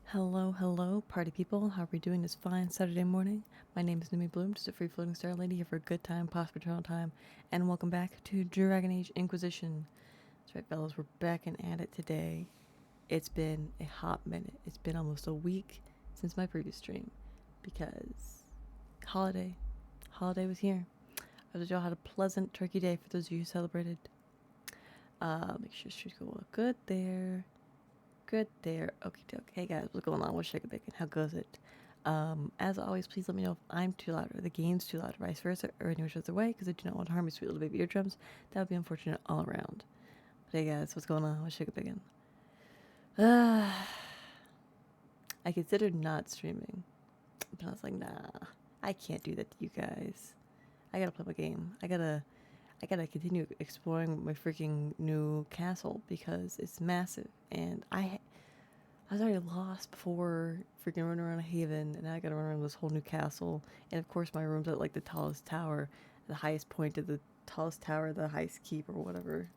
Hello, party people. How are we doing this fine Saturday morning? My name is Numi Bloom, just a free floating star lady here for a good time, past eternal time, and welcome back to Dragon Age Inquisition. That's right, fellas, we're back and at it today. It's been a hot minute. It's been almost a week since my previous stream because holiday was here. I hope that y'all had a pleasant turkey day for those of you who celebrated. Make sure streets go good there. Good there. Okay, doke. Hey guys, what's going on? What's shaking bacon? How goes it? As always, please let me know if I'm too loud or the game's too loud, or vice versa, or any which other way, because I do not want to harm your sweet little baby eardrums. That would be unfortunate all around. But hey guys, what's going on? What's shaking bacon? I considered not streaming, but I was like, nah, I can't do that to you guys. I gotta play my game. I gotta continue exploring my freaking new castle because it's massive, and I was already lost before freaking running around a haven, and now I gotta run around this whole new castle. And of course, my room's at like the tallest tower, the highest point of the tallest tower, the highest keep, or whatever.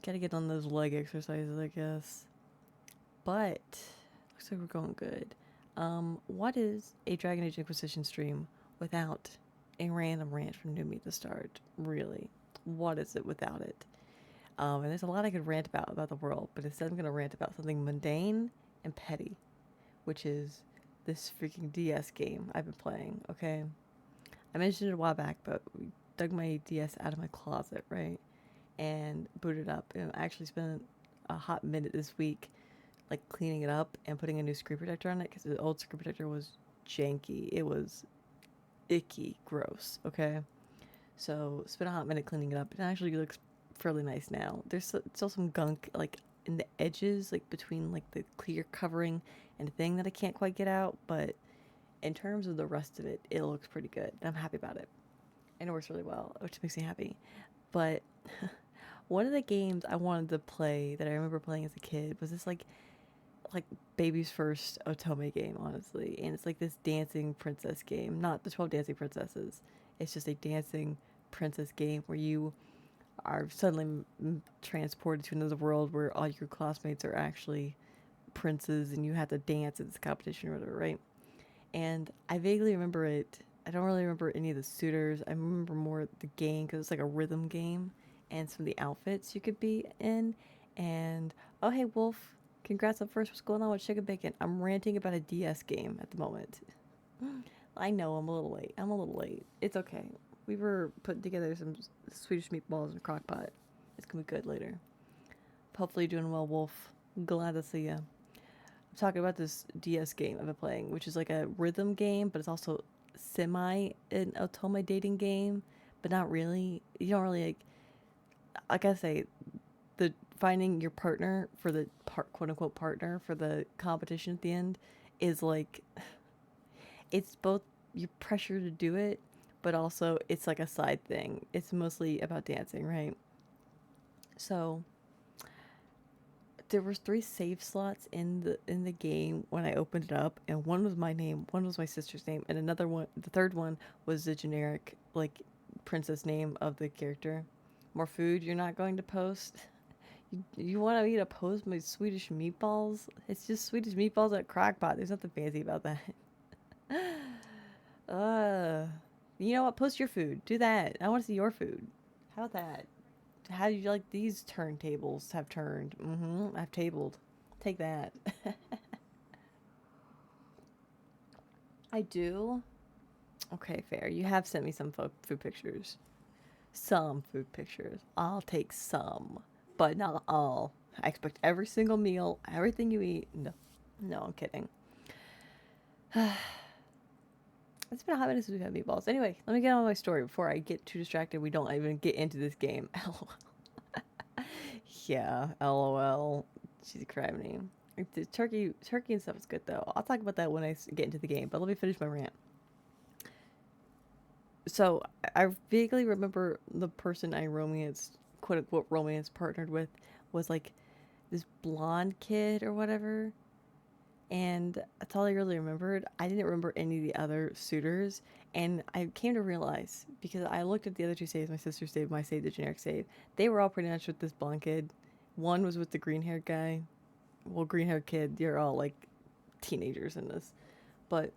Gotta get on those leg exercises, I guess. But looks like we're going good. What is a Dragon Age Inquisition stream without a random rant from Numi at the start? Really, what is it without it? And there's a lot I could rant about the world, but instead I'm going to rant about something mundane and petty, which is this freaking DS game I've been playing, okay? I mentioned it a while back, but we dug my DS out of my closet, right? And booted it up. And I actually spent a hot minute this week, like cleaning it up and putting a new screen protector on it, because the old screen protector was janky. It was icky, gross, okay? So spent a hot minute cleaning it up. It actually looks fairly nice now. There's still some gunk like in the edges, like between like the clear covering and the thing that I can't quite get out. But in terms of the rest of it, it looks pretty good. And I'm happy about it. And it works really well, which makes me happy. But one of the games I wanted to play that I remember playing as a kid was this like baby's first otome game, honestly. And it's like this dancing princess game, not the 12 dancing princesses. It's just a dancing princess game where you are suddenly transported to another world where all your classmates are actually princes and you have to dance at this competition or whatever, right? And I vaguely remember it. I don't really remember any of the suitors. I remember more the game because it's like a rhythm game and some of the outfits you could be in. And oh, hey, Wolf, congrats on first. What's going on with Chicken Bacon? I'm ranting about a DS game at the moment. I know I'm a little late. I'm a little late. It's okay. We were putting together some Swedish meatballs in a crock pot. It's gonna be good later. Hopefully, you're doing well, Wolf. Glad to see you. I'm talking about this DS game I've been playing, which is like a rhythm game, but it's also semi an otome dating game, but not really. You don't really like I say, the finding your partner for the quote unquote partner for the competition at the end is like it's both your pressure to do it, but also it's like a side thing. It's mostly about dancing, right? So there was three save slots in the game when I opened it up, and one was my name, one was my sister's name, and another one, the third one was the generic like princess name of the character. More food you're not going to post. You want me to post my Swedish meatballs? It's just Swedish meatballs at crockpot. There's nothing fancy about that. Uh, you know what? Post your food. Do that. I want to see your food. How about that? How do you like these turntables have turned? Mm-hmm. I've tabled. Take that. I do. Okay, fair. You have sent me some food pictures. Some food pictures. I'll take some, but not all. I expect every single meal, everything you eat. No, no, I'm kidding. It's been a hot minute since we've had meatballs. Anyway, let me get on with my story before I get too distracted. We don't even get into this game. Yeah, LOL. She's a crime name. The turkey and stuff is good though. I'll talk about that when I get into the game. But let me finish my rant. So I vaguely remember the person I romance, quote unquote, romance partnered with was like this blonde kid or whatever. And that's all I really remembered. I didn't remember any of the other suitors. And I came to realize, because I looked at the other two saves, my sister's save, my save, the generic save, they were all pretty much with this blonde kid. One was with the green haired guy. well, green haired kid, you're all like teenagers in this, but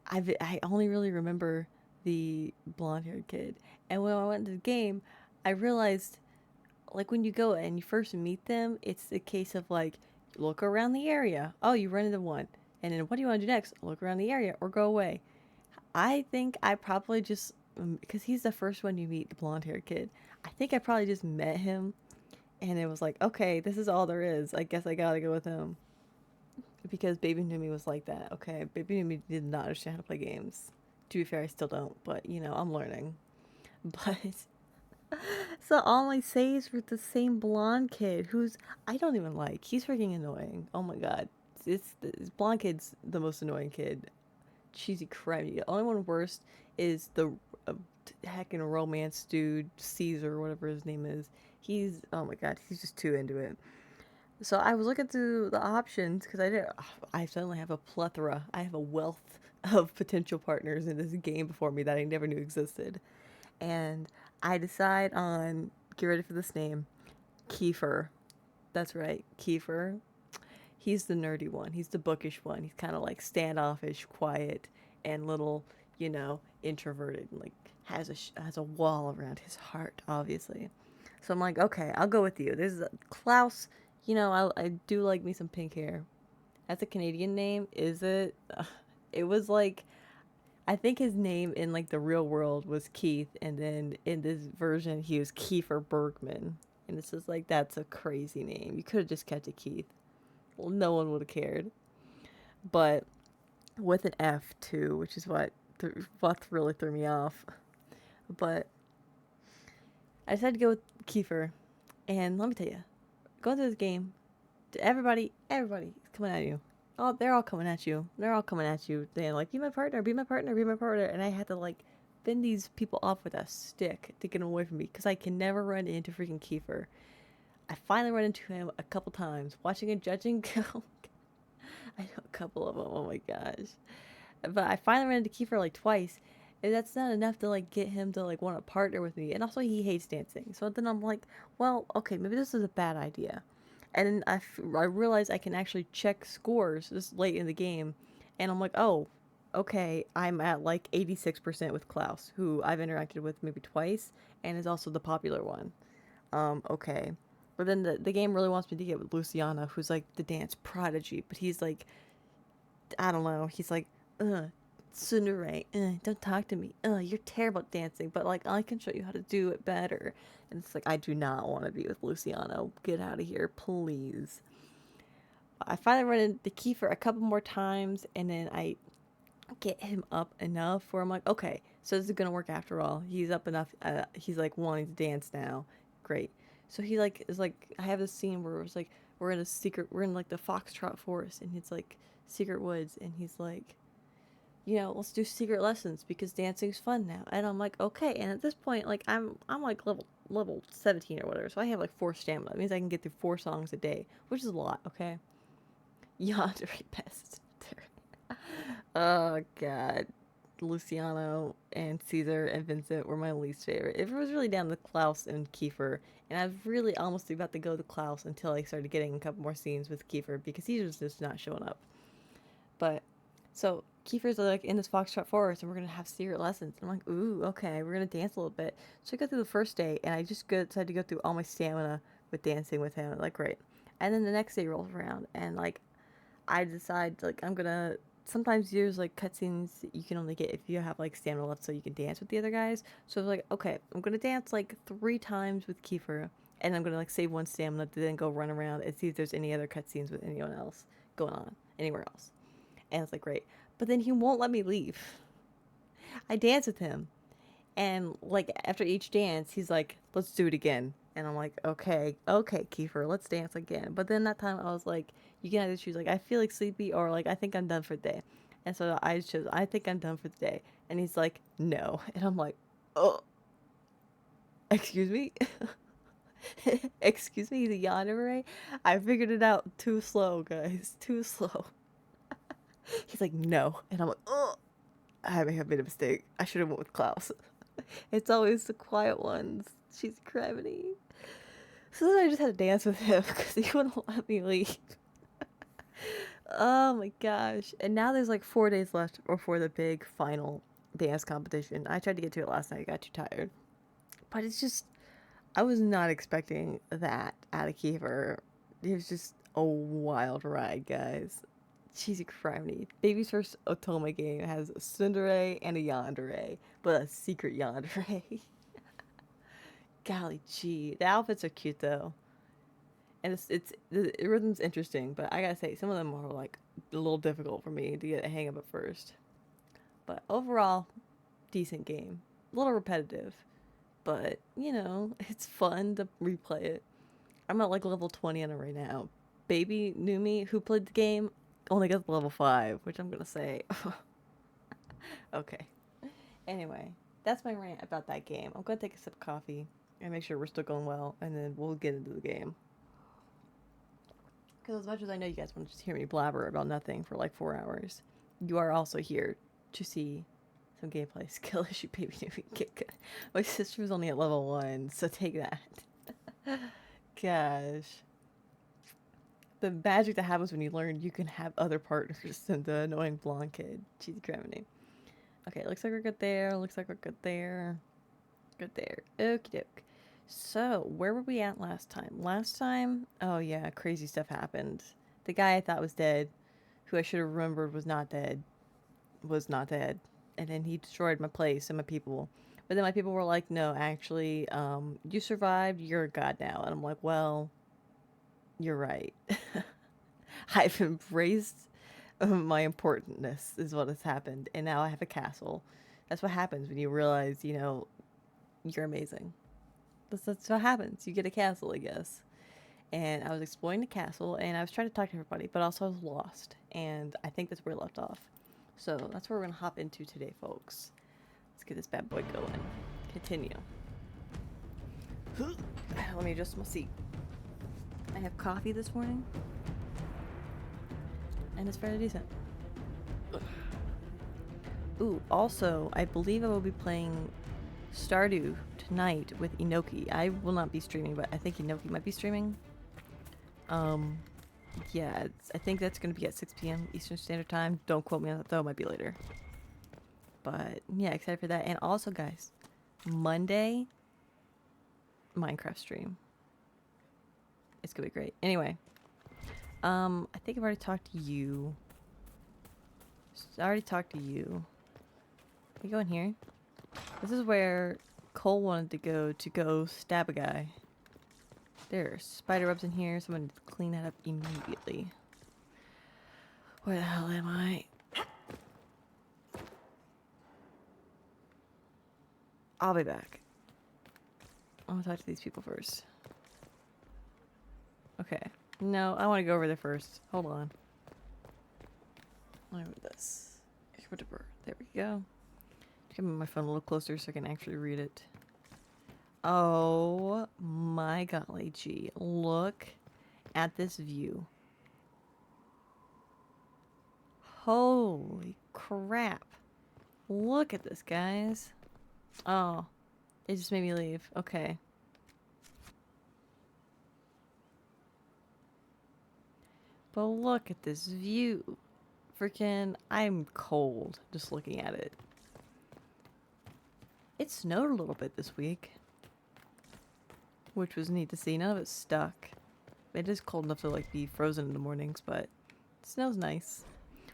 I only really remember the blonde haired kid. And when I went to the game, I realized like when you go and you first meet them, it's a case of like look around the area. Oh, you run into one, and then what do you want to do next? Look around the area or go away. I think I probably just because he's the first one you meet, the blonde haired kid. I think I probably just met him, and it was like, okay, this is all there is. I guess I gotta go with him because Baby Numi was like that. Okay, Baby Numi did not understand how to play games. To be fair, I still don't, but you know, I'm learning. But so all my saves with the same blonde kid who's I don't even like. He's freaking annoying. Oh my god, this blonde kid's the most annoying kid. Cheesy crap. The only one worst is the uh, heckin' romance dude, Caesar, whatever his name is. He's oh my god, he's just too into it. So I was looking through the options because I suddenly have a plethora. I have a wealth of potential partners in this game before me that I never knew existed, and I decide on get ready for this name, Kiefer. That's right, Kiefer. He's the nerdy one. He's the bookish one. He's kind of like standoffish, quiet, and little, introverted. And like has a wall around his heart, obviously. So I'm like, okay, I'll go with you. This is Klaus. I do like me some pink hair. That's a Canadian name, is it? It was like I think his name in like the real world was Keith, and then in this version he was Kiefer Bergman, and it's just like that's a crazy name. You could have just kept it Keith. Well, no one would have cared. But with an F too, which is what really threw me off. But I decided to go with Kiefer, and let me tell you, going through this game, everybody's coming at you. Oh, they're all coming at you. They're all coming at you. They're like, be my partner, be my partner, be my partner. And I had to like fend these people off with a stick to get them away from me because I can never run into freaking Kiefer. I finally run into him a couple times, watching and judging. I know a couple of them. Oh my gosh! But I finally ran into Kiefer like twice, and that's not enough to like get him to like want to partner with me. And also, he hates dancing. So then I'm like, well, okay, maybe this is a bad idea. And then I realized I can actually check scores this late in the game, and I'm like, oh, okay, I'm at like 86% with Klaus, who I've interacted with maybe twice, and is also the popular one. Okay. But then the game really wants me to get with Luciana, who's like the dance prodigy, but he's like, I don't know, he's like, Tsunure, don't talk to me. You're terrible at dancing, but like I can show you how to do it better. And it's like I do not want to be with Luciano. Get out of here, please. I finally run into Kiefer a couple more times, and then I get him up enough where I'm like, okay, so this is gonna work after all. He's up enough. He's like wanting to dance now. Great. So he like is like I have this scene where it's like we're in like the Foxtrot Forest, and it's like secret woods, and he's like, let's do secret lessons because dancing's fun now. And I'm like, okay. And at this point, like I'm like level 17 or whatever, so I have like 4 stamina. That means I can get through 4 songs a day, which is a lot. Okay. Yandere best. Oh god. Luciano and Caesar and Vincent were my least favorite. It was really down to Klaus and Kiefer, and I was really almost about to go to Klaus until I started getting a couple more scenes with Kiefer because he was just not showing up. But so Kiefer's like in this Foxtrot Forest, and we're gonna have secret lessons. And I'm like, ooh, okay, we're gonna dance a little bit. So I go through the first day, and I just decided to go through all my stamina with dancing with him. Like, great. And then the next day rolls around, and like I decide like I'm gonna. Sometimes there's like cutscenes that you can only get if you have like stamina left, so you can dance with the other guys. So I was like, okay, I'm gonna dance like 3 times with Kiefer, and I'm gonna like save 1 stamina to then go run around and see if there's any other cutscenes with anyone else going on anywhere else. And it's like great, but then he won't let me leave. I dance with him, and like after each dance, he's like, "Let's do it again." And I'm like, okay, Kiefer, let's dance again. But then that time I was like, you can either choose like I feel like sleepy or like I think I'm done for the day. And so I chose I think I'm done for the day. And he's like, no. And I'm like, oh, excuse me, excuse me, the yonder. I figured it out too slow, guys, too slow. He's like, no. And I'm like, oh, I may have made a mistake. I should have went with Klaus. It's always the quiet ones. She's gravity. So then I just had to dance with him because he wouldn't let me leave. Oh my gosh. And now there's like 4 days left before the big final dance competition. I tried to get to it last night, I got too tired. But it's just, I was not expecting that out of Kiefer. It was just a wild ride, guys. Cheesy criminy. Baby's first Otome game has a tsundere and a yandere, but a secret yandere. Golly gee. The outfits are cute though. And the rhythm's interesting, but I gotta say, some of them are like a little difficult for me to get a hang of at first. But overall, decent game. A little repetitive, but you know, it's fun to replay it. I'm at like level 20 on it right now. Baby Numi, who played the game, only got to level 5, which I'm gonna say. Okay. Anyway, that's my rant about that game. I'm gonna take a sip of coffee and make sure we're still going well, and then we'll get into the game. Because as much as I know you guys want to just hear me blabber about nothing for like 4 hours, you are also here to see some gameplay. Skill issue, baby. My sister was only at level 1, so take that. Gosh. The magic that happens when you learn you can have other partners than the annoying blonde kid. Cheesy criminy. Okay, looks like we're good there. Looks like we're good there. Good there. Okie doke. So, where were we at last time? Last time, oh yeah, crazy stuff happened. The guy I thought was dead, who I should have remembered was not dead, was not dead. And then he destroyed my place and my people. But then my people were like, no, actually, you survived, you're a god now. And I'm like, well, you're right. I've embraced my importantness, is what has happened. And now I have a castle. That's what happens when you realize, you know, you're amazing. That's what happens. You get a castle, I guess. And I was exploring the castle, and I was trying to talk to everybody, but also I was lost. And I think that's where we left off. So that's where we're going to hop into today, folks. Let's get this bad boy going. Continue. Let me adjust my seat. I have coffee this morning, and it's fairly decent. Ooh, also, I believe I will be playing Stardew tonight with Inoki. I will not be streaming, but I think Inoki might be streaming. Yeah, I think that's going to be at 6 p.m. Eastern Standard Time. Don't quote me on that, though. It might be later. But, yeah, excited for that. And also, guys, Monday, Minecraft stream. It's going to be great. Anyway, I think I've already talked to you. I already talked to you. Can we go in here? This is where Cole wanted to go stab a guy. There are spider webs in here. Someone needs to clean that up immediately. Where the hell am I? I'll be back. I'll talk to these people first. Okay. No, I want to go over there first. Hold on. Let me move this. There we go. Give me my phone a little closer so I can actually read it. Oh my golly gee. Look at this view. Holy crap. Look at this, guys. Oh, it just made me leave. Okay. But look at this view. Freaking, I'm cold just looking at it. It snowed a little bit this week, which was neat to see. None of it stuck. It is cold enough to like be frozen in the mornings, but it snows nice.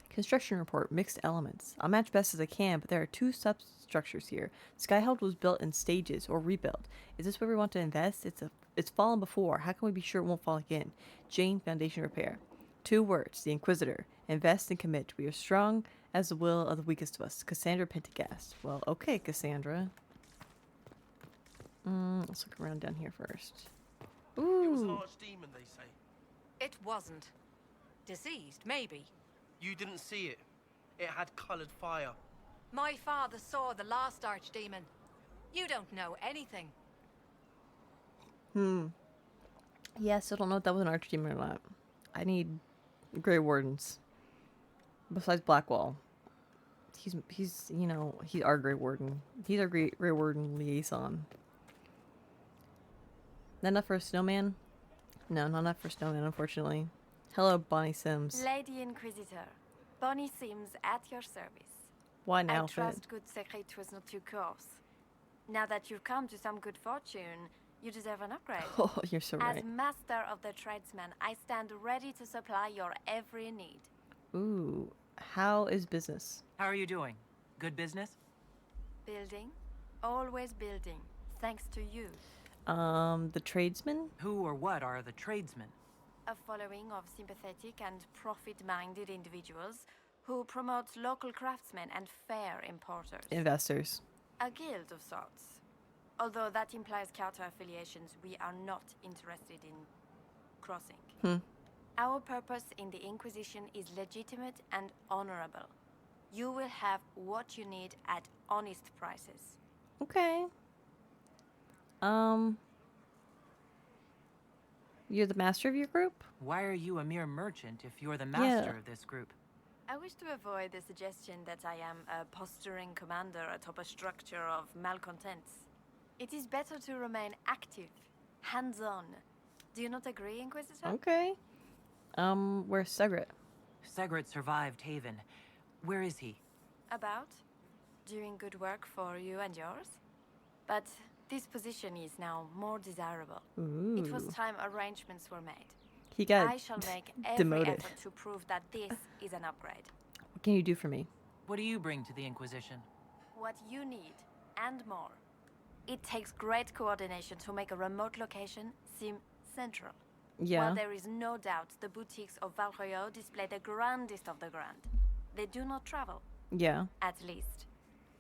Construction report, mixed elements. I'll match best as I can, but there are 2 substructures here. Skyhold was built in stages or rebuilt. Is this where we want to invest? It's fallen before. How can we be sure it won't fall again? Jane, foundation repair. 2 words, the Inquisitor. Invest and commit. We are strong as the will of the weakest of us. Cassandra Pendergast. Well, okay, Cassandra. Let's look around down here first. Ooh. It was an archdemon, they say. It wasn't. Diseased, maybe. You didn't see it. It had coloured fire. My father saw the last archdemon. You don't know anything. Yes, I don't know if that was an archdemon or not. I need Grey Wardens. Besides Blackwall. He's you know, he's our Grey Warden. He's our Grey Warden liaison. Not enough for a snowman? No, not enough for snowman, unfortunately. Hello, Bonnie Sims. Lady Inquisitor, Bonnie Sims at your service. Why an I outfit? trust good secret was not too coarse. Now that you've come to some good fortune, you deserve an upgrade. Oh, you're so As right. master of the tradesman, I stand ready to supply your every need. Ooh, how is business? How are you doing? Good business? Building, always building, thanks to you. The tradesman? Who or what are the tradesmen? A following of sympathetic and profit-minded individuals who promote local craftsmen and fair importers. Investors. A guild of sorts. Although that implies counter-affiliations we are not interested in crossing. Our purpose in the Inquisition is legitimate and honorable. You will have what you need at honest prices. Okay. You're the master of your group? Why are you a mere merchant if you're the master of this group? I wish to avoid the suggestion that I am a posturing commander atop a structure of malcontents. It is better to remain active, hands-on. Do you not agree, Inquisitor? Okay. Where's Segret? Segret survived Haven. Where is he? About? Doing good work for you and yours? But this position is now more desirable. Ooh. It was time arrangements were made. He got I shall make every demoted. effort to prove that this is an upgrade. What can you do for me? What do you bring to the Inquisition? What you need, and more. It takes great coordination to make a remote location seem central. Yeah. While there is no doubt the boutiques of Valroyo display the grandest of the grand, they do not travel. Yeah. At least,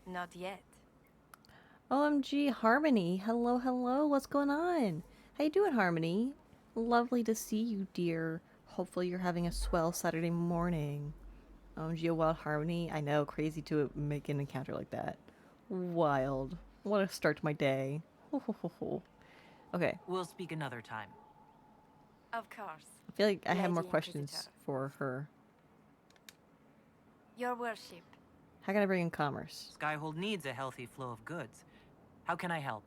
not yet. OMG, Harmony. Hello, hello. What's going on? How you doing, Harmony? Lovely to see you, dear. Hopefully you're having a swell Saturday morning. OMG, a wild Harmony. I know, crazy to make an encounter like that. Wild. What a start to my day. Okay. We'll speak another time. Of course. I feel like I have more Lady questions Inquisitor. for her. Your worship. How can I bring in commerce? Skyhold needs a healthy flow of goods. How can I help?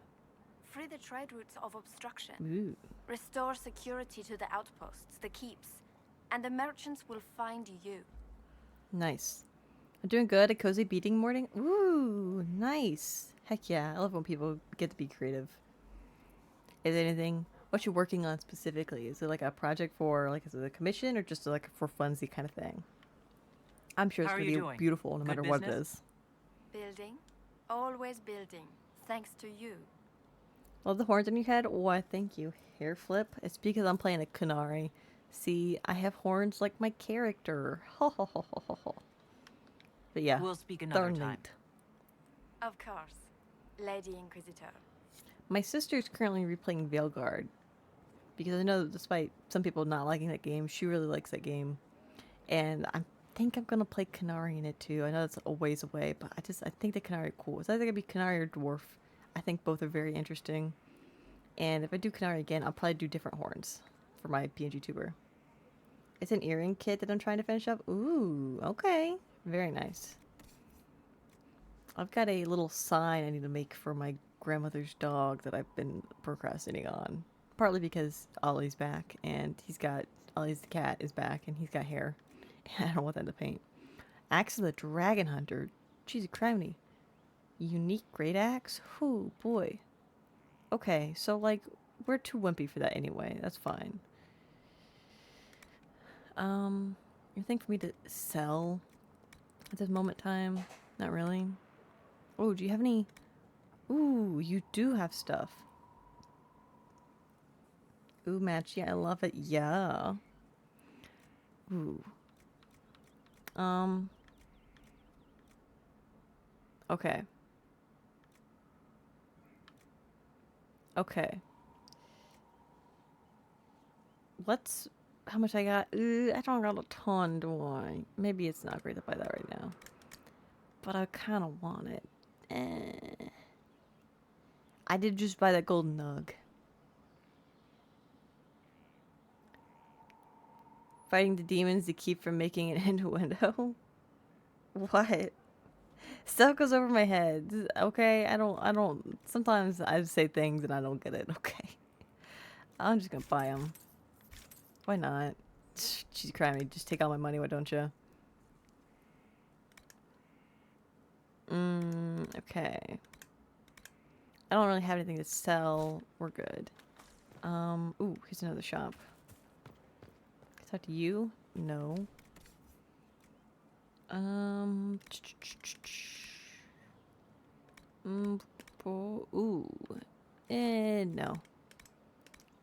Free the trade routes of obstruction. Ooh. Restore security to the outposts, the keeps, and the merchants will find you. Nice. I'm doing good. A cozy beating morning. Ooh, nice. Heck yeah. I love when people get to be creative. Is there anything? What you working on specifically? Is it like a project for, like, is it a commission or just like for funsy kind of thing? I'm sure it's How are gonna you be doing? beautiful no Good matter what it business? is. Building, always building, thanks to you. Love the horns on your head. Why, thank you. Hair flip. It's because I'm playing a Qunari. See, I have horns like my character. Ho ho ho ho ho ho. But yeah, We'll speak another darn time. neat. Of course, Lady Inquisitor. My sister's currently replaying Veilguard because I know that despite some people not liking that game, she really likes that game, and I think I'm gonna play Qunari in it too. I know it's a ways away, but I think the Qunari are cool. It's either gonna be Qunari or Dwarf. I think both are very interesting, and if I do Qunari again, I'll probably do different horns for my pngtuber. It's an earring kit that I'm trying to finish up. Ooh, okay, very nice. I've got a little sign I need to make for my grandmother's dog that I've been procrastinating on. Partly because Ollie's back, and Ollie's the cat is back, and he's got hair. And I don't want that to paint. Axe of the Dragon Hunter. Jeez, criminy. Unique great axe? Whoo, boy. Okay, so, like, we're too wimpy for that anyway. That's fine. Anything for me to sell at this moment in time? Not really. Oh, do you have any... Ooh, you do have stuff. Ooh, match. Yeah, I love it. Yeah. Ooh. Okay. Okay. Let's... How much I got? I don't got a ton, do I? Maybe it's not great to buy that right now. But I kind of want it. I did just buy that golden nug. Fighting the demons to keep from making an innuendo. What? Stuff goes over my head. Okay, I don't. Sometimes I say things and I don't get it. Okay. I'm just gonna buy them. Why not? She's crying me. Just take all my money, why don't you? Okay. I don't really have anything to sell. We're good. Ooh, here's another shop. Can I talk to you? No. Ooh. No.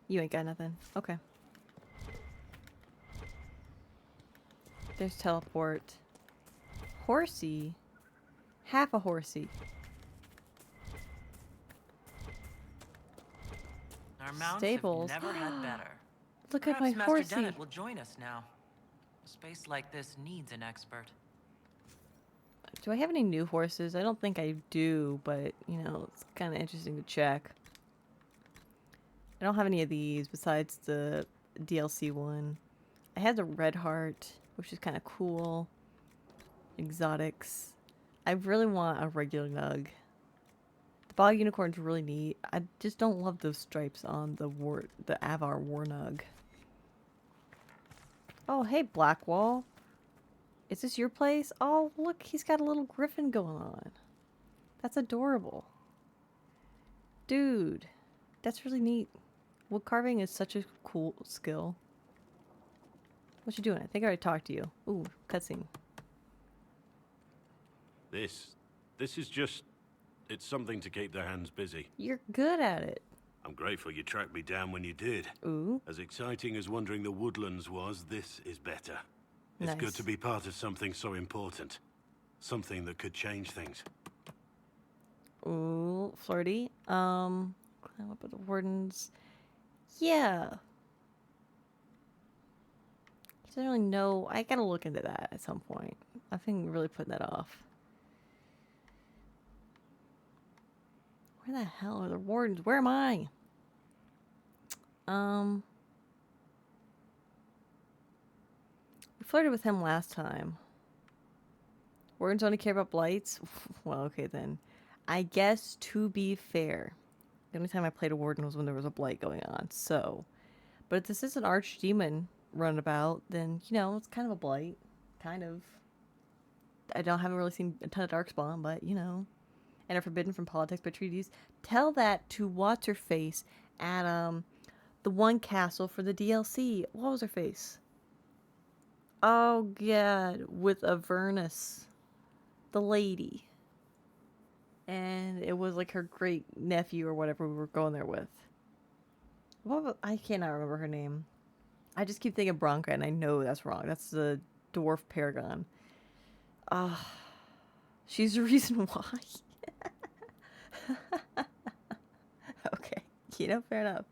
You ain't got nothing. Okay. There's teleport. Horsey? Half a horsey. Our mounts Stables. have never had better. Look Perhaps at my Master horsey. Dennett will join us now. A space like this needs an expert. Do I have any new horses? I don't think I do, but, you know, it's kind of interesting to check. I don't have any of these besides the DLC one. I had the Red Heart, which is kind of cool. Exotics. I really want a regular nug. The Bog Unicorn's really neat. I just don't love those stripes on the Avar War Nug. Oh, hey, Blackwall. Is this your place? Oh, look, he's got a little griffin going on. That's adorable. Dude, that's really neat. Wood carving is such a cool skill. What you doing? I think I already talked to you. Ooh, cutscene. This is just... It's something to keep their hands busy. You're good at it. I'm grateful you tracked me down when you did. Ooh. As exciting as wandering the woodlands was, this is better. It's Nice. good to be part of something so important. Something that could change things. Ooh, flirty. Climb up with the wardens. Yeah. He doesn't really know. I gotta look into that at some point. I've been really putting that off. Where the hell are the wardens? Where am I? We flirted with him last time. Wardens only care about blights? Well, okay then. I guess to be fair, the only time I played a warden was when there was a blight going on, so. But if this is an archdemon runabout, then, you know, it's kind of a blight. Kind of. Haven't really seen a ton of darkspawn, but, you know. And are forbidden from politics by treaties. Tell that to what's-her-face at, the one castle for the DLC. What was her face? Oh, God. With Avernus. The lady. And it was like her great nephew or whatever we were going there with. I cannot remember her name. I just keep thinking Bronca, and I know that's wrong. That's the dwarf paragon. She's the reason why. Okay, you know, fair enough.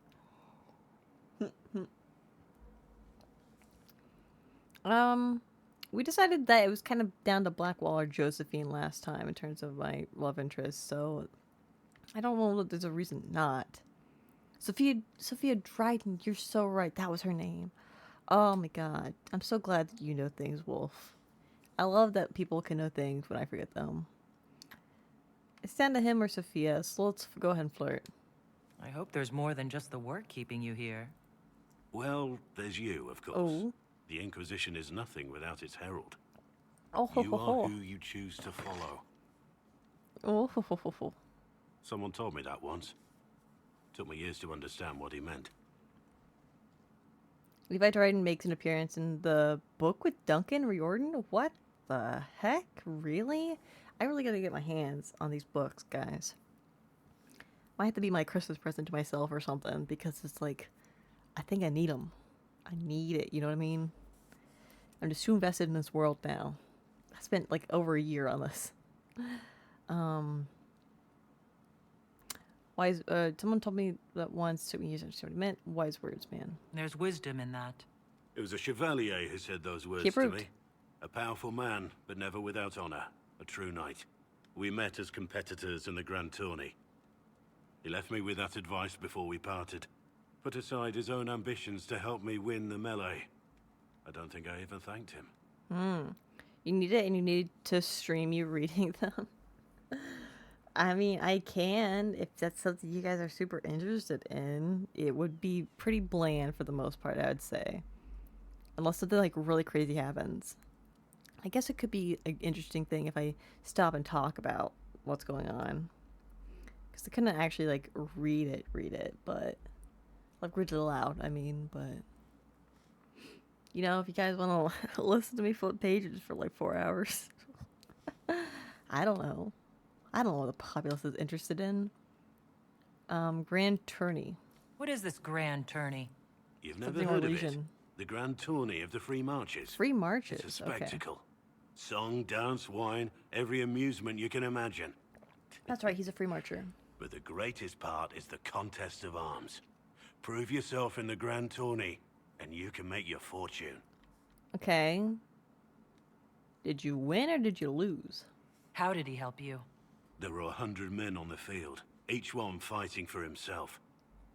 We decided that it was kind of down to Blackwall or Josephine last time in terms of my love interest, so I don't know that there's a reason not. Sophia Dryden, you're so right. That was her name. Oh my god. I'm so glad that you know things, Wolf. I love that people can know things when I forget them. It's down to him or Sophia, so let's go ahead and flirt. I hope there's more than just the work keeping you here. Well, there's you, of course. Oh. The Inquisition is nothing without its herald. Oh, ho, You ho, are ho. who you choose to follow. Oh, ho, ho, ho, ho. Someone told me that once. Took me years to understand what he meant. Levi Dryden makes an appearance in the book with Duncan Riordan? What the heck? Really? I really gotta get my hands on these books, guys. Might have to be my Christmas present to myself or something, because it's like, I think I need them. I need it, you know what I mean? I'm just too invested in this world now. I spent like over a year on this. Someone told me that once, took me years to understand what it meant. Wise words, man. There's wisdom in that. It was a chevalier who said those words He to approved. me. A powerful man, but never without honor. A true knight. We met as competitors in the Grand Tourney. He left me with that advice before we parted. Put aside his own ambitions to help me win the melee. I don't think I even thanked him. You need it, and you need to stream you reading them. I mean, I can if that's something you guys are super interested in. It would be pretty bland for the most part, I would say. Unless something like really crazy happens. I guess it could be an interesting thing if I stop and talk about what's going on. Because I couldn't actually like read it, but like read it aloud, I mean, but you know, if you guys want to listen to me flip pages for like 4 hours, I don't know. I don't know what the populace is interested in. Grand Tourney. What is this grand tourney? You've never Something heard of it? Norwegian. The Grand Tourney of the Free Marches. Free marches. It's a Okay. spectacle. Song, dance, wine, every amusement you can imagine. That's right, he's a free marcher. But the greatest part is the contest of arms. Prove yourself in the Grand Tourney, and you can make your fortune. Okay. Did you win or did you lose? How did he help you? There were 100 men on the field, each one fighting for himself.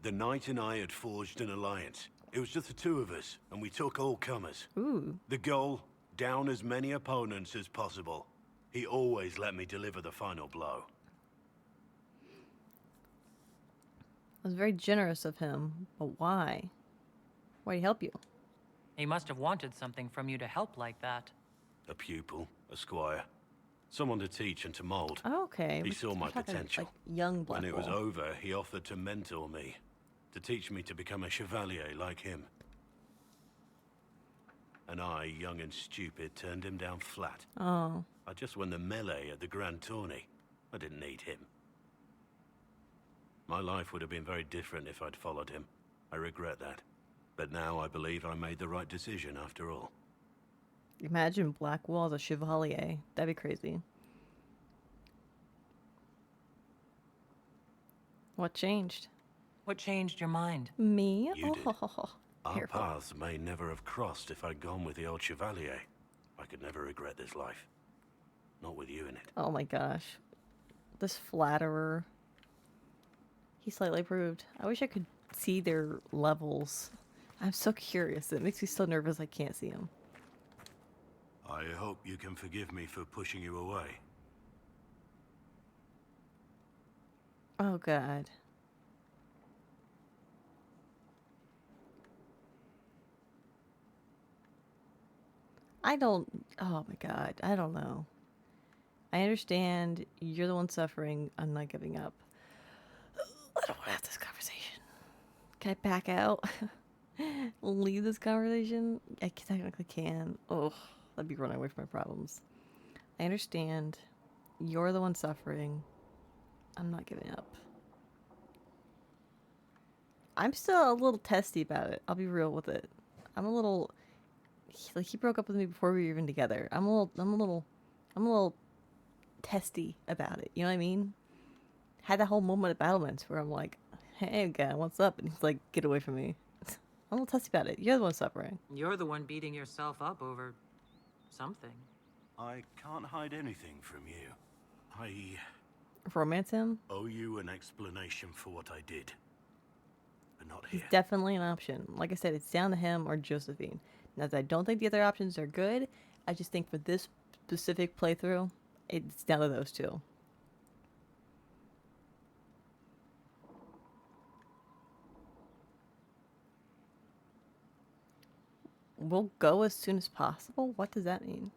The knight and I had forged an alliance. It was just the two of us, and we took all comers. Ooh. The goal, down as many opponents as possible. He always let me deliver the final blow. It was very generous of him, but why? Why'd he help you? He must have wanted something from you to help like that. A pupil, a squire. Someone to teach and to mold. Oh, okay. He We're saw my talking, potential. Like young Black When it was Bull. over, he offered to mentor me. To teach me to become a chevalier like him. And I, young and stupid, turned him down flat. Oh. I just won the melee at the Grand Tourney. I didn't need him. My life would have been very different if I'd followed him. I regret that. But now I believe I made the right decision after all. Imagine Blackwall as a chevalier. That'd be crazy. What changed? What changed your mind? Me? You did. Oh, Our careful. paths may never have crossed if I'd gone with the old chevalier. I could never regret this life. Not with you in it. Oh my gosh. This flatterer. He slightly improved. I wish I could see their levels. I'm so curious. It makes me so nervous I can't see them. I hope you can forgive me for pushing you away. Oh god. Oh my god. I don't know. I understand you're the one suffering. I'm not giving up. I don't want to have this conversation. Can I back out? Leave this conversation? I technically can. Oh, that'd be running away from my problems. I understand you're the one suffering. I'm not giving up. I'm still a little testy about it. I'll be real with it. I'm a little like he broke up with me before we were even together. I'm a little testy about it. You know what I mean? Had that whole moment of battlements where I'm like, "Hey, guy, what's up?" And he's like, "Get away from me." I'm a little testy about it. You're the one suffering. You're the one beating yourself up over something. I can't hide anything from you. I Romance him? owe you an explanation for what I did. But not He's here. definitely an option. Like I said, it's down to him or Josephine. Now, I don't think the other options are good. I just think for this specific playthrough, it's down to those two. We'll go as soon as possible? What does that mean?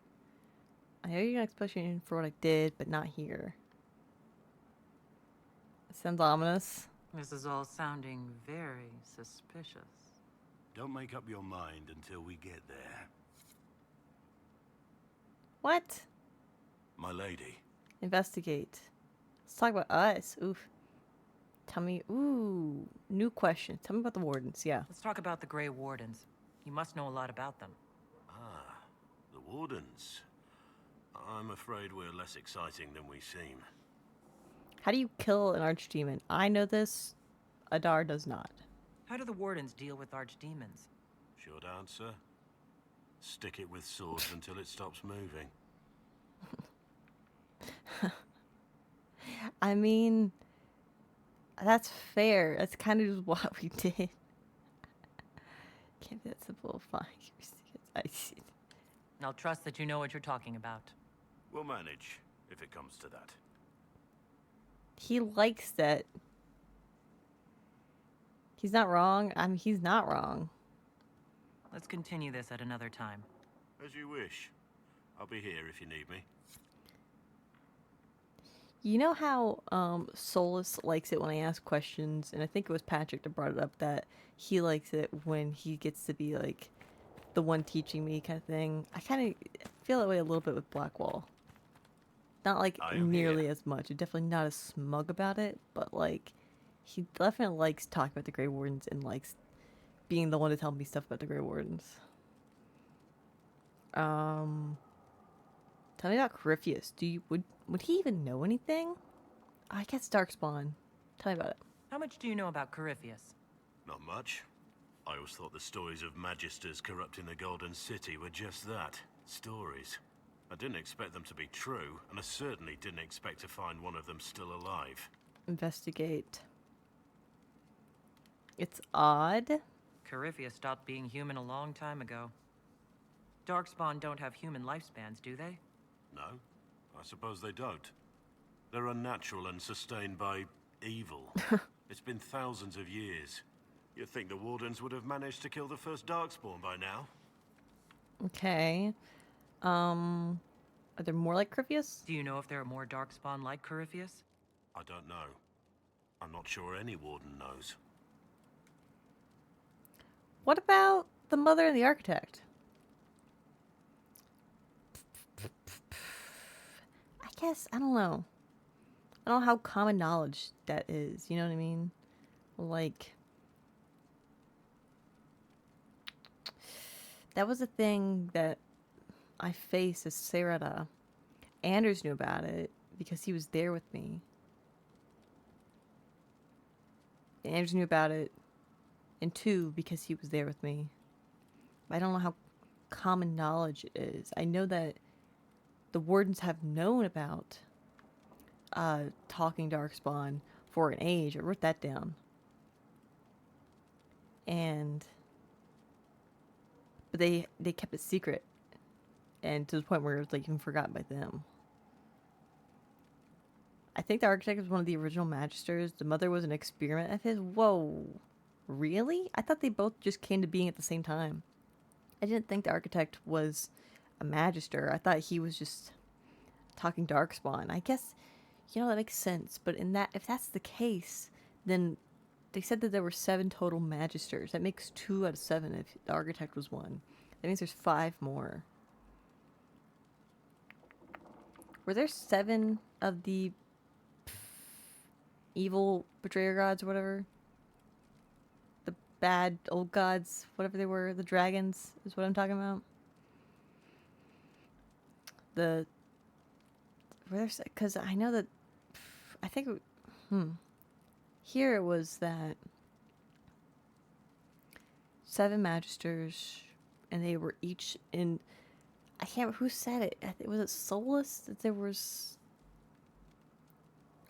I know you're going to explanation for what I did, but not here. It sounds ominous. This is all sounding very suspicious. Don't make up your mind until we get there. What? My lady. Investigate. Let's talk about us. Oof. Tell me. Ooh. New question. Tell me about the wardens. Yeah. Let's talk about the Grey Wardens. You must know a lot about them. Ah, the Wardens. I'm afraid we're less exciting than we seem. How do you kill an archdemon? I know this. Adar does not. How do the Wardens deal with archdemons? Short answer. Stick it with swords until it stops moving. I mean, that's fair. That's kind of just what we did. Can't be that simple. Fine. I see. I'll trust that you know what you're talking about. We'll manage, if it comes to that. he likes that. He's not wrong. I mean, he's not wrong. Let's continue this at another time. As you wish. I'll be here if you need me. You know how Solus likes it when I ask questions, and I think it was Patrick that brought it up, that he likes it when he gets to be like the one teaching me kind of thing. I kind of feel that way a little bit with Blackwall. Not like nearly as much. Definitely not as smug about it, but like he definitely likes talking about the Grey Wardens and likes being the one to tell me stuff about the Grey Wardens. Tell me about Corypheus. Would he even know anything? I guess Darkspawn. Tell me about it. How much do you know about Corypheus? Not much. I always thought the stories of magisters corrupting the Golden City were just that. Stories. I didn't expect them to be true, and I certainly didn't expect to find one of them still alive. Investigate. It's odd. Corypheus stopped being human a long time ago. Darkspawn don't have human lifespans, do they? No, I suppose they don't. They're unnatural and sustained by evil. It's been thousands of years. You'd think the Wardens would have managed to kill the first Darkspawn by now. Okay. Are there more like Corypheus? Do you know if there are more Darkspawn like Corypheus? I don't know. I'm not sure any Warden knows. What about the Mother and the Architect? I guess, I don't know. I don't know how common knowledge that is, you know what I mean? Like, that was a thing that I faced as Sarada. Anders knew about it because he was there with me. Anders knew about it, and 2, because he was there with me. I don't know how common knowledge it is. I know that the Wardens have known about talking Darkspawn for an age. I wrote that down. But they kept it secret. And to the point where it was like even forgotten by them. I think the Architect was one of the original Magisters. The Mother was an experiment of his. Whoa. Really? I thought they both just came to being at the same time. I didn't think the Architect was a Magister. I thought he was just talking Darkspawn. I guess, you know, that makes sense. But if that's the case, then they said that there were 7 total Magisters. That makes 2 out of 7 if the Architect was 1. That means there's 5 more. Were there 7 of the evil betrayer gods or whatever? The bad old gods, whatever they were, the dragons is what I'm talking about. Because I know that, I think, here it was that 7 Magisters, and they were each in, I can't remember who said it. Was it Solus? That there was,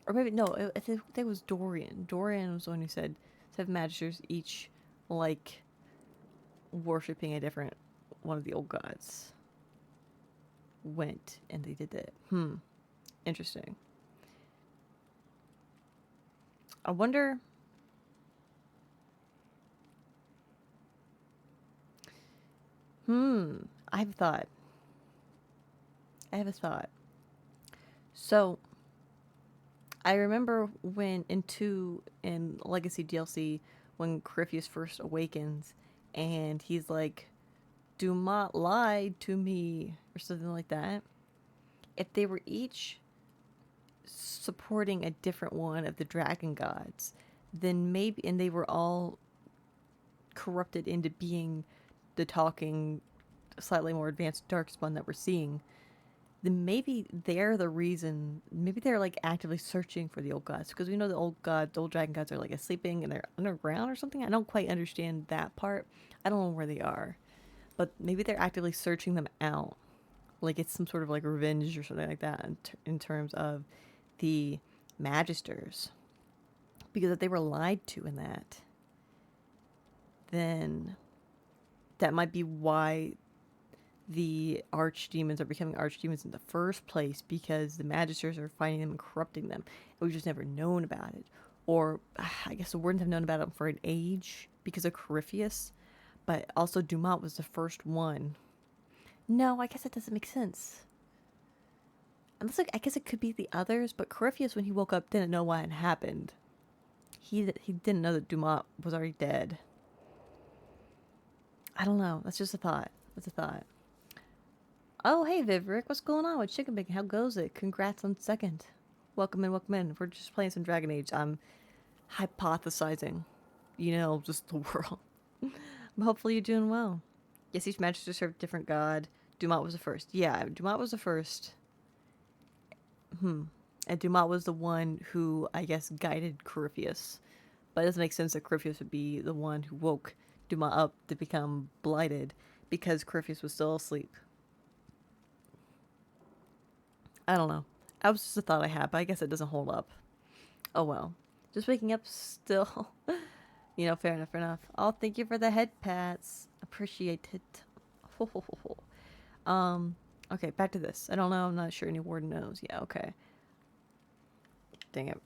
or maybe, no, I think it was Dorian. Dorian was the one who said 7 Magisters, each, like, worshipping a different one of the old gods. Went, and they did that. Interesting. I wonder, I have a thought. So, I remember when in Legacy DLC, when Corypheus first awakens, and he's like, "Do not lie to me," or something like that. If they were each supporting a different one of the dragon gods, then maybe, and they were all corrupted into being the talking, slightly more advanced Darkspawn that we're seeing, then maybe they're the reason, maybe they're like actively searching for the old gods, because we know the old dragon gods are like sleeping and they're underground or something. I don't quite understand that part. I don't know where they are, but maybe they're actively searching them out. Like it's some sort of like revenge or something like that in terms of the Magisters. Because if they were lied to in that, then that might be why the archdemons are becoming archdemons in the first place because the magisters are finding them and corrupting them. And we've just never known about it. Or I guess the wardens have known about it for an age because of Corypheus. But also Dumont was the first one. No, I guess that doesn't make sense. Unless, like, I guess it could be the others, but Corypheus, when he woke up, didn't know what had happened. He didn't know that Dumont was already dead. I don't know. That's just a thought. That's a thought. Oh, hey, Vivrick. What's going on with Chicken Bacon? How goes it? Congrats on second. Welcome in, welcome in. We're just playing some Dragon Age. I'm hypothesizing. You know, just the world. But hopefully you're doing well. Yes, each magister served a different god. Dumont was the first. Yeah, Dumont was the first. And Dumont was the one who, I guess, guided Corypheus. But it doesn't make sense that Corypheus would be the one who woke Dumont up to become blighted because Corypheus was still asleep. I don't know. That was just a thought I had, but I guess it doesn't hold up. Oh well. Just waking up still. You know, fair enough, fair enough. Oh, thank you for the head pats. Appreciate it. Okay, back to this. I don't know. I'm not sure any warden knows. Yeah, okay. Dang it.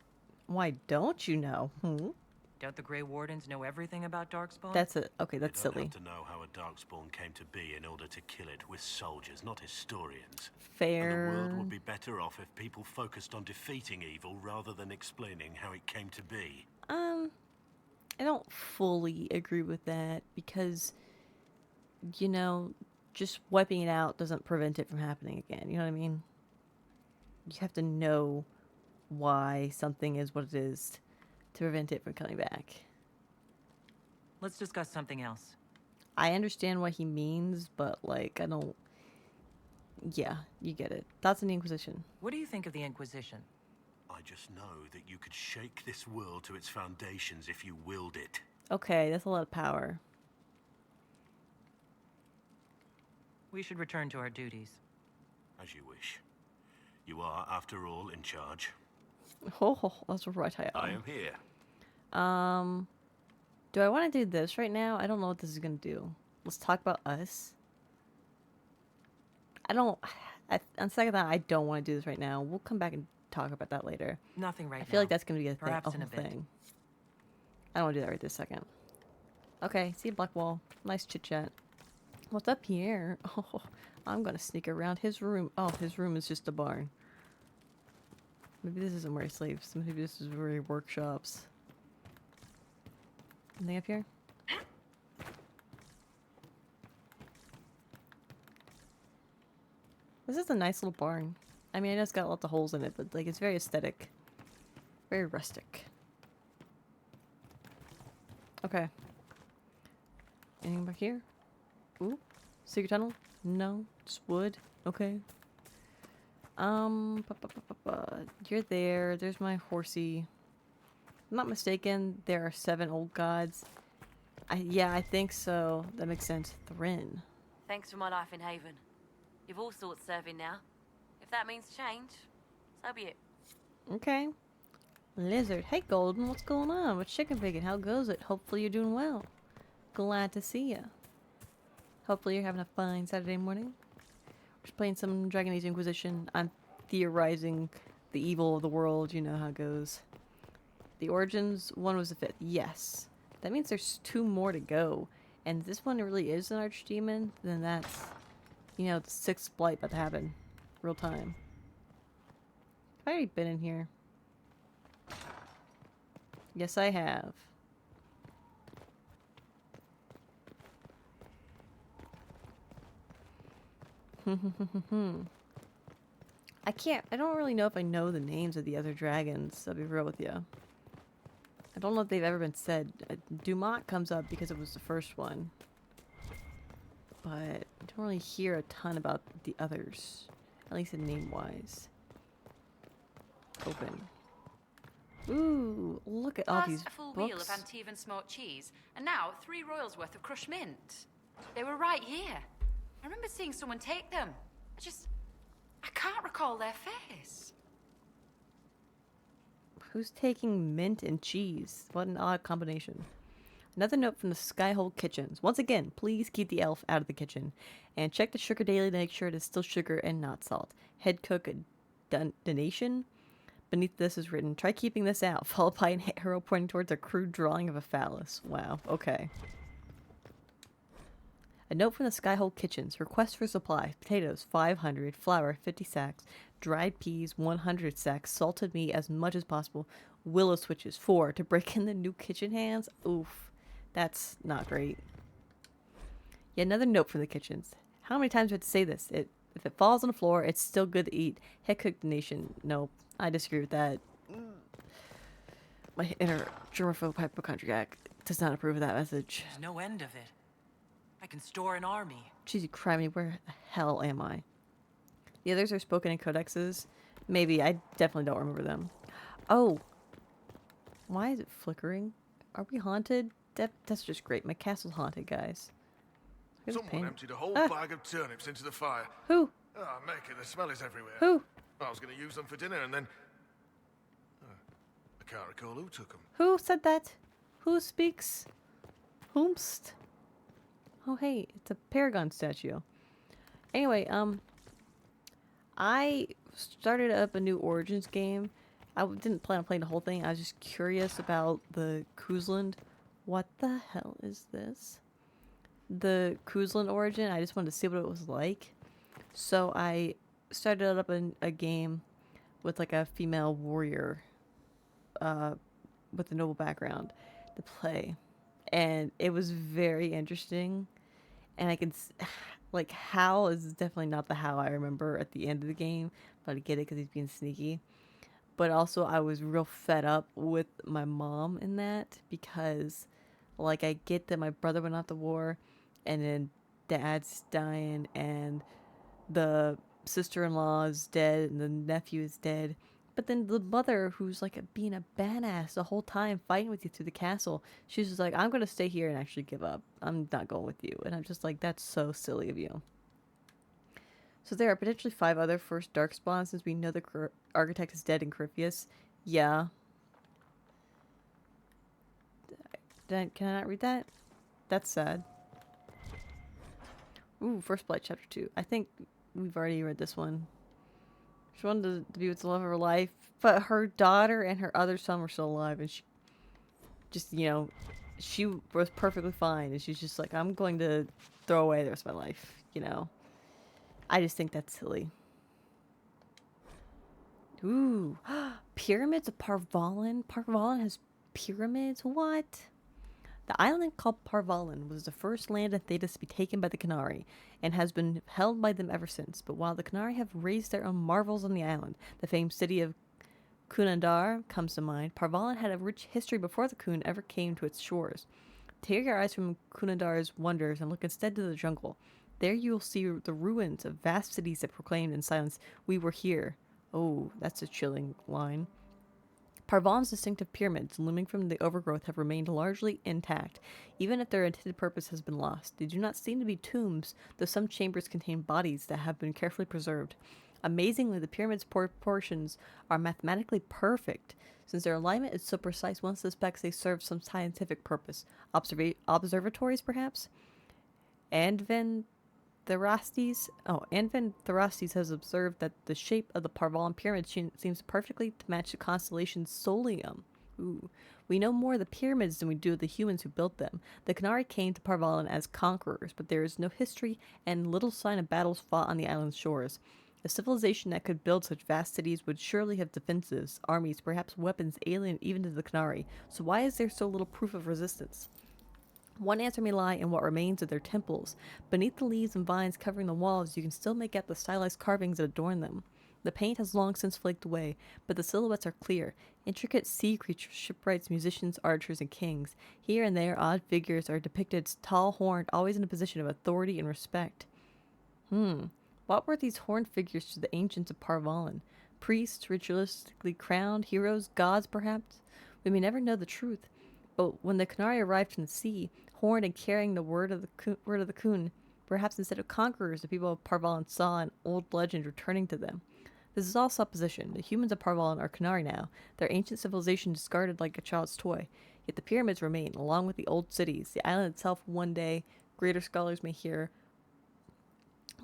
Why don't you know? Don't the Grey Wardens know everything about Darkspawn? That's it. Okay, that's You don't silly. have to know how a Darkspawn came to be in order to kill it. We're soldiers, not historians. Fair. And the world would be better off if people focused on defeating evil rather than explaining how it came to be. I don't fully agree with that because, you know, just wiping it out doesn't prevent it from happening again. You know what I mean? You have to know why something is what it is to prevent it from coming back. Let's discuss something else. I understand what he means, but, like, I don't... Yeah, you get it. Thoughts on the Inquisition? What do you think of the Inquisition? I just know that you could shake this world to its foundations if you willed it. Okay, that's a lot of power. We should return to our duties. As you wish. You are, after all, in charge. Oh, that's right. I am here. Do I want to do this right now? I don't know what this is going to do. Let's talk about us. On second thought, I don't want to do this right now. We'll come back and talk about that later. Nothing right now. I feel like that's going to be a Perhaps in a whole bit. thing. I don't want to do that right this second. Okay, see you, Black Wall. Nice chit chat. What's up here? Oh, I'm going to sneak around his room. Oh, his room is just a barn. Maybe this isn't where he sleeps. Maybe this is where he workshops. Anything up here? This is a nice little barn. I mean, I know it's got lots of holes in it, but like it's very aesthetic. Very rustic. Okay. Anything back here? Ooh. Secret tunnel? No. Just wood. Okay. You're there. There's my horsey. If I'm not mistaken, there are 7 old gods. Yeah, I think so. That makes sense. Thrin. Thanks for my life in Haven. You've all sorts serving now. If that means change, so be it. Okay. Lizard. Hey, Golden. What's going on with Chicken Bacon? How goes it? Hopefully you're doing well. Glad to see ya. Hopefully you're having a fine Saturday morning. Just playing some Dragon Age Inquisition. I'm theorizing the evil of the world. You know how it goes. The Origins, 1 was the 5th. Yes. That means there's 2 more to go. And if this one really is an archdemon, then that's, you know, the 6th blight about to happen. Real time. Have I already been in here? Yes, I have. I don't really know if I know the names of the other dragons, I'll be real with you. I don't know if they've ever been said. Dumont comes up because it was the first one. But I don't really hear a ton about the others. At least in name-wise. Open. Ooh, look at all Plus, these a full books. wheel of Antivan smoked cheese, and now 3 royals worth of crushed mint. They were right here. I remember seeing someone take them. I can't recall their face. Who's taking mint and cheese? What an odd combination. Another note from the Skyhole Kitchens. Once again, please keep the elf out of the kitchen. And check the sugar daily to make sure it is still sugar and not salt. Head cook donation. Beneath this is written, try keeping this out, followed by an arrow pointing towards a crude drawing of a phallus. Wow, okay. A note from the Skyhole Kitchens. Request for supply. Potatoes, 500. Flour, 50 sacks. Dried peas, 100 sacks. Salted meat, as much as possible. Willow switches, 4. To break in the new kitchen hands. Oof. That's not great. Yet another note from the kitchens. How many times do I have to say this? If it falls on the floor, it's still good to eat. Head cook donation. Nope. I disagree with that. My inner germaphobe hypochondriac does not approve of that message. There's no end of it. I can store an army. Jeez, you criminy, where the hell am I? The others are spoken in codexes. Maybe, I definitely don't remember them. Oh. Why is it flickering? Are we haunted? That's just great. My castle's haunted, guys. Someone emptied a whole bag of turnips into the fire. Who? Oh, make it. The smell is everywhere. Who? I was going to use them for dinner and then... I can't recall who took them. Who said that? Who speaks? Whomst? Oh, hey, it's a Paragon statue. Anyway, I started up a new Origins game. I didn't plan on playing the whole thing. I was just curious about the Kuzland. What the hell is this? The Kuzland origin. I just wanted to see what it was like. So I started up a game with like a female warrior with a noble background to play. And it was very interesting. And I can... Like, Hal is definitely not the Hal I remember at the end of the game. But I get it because he's being sneaky. But also, I was real fed up with my mom in that. Because, like, I get that my brother went off to war. And then dad's dying. And the sister-in-law is dead. And the nephew is dead. But then the mother, who's like being a badass the whole time, fighting with you through the castle, she's just like, I'm going to stay here and actually give up. I'm not going with you. And I'm just like, that's so silly of you. So there are potentially 5 other first darkspawn since we know the architect is dead in Corypheus. Yeah. Can I not read that? That's sad. Ooh, First Blight Chapter 2. I think we've already read this one. She wanted to be with the love of her life, but her daughter and her other son were still alive, and she just, you know, she was perfectly fine, and she's just like, I'm going to throw away the rest of my life, you know. I just think that's silly. Ooh, pyramids of Parvalan? Parvalan has pyramids? What? The island called Parvalan was the first land in Thedas to be taken by the Qunari, and has been held by them ever since. But while the Qunari have raised their own marvels on the island, the famed city of Qunandar comes to mind. Parvalan had a rich history before the Qun ever came to its shores. Tear your eyes from Qunandar's wonders and look instead to the jungle. There you will see the ruins of vast cities that proclaimed in silence, "We were here." Oh, that's a chilling line. Parvalan's distinctive pyramids, looming from the overgrowth, have remained largely intact, even if their intended purpose has been lost. They do not seem to be tombs, though some chambers contain bodies that have been carefully preserved. Amazingly, the pyramid's proportions are mathematically perfect. Since their alignment is so precise, one suspects they serve some scientific purpose. Observatories, perhaps? Anven Therastes has observed that the shape of the Parvalan pyramid seems perfectly to match the constellation Solium. Ooh. We know more of the pyramids than we do of the humans who built them. The Qunari came to Parvalan as conquerors, but there is no history and little sign of battles fought on the island's shores. A civilization that could build such vast cities would surely have defensives, armies, perhaps weapons alien even to the Qunari. So why is there so little proof of resistance? One answer may lie in what remains of their temples. Beneath the leaves and vines covering the walls, you can still make out the stylized carvings that adorn them. The paint has long since flaked away, but the silhouettes are clear. Intricate sea creatures, shipwrights, musicians, archers, and kings. Here and there, odd figures are depicted, tall, horned, always in a position of authority and respect. What were these horned figures to the ancients of Parvalan? Priests, ritualistically crowned, heroes, gods, perhaps? We may never know the truth. But when the Qunari arrived from the sea, horned and carrying the word of the Qun, perhaps instead of conquerors, the people of Parvalan saw an old legend returning to them. This is all supposition. The humans of Parvalan are Qunari now, their ancient civilization discarded like a child's toy. Yet the pyramids remain, along with the old cities. The island itself, one day greater scholars may hear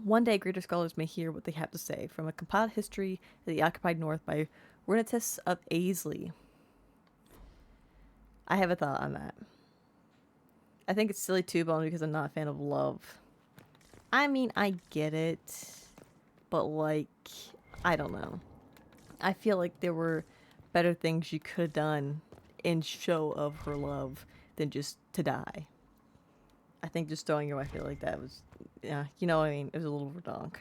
what they have to say. From a compiled history of the occupied north by Renatus of Aisley. I have a thought on that. I think it's silly too, but only because I'm not a fan of love. I mean, I get it, but like, I don't know. I feel like there were better things you could have done in show of her love than just to die. I think just throwing her away, I feel like that was, yeah, you know what I mean? It was a little redonk.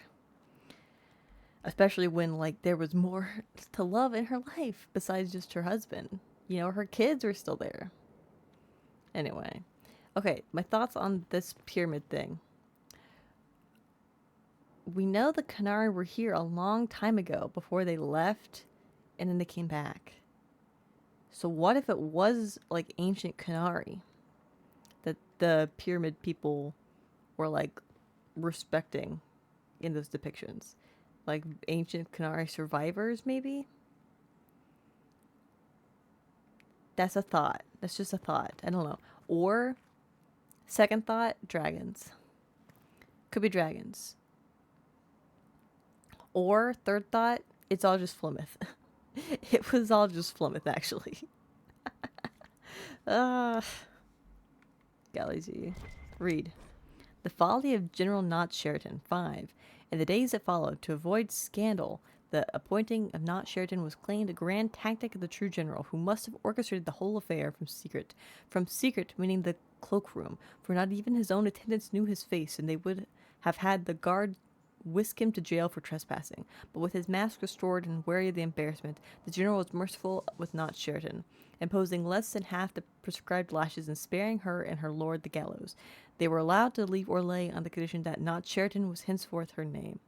Especially when, like, there was more to love in her life besides just her husband. You know, her kids were still there. Anyway. Okay, my thoughts on this pyramid thing. We know the Qunari were here a long time ago before they left and then they came back. So what if it was like ancient Qunari that the pyramid people were like respecting in those depictions? Like ancient Qunari survivors, maybe? That's a thought. That's just a thought. I don't know. Or, second thought, dragons. Could be dragons. Or, third thought, it's all just Flemeth. It was all just Flemeth, actually. Galaxy. Read. The folly of General Not Sheraton. 5. In the days that followed, to avoid scandal, the appointing of Not Sheraton was claimed a grand tactic of the true general, who must have orchestrated the whole affair from secret. From secret, meaning the cloakroom, for not even his own attendants knew his face, and they would have had the guard whisk him to jail for trespassing. But with his mask restored and wary of the embarrassment, the general was merciful with Not Sheraton, imposing less than half the prescribed lashes and sparing her and her lord the gallows. They were allowed to leave Orlais on the condition that Not Sheraton was henceforth her name.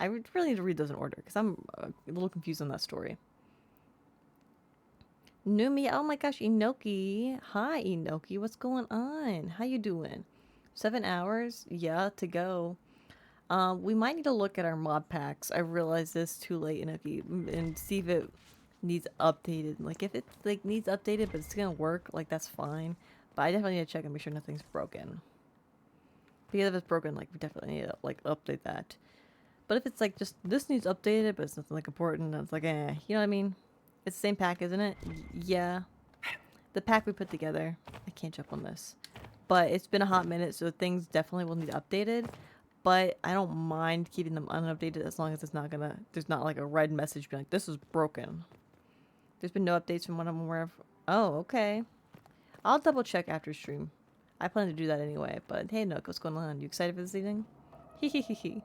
I really need to read those in order, because I'm a little confused on that story. Numi, oh my gosh, Inoki. Hi, Inoki, what's going on? How you doing? 7 hours? Yeah, to go. We might need to look at our mod packs. I realized this too late, Inoki, and see if it needs updated. Like, if it like needs updated, but it's gonna work, like, that's fine. But I definitely need to check and make sure nothing's broken. Because if it's broken, like, we definitely need to, like, update that. But if it's like just this needs updated, but it's nothing like important, it's like, eh, you know what I mean? It's the same pack, isn't it? Yeah. The pack we put together. I can't jump on this. But it's been a hot minute, so things definitely will need updated. But I don't mind keeping them unupdated as long as it's not gonna, there's not like a red message being like, this is broken. There's been no updates from one of them where oh, okay. I'll double check after stream. I plan to do that anyway, but hey Nook, what's going on? You excited for this evening? Hee.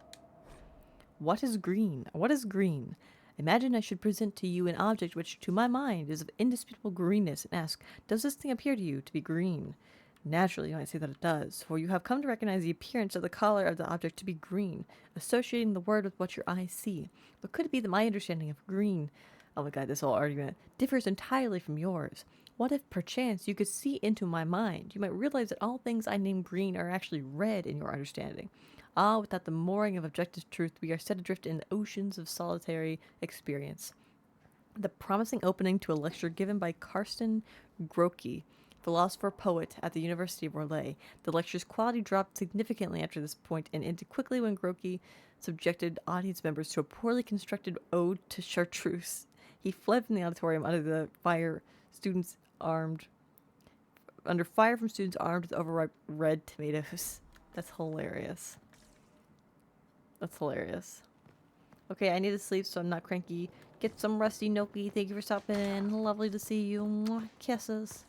What is green? What is green? Imagine I should present to you an object which, to my mind, is of indisputable greenness, and ask, does this thing appear to you to be green? Naturally, you might say that it does, for you have come to recognize the appearance of the color of the object to be green, associating the word with what your eyes see. But could it be that my understanding of green, oh my god, this whole argument, differs entirely from yours? What if, perchance, you could see into my mind? You might realize that all things I name green are actually red in your understanding. Ah, without the mooring of objective truth, we are set adrift in oceans of solitary experience. The promising opening to a lecture given by Karsten Grocke, philosopher-poet at the University of Orlais. The lecture's quality dropped significantly after this point and ended quickly when Grocke subjected audience members to a poorly constructed ode to chartreuse. He fled from the auditorium under fire from students armed with overripe red tomatoes. That's hilarious. That's hilarious. Okay, I need to sleep so I'm not cranky. Get some rusty Noki. Thank you for stopping in. Lovely to see you. Mwah. Kisses.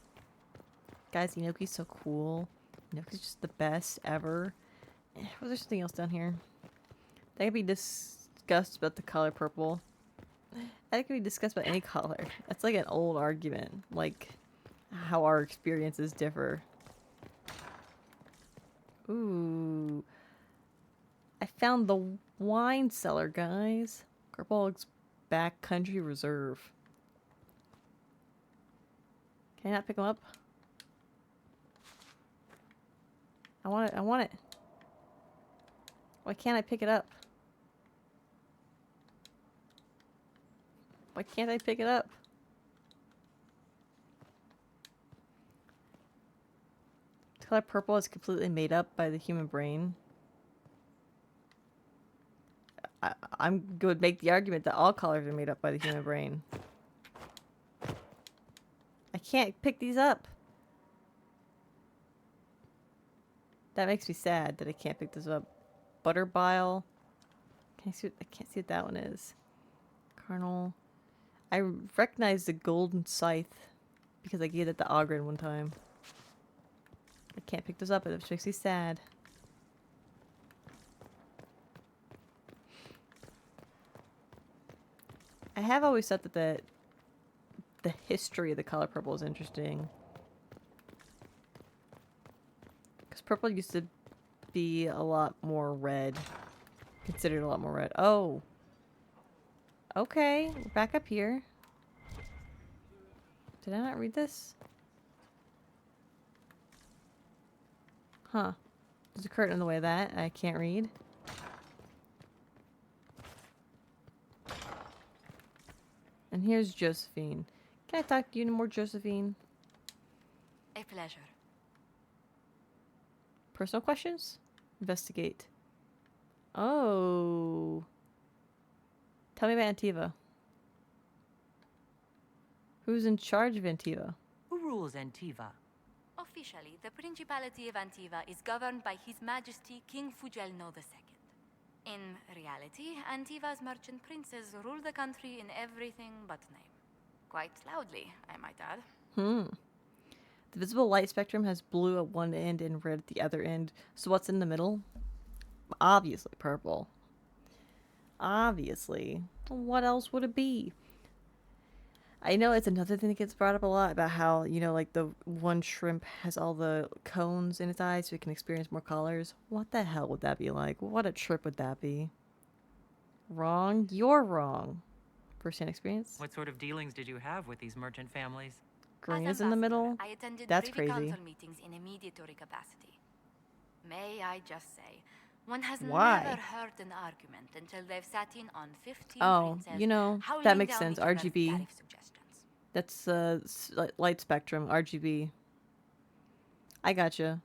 Guys, Inoki's so cool. Inoki's just the best ever. Was there something else down here? That could be discussed about the color purple. That could be discussed about any color. That's like an old argument. Like, how our experiences differ. Ooh. I found the wine cellar, guys. Garbolg's Backcountry Reserve. Can I not pick them up? I want it. Why can't I pick it up? Why can't I pick it up? Color purple is completely made up by the human brain. I'm going to make the argument that all colors are made up by the human brain. I can't pick these up. That makes me sad that I can't pick this up. Butter bile. I can't see what that one is. Carnal. I recognize the golden scythe because I gave it to Ogren one time. I can't pick this up, it makes me sad. I have always thought that the history of the color purple is interesting. Because purple used to be a lot more red. Considered a lot more red. Oh. Okay, we're back up here. Did I not read this? Huh. There's a curtain in the way of that I can't read. And here's Josephine. Can I talk to you anymore, Josephine? A pleasure. Personal questions? Investigate. Oh. Tell me about Antiva. Who's in charge of Antiva? Who rules Antiva? Officially, the Principality of Antiva is governed by His Majesty King Fugelno II. In reality, Antiva's merchant princes rule the country in everything but name. Quite loudly, I might add. The visible light spectrum has blue at one end and red at the other end. So what's in the middle? Obviously purple. Obviously. What else would it be? I know it's another thing that gets brought up a lot about how, you know, like the one shrimp has all the cones in its eyes so it can experience more colors. What the hell would that be like? What a trip would that be? Wrong? You're wrong. First-hand experience? What sort of dealings did you have with these merchant families? Green As is in the ambassador, middle? I attended That's Privy crazy. Council meetings in a mediatory capacity. May I just say, one has Why? never heard an argument until they've sat in on 15 Oh, princes you know, howling that makes down sense. each other's RGB. tariff suggestions. That's light spectrum, RGB. I gotcha.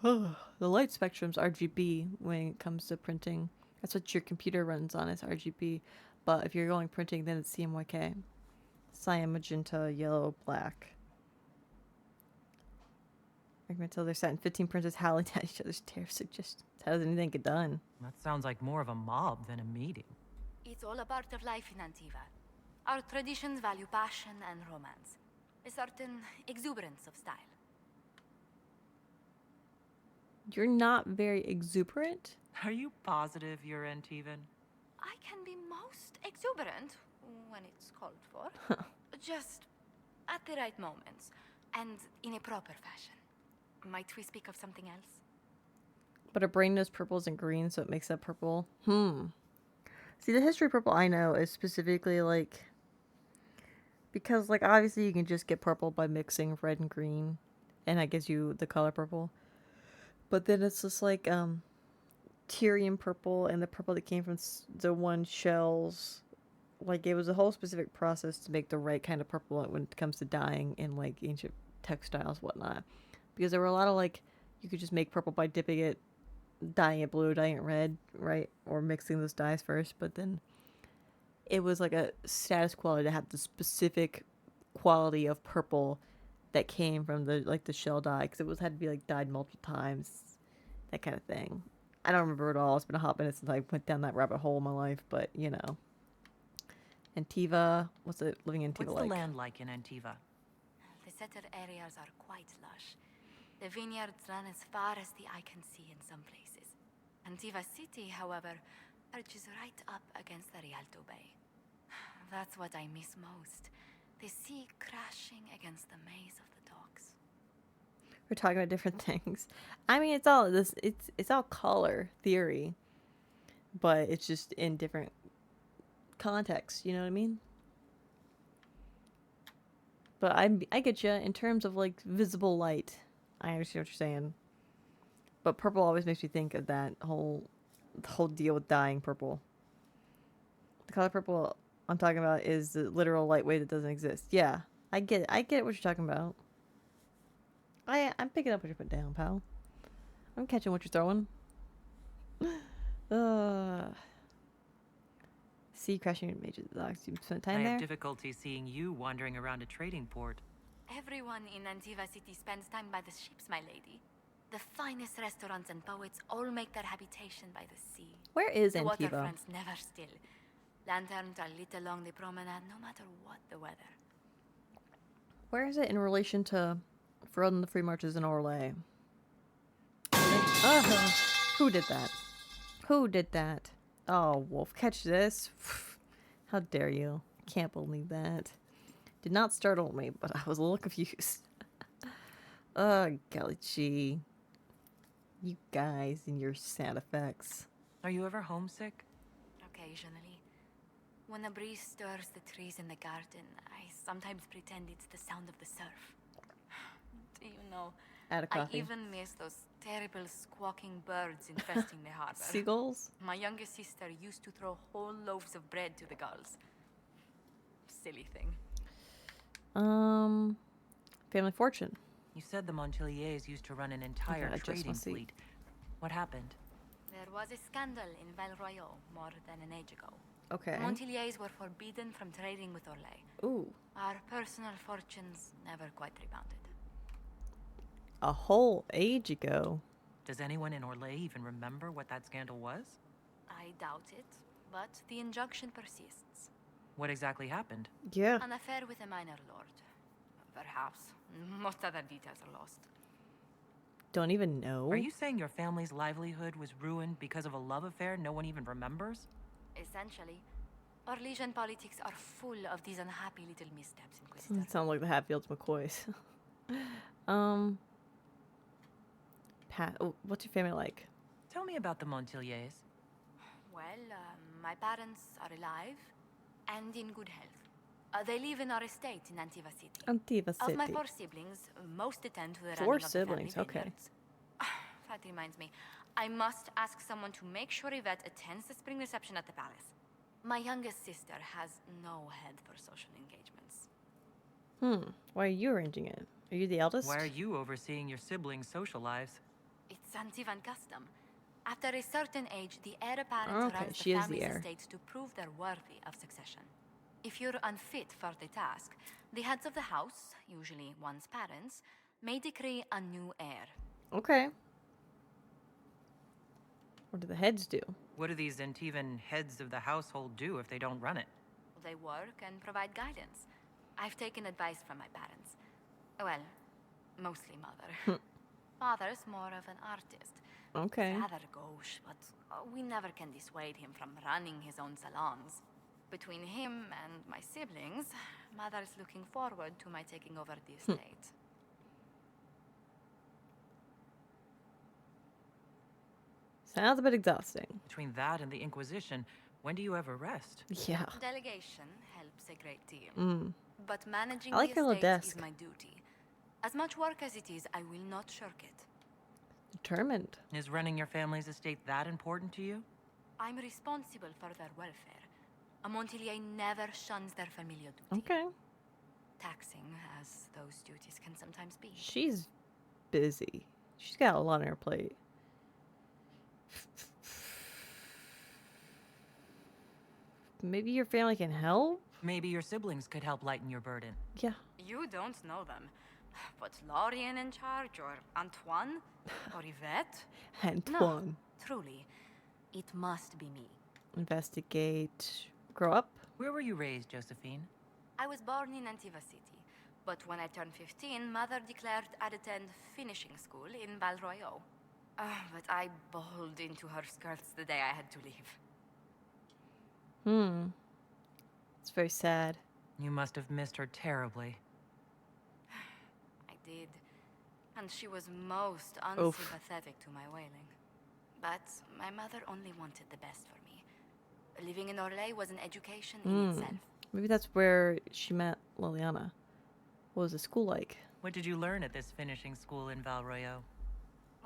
The light spectrum's RGB when it comes to printing. That's what your computer runs on, is RGB. But if you're going printing, then it's CMYK. Cyan, magenta, yellow, black. I can tell they're sat in 15 printers howling at each other's tariff suggestions. How does anything get done? That sounds like more of a mob than a meeting. It's all a part of life in Antiva. Our traditions value passion and romance, a certain exuberance of style. You're not very exuberant? Are you positive you're Antivan? I can be most exuberant when it's called for. Just at the right moments and in a proper fashion. Might we speak of something else? But our brain knows purples and greens, so it makes that purple. See, the history of purple I know is specifically like... Because, like, obviously you can just get purple by mixing red and green. And that gives you the color purple. But then it's just like, Tyrian purple and the purple that came from the one shells. Like, it was a whole specific process to make the right kind of purple when it comes to dyeing in, like, ancient textiles and whatnot. Because there were a lot of, like, you could just make purple by dipping it, dyeing it blue, dyeing it red, right? Or mixing those dyes first. But then it was like a status quality to have the specific quality of purple that came from the, like, the shell dye. Because it was had to be, like, dyed multiple times. That kind of thing. I don't remember it all. It's been a hot minute since I went down that rabbit hole in my life. But, you know. Antiva, what's it living in Antiva What's like? the land like in Antiva? The settled areas are quite lush. The vineyards run as far as the eye can see in some places. Antiva City, however, arches right up against the Rialto Bay. That's what I miss most. The sea crashing against the maze of the docks. We're talking about different things. I mean, it's all this. It's all color theory, but it's just in different contexts. You know what I mean? But I get you in terms of like visible light. I understand what you're saying. But purple always makes me think of that whole deal with dyeing purple. The color purple I'm talking about is the literal light wave that doesn't exist. Yeah, I get it. I get what you're talking about. I'm picking up what you're putting down, pal. I'm catching what you're throwing. Sea crashing mages docks. You spent time I there? have difficulty seeing you wandering around a trading port. Everyone in Antiva City spends time by the ships, my lady. The finest restaurants and poets all make their habitation by the sea. Where is The Antiva? waterfront's never still. Lanterns are lit along the promenade, no matter what the weather. Where is it in relation to Run the Free Marches in Orlais? Oh, who did that? Who did that? Oh, Wolf, catch this. How dare you? Can't believe that. Did not startle me, but I was a little confused. Golly gee. You guys and your sound effects. Are you ever homesick? Occasionally. When a breeze stirs the trees in the garden, I sometimes pretend it's the sound of the surf. Do you know, Add a I coffee. even miss those terrible squawking birds infesting the harbor. Seagulls? My youngest sister used to throw whole loaves of bread to the gulls. Silly thing. Family fortune. You said the Montiliers used to run an entire adjust my trading seat. fleet. What happened? There was a scandal in Valroyo more than an age ago. Okay. Montiliers were forbidden from trading with Orlais. Ooh. Our personal fortunes never quite rebounded. A whole age ago. Does anyone in Orlais even remember what that scandal was? I doubt it, but the injunction persists. What exactly happened? Yeah. An affair with a minor lord. Perhaps. Most other details are lost. Don't even know. Are you saying your family's livelihood was ruined because of a love affair no one even remembers? Essentially, Orlesian politics are full of these unhappy little missteps, Inquisitor. Doesn't sound like the Hatfields McCoys. Pat, oh, what's your family like? Tell me about the Montiliers. Well, my parents are alive and in good health. They live in our estate in Antiva City. Antiva City. Of my 4 siblings, most attend to the Four running of the siblings, family okay. vineyards. That reminds me, I must ask someone to make sure Yvette attends the spring reception at the palace. My youngest sister has no head for social engagements. Why are you arranging it? Are you the eldest? Why are you overseeing your siblings' social lives? It's Antivan custom. After a certain age, the heir apparent Okay, runs she the is the family's heir. estate to prove they're worthy of succession. If you're unfit for the task, the heads of the house, usually one's parents, may decree a new heir. Okay. What do the heads do? What do these Antivan heads of the household do if they don't run it? They work and provide guidance. I've taken advice from my parents. Well, mostly mother. Father's more of an artist. Okay. Rather gauche, but we never can dissuade him from running his own salons. Between him and my siblings, mother is looking forward to my taking over the estate. Sounds a bit exhausting. Between that and the Inquisition, when do you ever rest? Yeah. Delegation helps a great deal. But managing I like the your little estate desk. is my duty. As much work as it is, I will not shirk it. Determined. Is running your family's estate that important to you? I'm responsible for their welfare. A Montilier never shuns their familial duty. Okay. Taxing as those duties can sometimes be. She's busy. She's got a lot on her plate. Maybe your family can help? Maybe your siblings could help lighten your burden. Yeah. You don't know them. But Lorien in charge, or Antoine, or Yvette? Antoine. Truly, it must be me. Investigate. Grow up? Where were you raised, Josephine? I was born in Antiva City, but when I turned 15, mother declared I'd attend finishing school in Valroyo. But I bowled into her skirts the day I had to leave. It's very sad. You must have missed her terribly. I did. And she was most Oof. unsympathetic to my wailing. But my mother only wanted the best for me. Living in Orlais was an education in itself. Maybe that's where she met Liliana. What was the school like? What did you learn at this finishing school in Valroyo?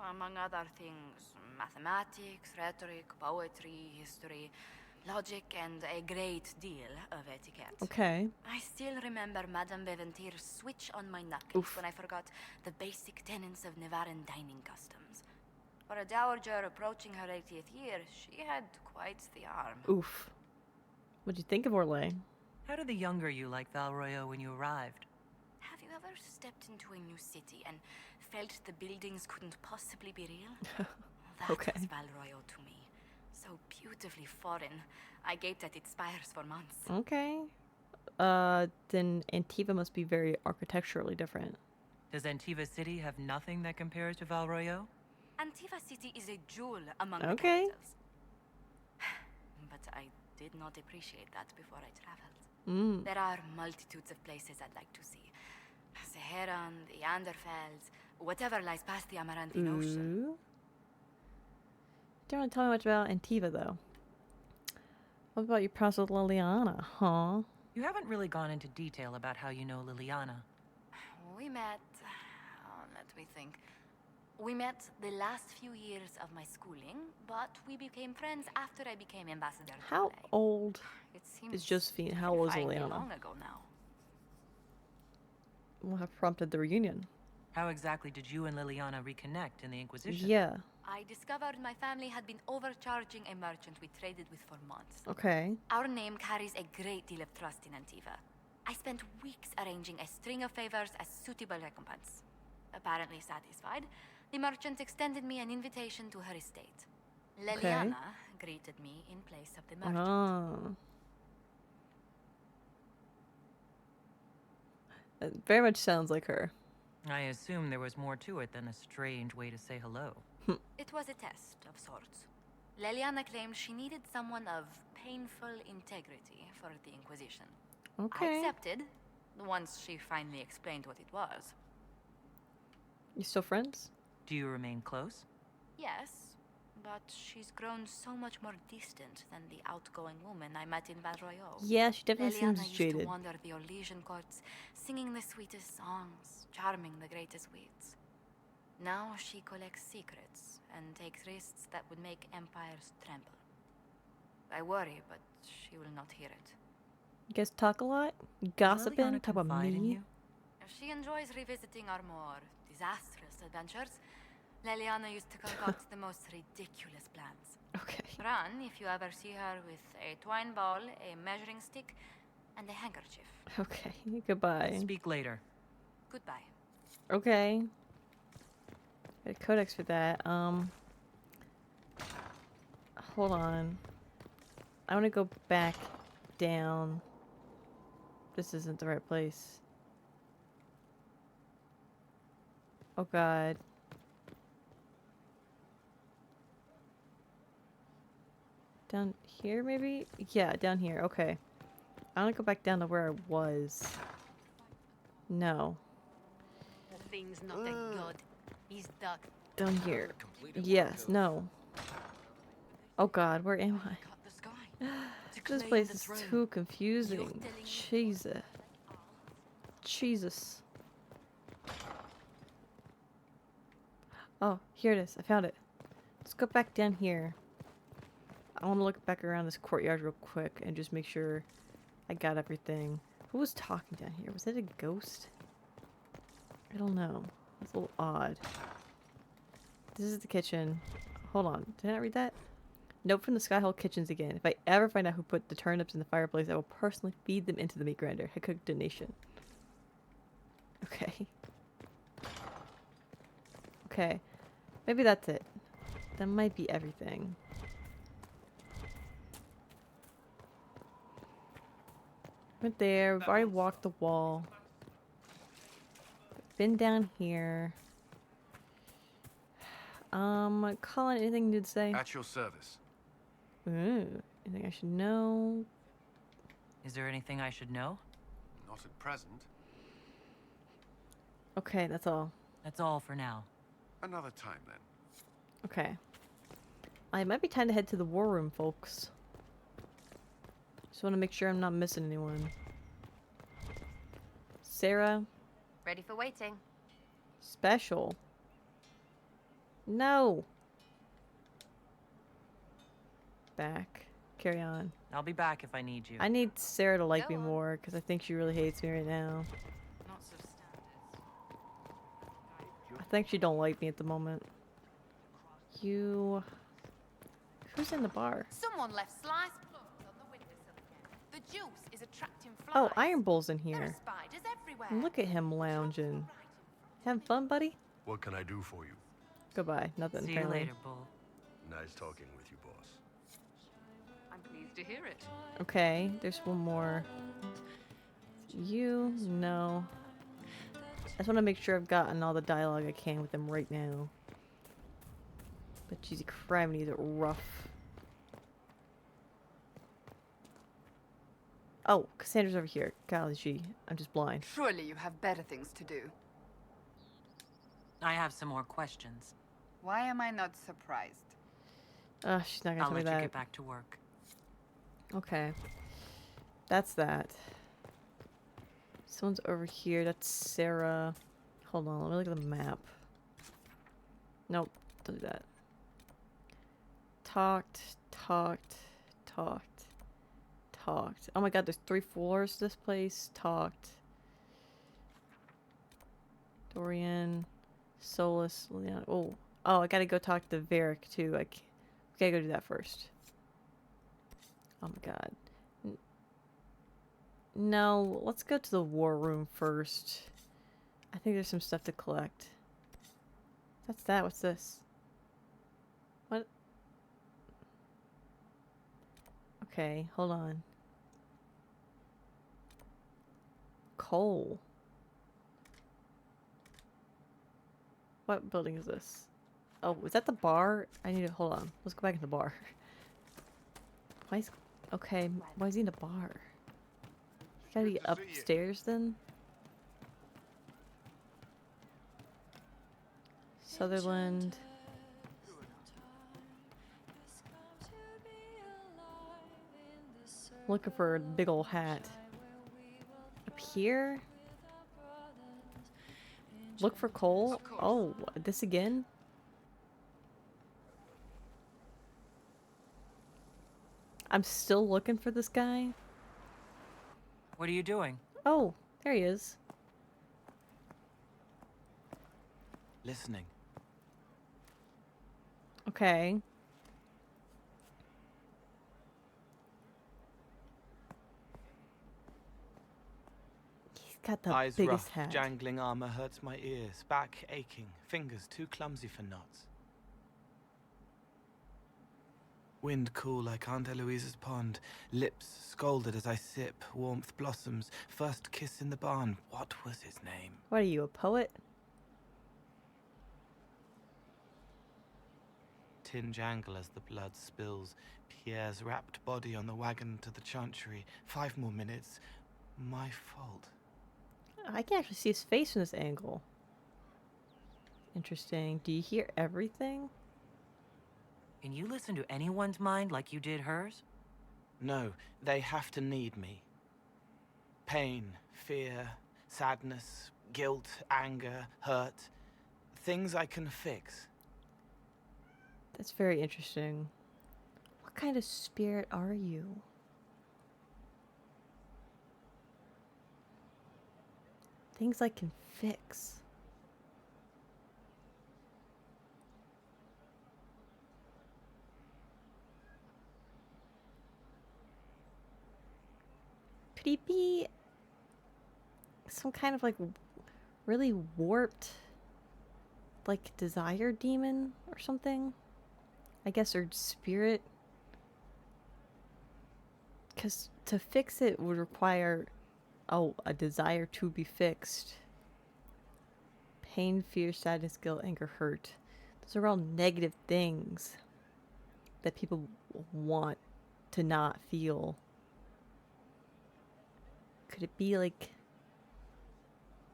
Among other things, mathematics, rhetoric, poetry, history, logic, and a great deal of etiquette. Okay. I still remember Madame Beventir's switch on my knuckles Oof. when I forgot the basic tenets of Nevaran dining customs. For a dowager approaching her 80th year, she had quite the arm. Oof. What'd you think of Orlais? How did the younger you like Valroyo when you arrived? Have you ever stepped into a new city and felt the buildings couldn't possibly be real? That Okay. was Valroyo to me. So beautifully foreign. I gaped at its spires for months. Okay. Then Antiva must be very architecturally different. Does Antiva City have nothing that compares to Valroyo? Antiva City is a jewel among Okay. the capitals. But I did not appreciate that before I traveled. Mm. There are multitudes of places I'd like to see. Saharan, the Anderfels, whatever lies past the Amarantine Ocean. Ooh. Don't want to tell me much about Antiva, though. What about your process with Liliana, huh? You haven't really gone into detail about how you know Liliana. We met... let me think. We met the last few years of my schooling, but we became friends after I became ambassador to How DAI. old It seems is Josephine? How old is terrifyingly Liliana? long ago now. What have prompted the reunion? How exactly did you and Liliana reconnect in the Inquisition? Yeah. I discovered my family had been overcharging a merchant we traded with for months. Okay. Our name carries a great deal of trust in Antiva. I spent weeks arranging a string of favors as suitable recompense. Apparently satisfied, the merchant extended me an invitation to her estate. Liliana greeted me in place of the merchant. Oh. It very much sounds like her. I assume there was more to it than a strange way to say hello. It was a test of sorts. Liliana claimed she needed someone of painful integrity for the Inquisition. I Okay. accepted, once she finally explained what it was. You still friends? Do you remain close? Yes, but she's grown so much more distant than the outgoing woman I met in Valroyo. Yeah, she definitely Liliana seems used to jaded. wander the Orlesian courts, singing the sweetest songs, charming the greatest wits. Now she collects secrets and takes risks that would make empires tremble. I worry, but she will not hear it. You guys talk a lot? Gossiping? Liliana Talk about confide in me? you? She enjoys revisiting our more disastrous adventures. Liliana used to concoct the most ridiculous plans. Okay. Run if you ever see her with a twine ball, a measuring stick, and a handkerchief. Okay. Goodbye. Speak later. Goodbye. Okay. Got a codex for that. Hold on. I want to go back down. This isn't the right place. Oh god. Down here, maybe? Yeah, down here. Okay. I want to go back down to where I was. No. The thing's not that good. He's duck. Down here. Yes, no. Oh god, where am I? Cut the sky. To This claim place the is throne. too confusing. You're telling me- Jesus. Jesus. Oh, here it is. I found it. Let's go back down here. I want to look back around this courtyard real quick and just make sure I got everything. Who was talking down here? Was it a ghost? I don't know. It's a little odd. This is the kitchen. Hold on. Did I not read that? Note from the Skyhole Kitchens again. If I ever find out who put the turnips in the fireplace, I will personally feed them into the meat grinder. I cook donation. Okay. Okay. Maybe that's it. That might be everything. Went there. We've already walked the wall. Been down here. Colin, anything new to say? At your service. Ooh, anything I should know? Is there anything I should know? Not at present. Okay, that's all. That's all for now. Another time then. Okay. It might be time to head to the war room, folks. Just want to make sure I'm not missing anyone. Sarah, Ready for waiting. special. No. Back. carry on. I'll be back if I need you. I need Sarah to like me Go on. more because I think she really hates me right now. Not so standards. I think she don't like me at the moment. You... Who's in the bar? Someone left sliced plums on the windowsill again. The juice is attracting flies. Oh, Iron Bull's in There are here. spiders everywhere. And look at him lounging. Having fun, buddy? What can I do for you? Goodbye. Nothing, See you apparently. later, Bull. Nice talking with you, boss. I'm pleased to hear it. Okay, there's one more. You? No. I just want to make sure I've gotten all the dialogue I can with him right now. But Jesus Christ, these are rough. Oh, Cassandra's over here. Golly gee, I'm just blind. Surely you have better things to do. I have some more questions. Why am I not surprised? She's not gonna I'll tell me let you that. get back to work. Okay. That's that. Someone's over here. That's Sarah. Hold on, let me look at the map. Nope, don't do that. Talked. Oh my god, there's 3 floors to this place. Talked. Dorian. Solus. Leon. Oh, I gotta go talk to Varric too. We gotta go do that first. Oh my god. No, let's go to the war room first. I think there's some stuff to collect. That's that. What's this? What? Okay, hold on. Coal. What building is this? Oh, is that the bar? I need to hold on. Let's go back to the bar. Why is okay? Why is he in the bar? He's gotta be upstairs then. Sutherland. Looking for a big old hat. Up here? Look for coal? Oh, this again? I'm still looking for this guy? What are you doing? Oh, there he is. Listening. Okay. He's got the Eyes biggest rough, hat. jangling armor hurts my ears, back aching, fingers too clumsy for knots. Wind cool like Aunt Eloise's pond, lips scalded as I sip, warmth blossoms, first kiss in the barn. What was his name? What are you, a poet? Tin jangle as the blood spills, Pierre's wrapped body on the wagon to the chantry. 5 more minutes. My fault. I can actually see his face from this angle. Interesting. Do you hear everything? Can you listen to anyone's mind like you did hers? No, they have to need me. Pain, fear, sadness, guilt, anger, hurt. Things I can fix. That's very interesting. What kind of spirit are you? Things I can fix. Could he be some kind of like really warped like desire demon or something? I guess, or spirit? Because to fix it would require, oh, a desire to be fixed. Pain, fear, sadness, guilt, anger, hurt. Those are all negative things that people want to not feel. Could it be like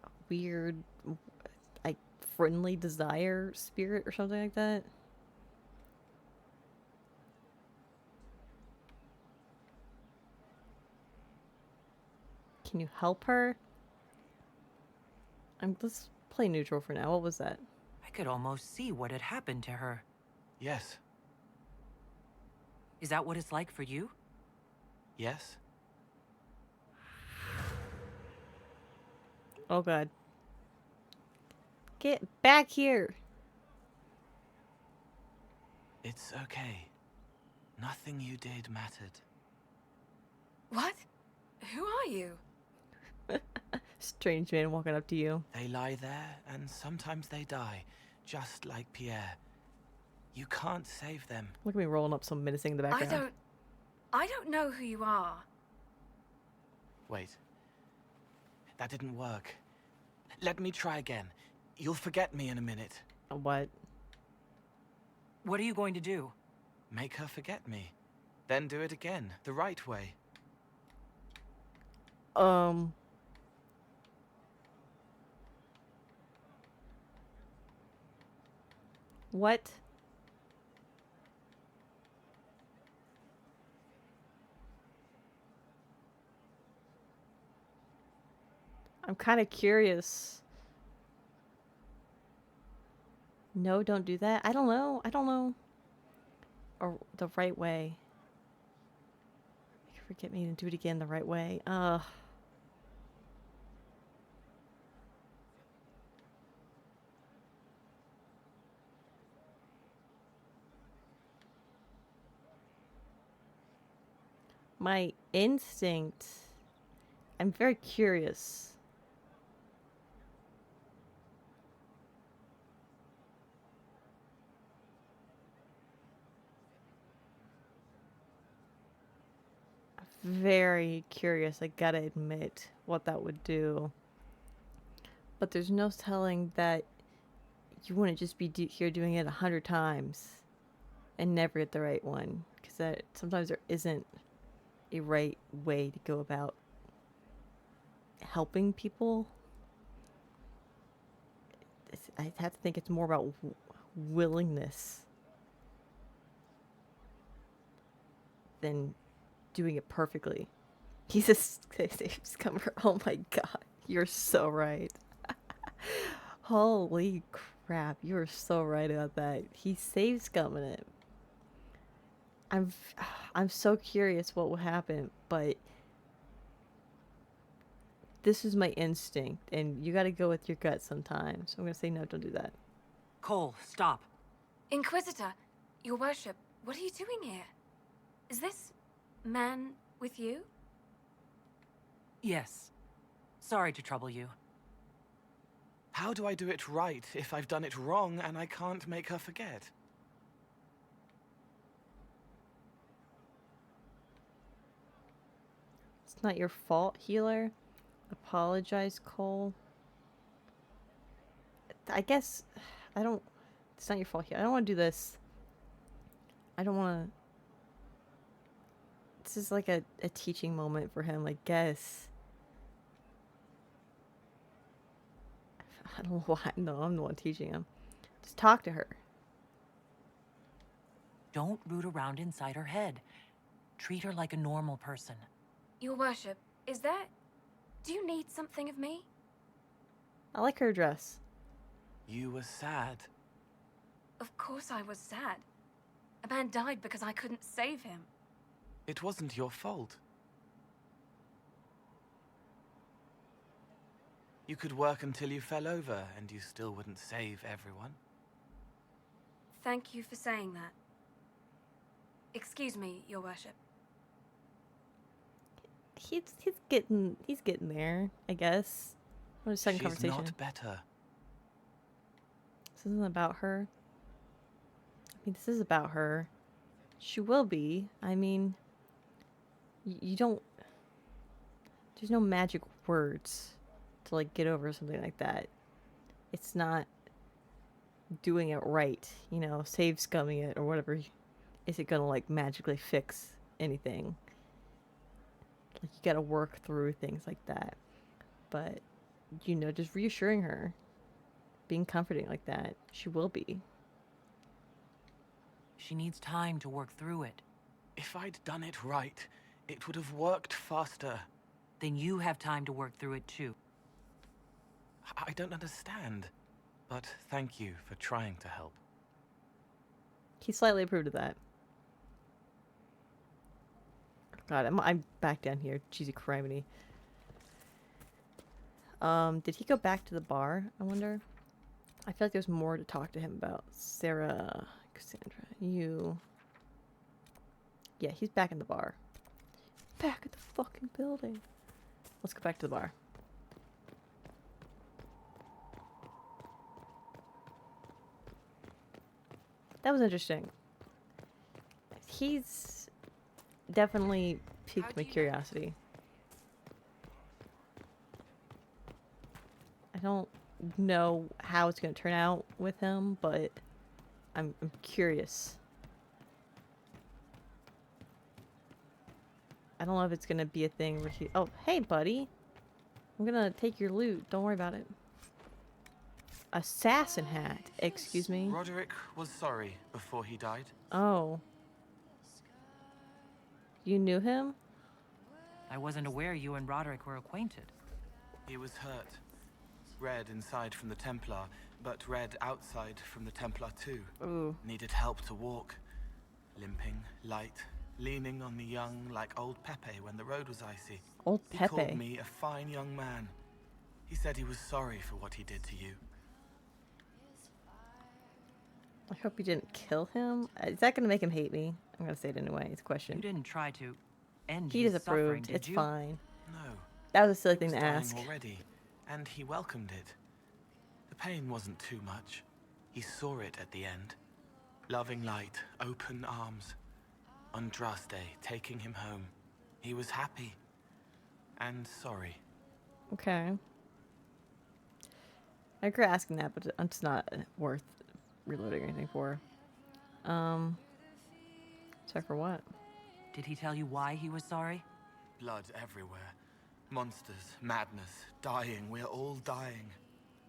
a weird, like, friendly desire spirit or something like that? Can you help her? Let's play neutral for now. What was that? I could almost see what had happened to her. Yes. Is that what it's like for you? Yes? Oh god. Get back here. It's okay. Nothing you did mattered. What? Who are you? Strange man walking up to you. They lie there, and sometimes they die, just like Pierre. You can't save them. Look at me rolling up some menacing in the background. I don't know who you are. Wait. That didn't work. Let me try again. You'll forget me in a minute. What? What are you going to do? Make her forget me. Then do it again, the right way. What? I'm kind of curious. No, don't do that. I don't know. I don't know. Or the right way. Forget me and do it again the right way. My instinct. I'm very curious. Very curious, I gotta admit, what that would do. But there's no telling that you wouldn't just be here doing it 100 times and never get the right one. Because that sometimes there isn't a right way to go about helping people. I have to think it's more about willingness than doing it perfectly. He's a safe scummer. Oh my god, you're so right. Holy crap, you are so right about that. He saves scumming it. I'm so curious what will happen, but this is my instinct, and you got to go with your gut sometimes. So I'm gonna say no, don't do that. Cole, stop. Inquisitor, your worship, what are you doing here? Is this man with you? Yes. Sorry to trouble you. How do I do it right if I've done it wrong and I can't make her forget? It's not your fault, healer. Apologize, Cole. I guess it's not your fault here. I don't want to do this. I don't want to. This is like a teaching moment for him, I guess. I don't know why. No, I'm the one teaching him. Just talk to her. Don't root around inside her head. Treat her like a normal person. Your worship, is that... Do you need something of me? I like her dress. You were sad. Of course I was sad. A man died because I couldn't save him. It wasn't your fault. You could work until you fell over, and you still wouldn't save everyone. Thank you for saying that. Excuse me, your worship. He's getting there, I guess. What a second conversation. She's not better. This isn't about her. I mean, this is about her. She will be. I mean, you don't... There's no magic words to, like, get over something like that. It's not doing it right, you know, save scumming it or whatever. Is it gonna, like, magically fix anything? Like, you gotta work through things like that. But, you know, just reassuring her, being comforting like that, she will be. She needs time to work through it. If I'd done it right, it would have worked faster. Then you have time to work through it too. I don't understand, but thank you for trying to help. He slightly approved of that. God, I'm back down here. Cheesy criminy. Did he go back to the bar, I wonder? I feel like there's more to talk to him about. Sarah, Cassandra, you. Yeah, he's back in the bar. Back at the fucking building. Let's go back to the bar. That was interesting. He's definitely piqued my curiosity. I don't know how it's going to turn out with him, but I'm curious. I don't know if it's going to be a thing where he... Oh, hey, buddy. I'm going to take your loot. Don't worry about it. Assassin hat. Excuse me. Roderick was sorry before he died. Oh. You knew him? I wasn't aware you and Roderick were acquainted. He was hurt. Red inside from the Templar, but red outside from the Templar too. Ooh. Needed help to walk. Limping, light, leaning on the young like old Pepe when the road was icy. Old He Pepe. called me a fine young man. He said he was sorry for what he did to you. I hope you didn't kill him. Is that going to make him hate me? I'm going to say it anyway. It's a question. You didn't try to end He his disapproved. suffering, did It's you? fine. No. That was a silly He thing was to dying ask. already, and he welcomed it. The pain wasn't too much. He saw it at the end. Loving light, open arms. Andraste taking him home. He was happy. And sorry. Okay. I agree asking that, but it's not worth reloading or anything for. Sorry for what? Did he tell you why he was sorry? Blood everywhere. Monsters, madness, dying. We're all dying.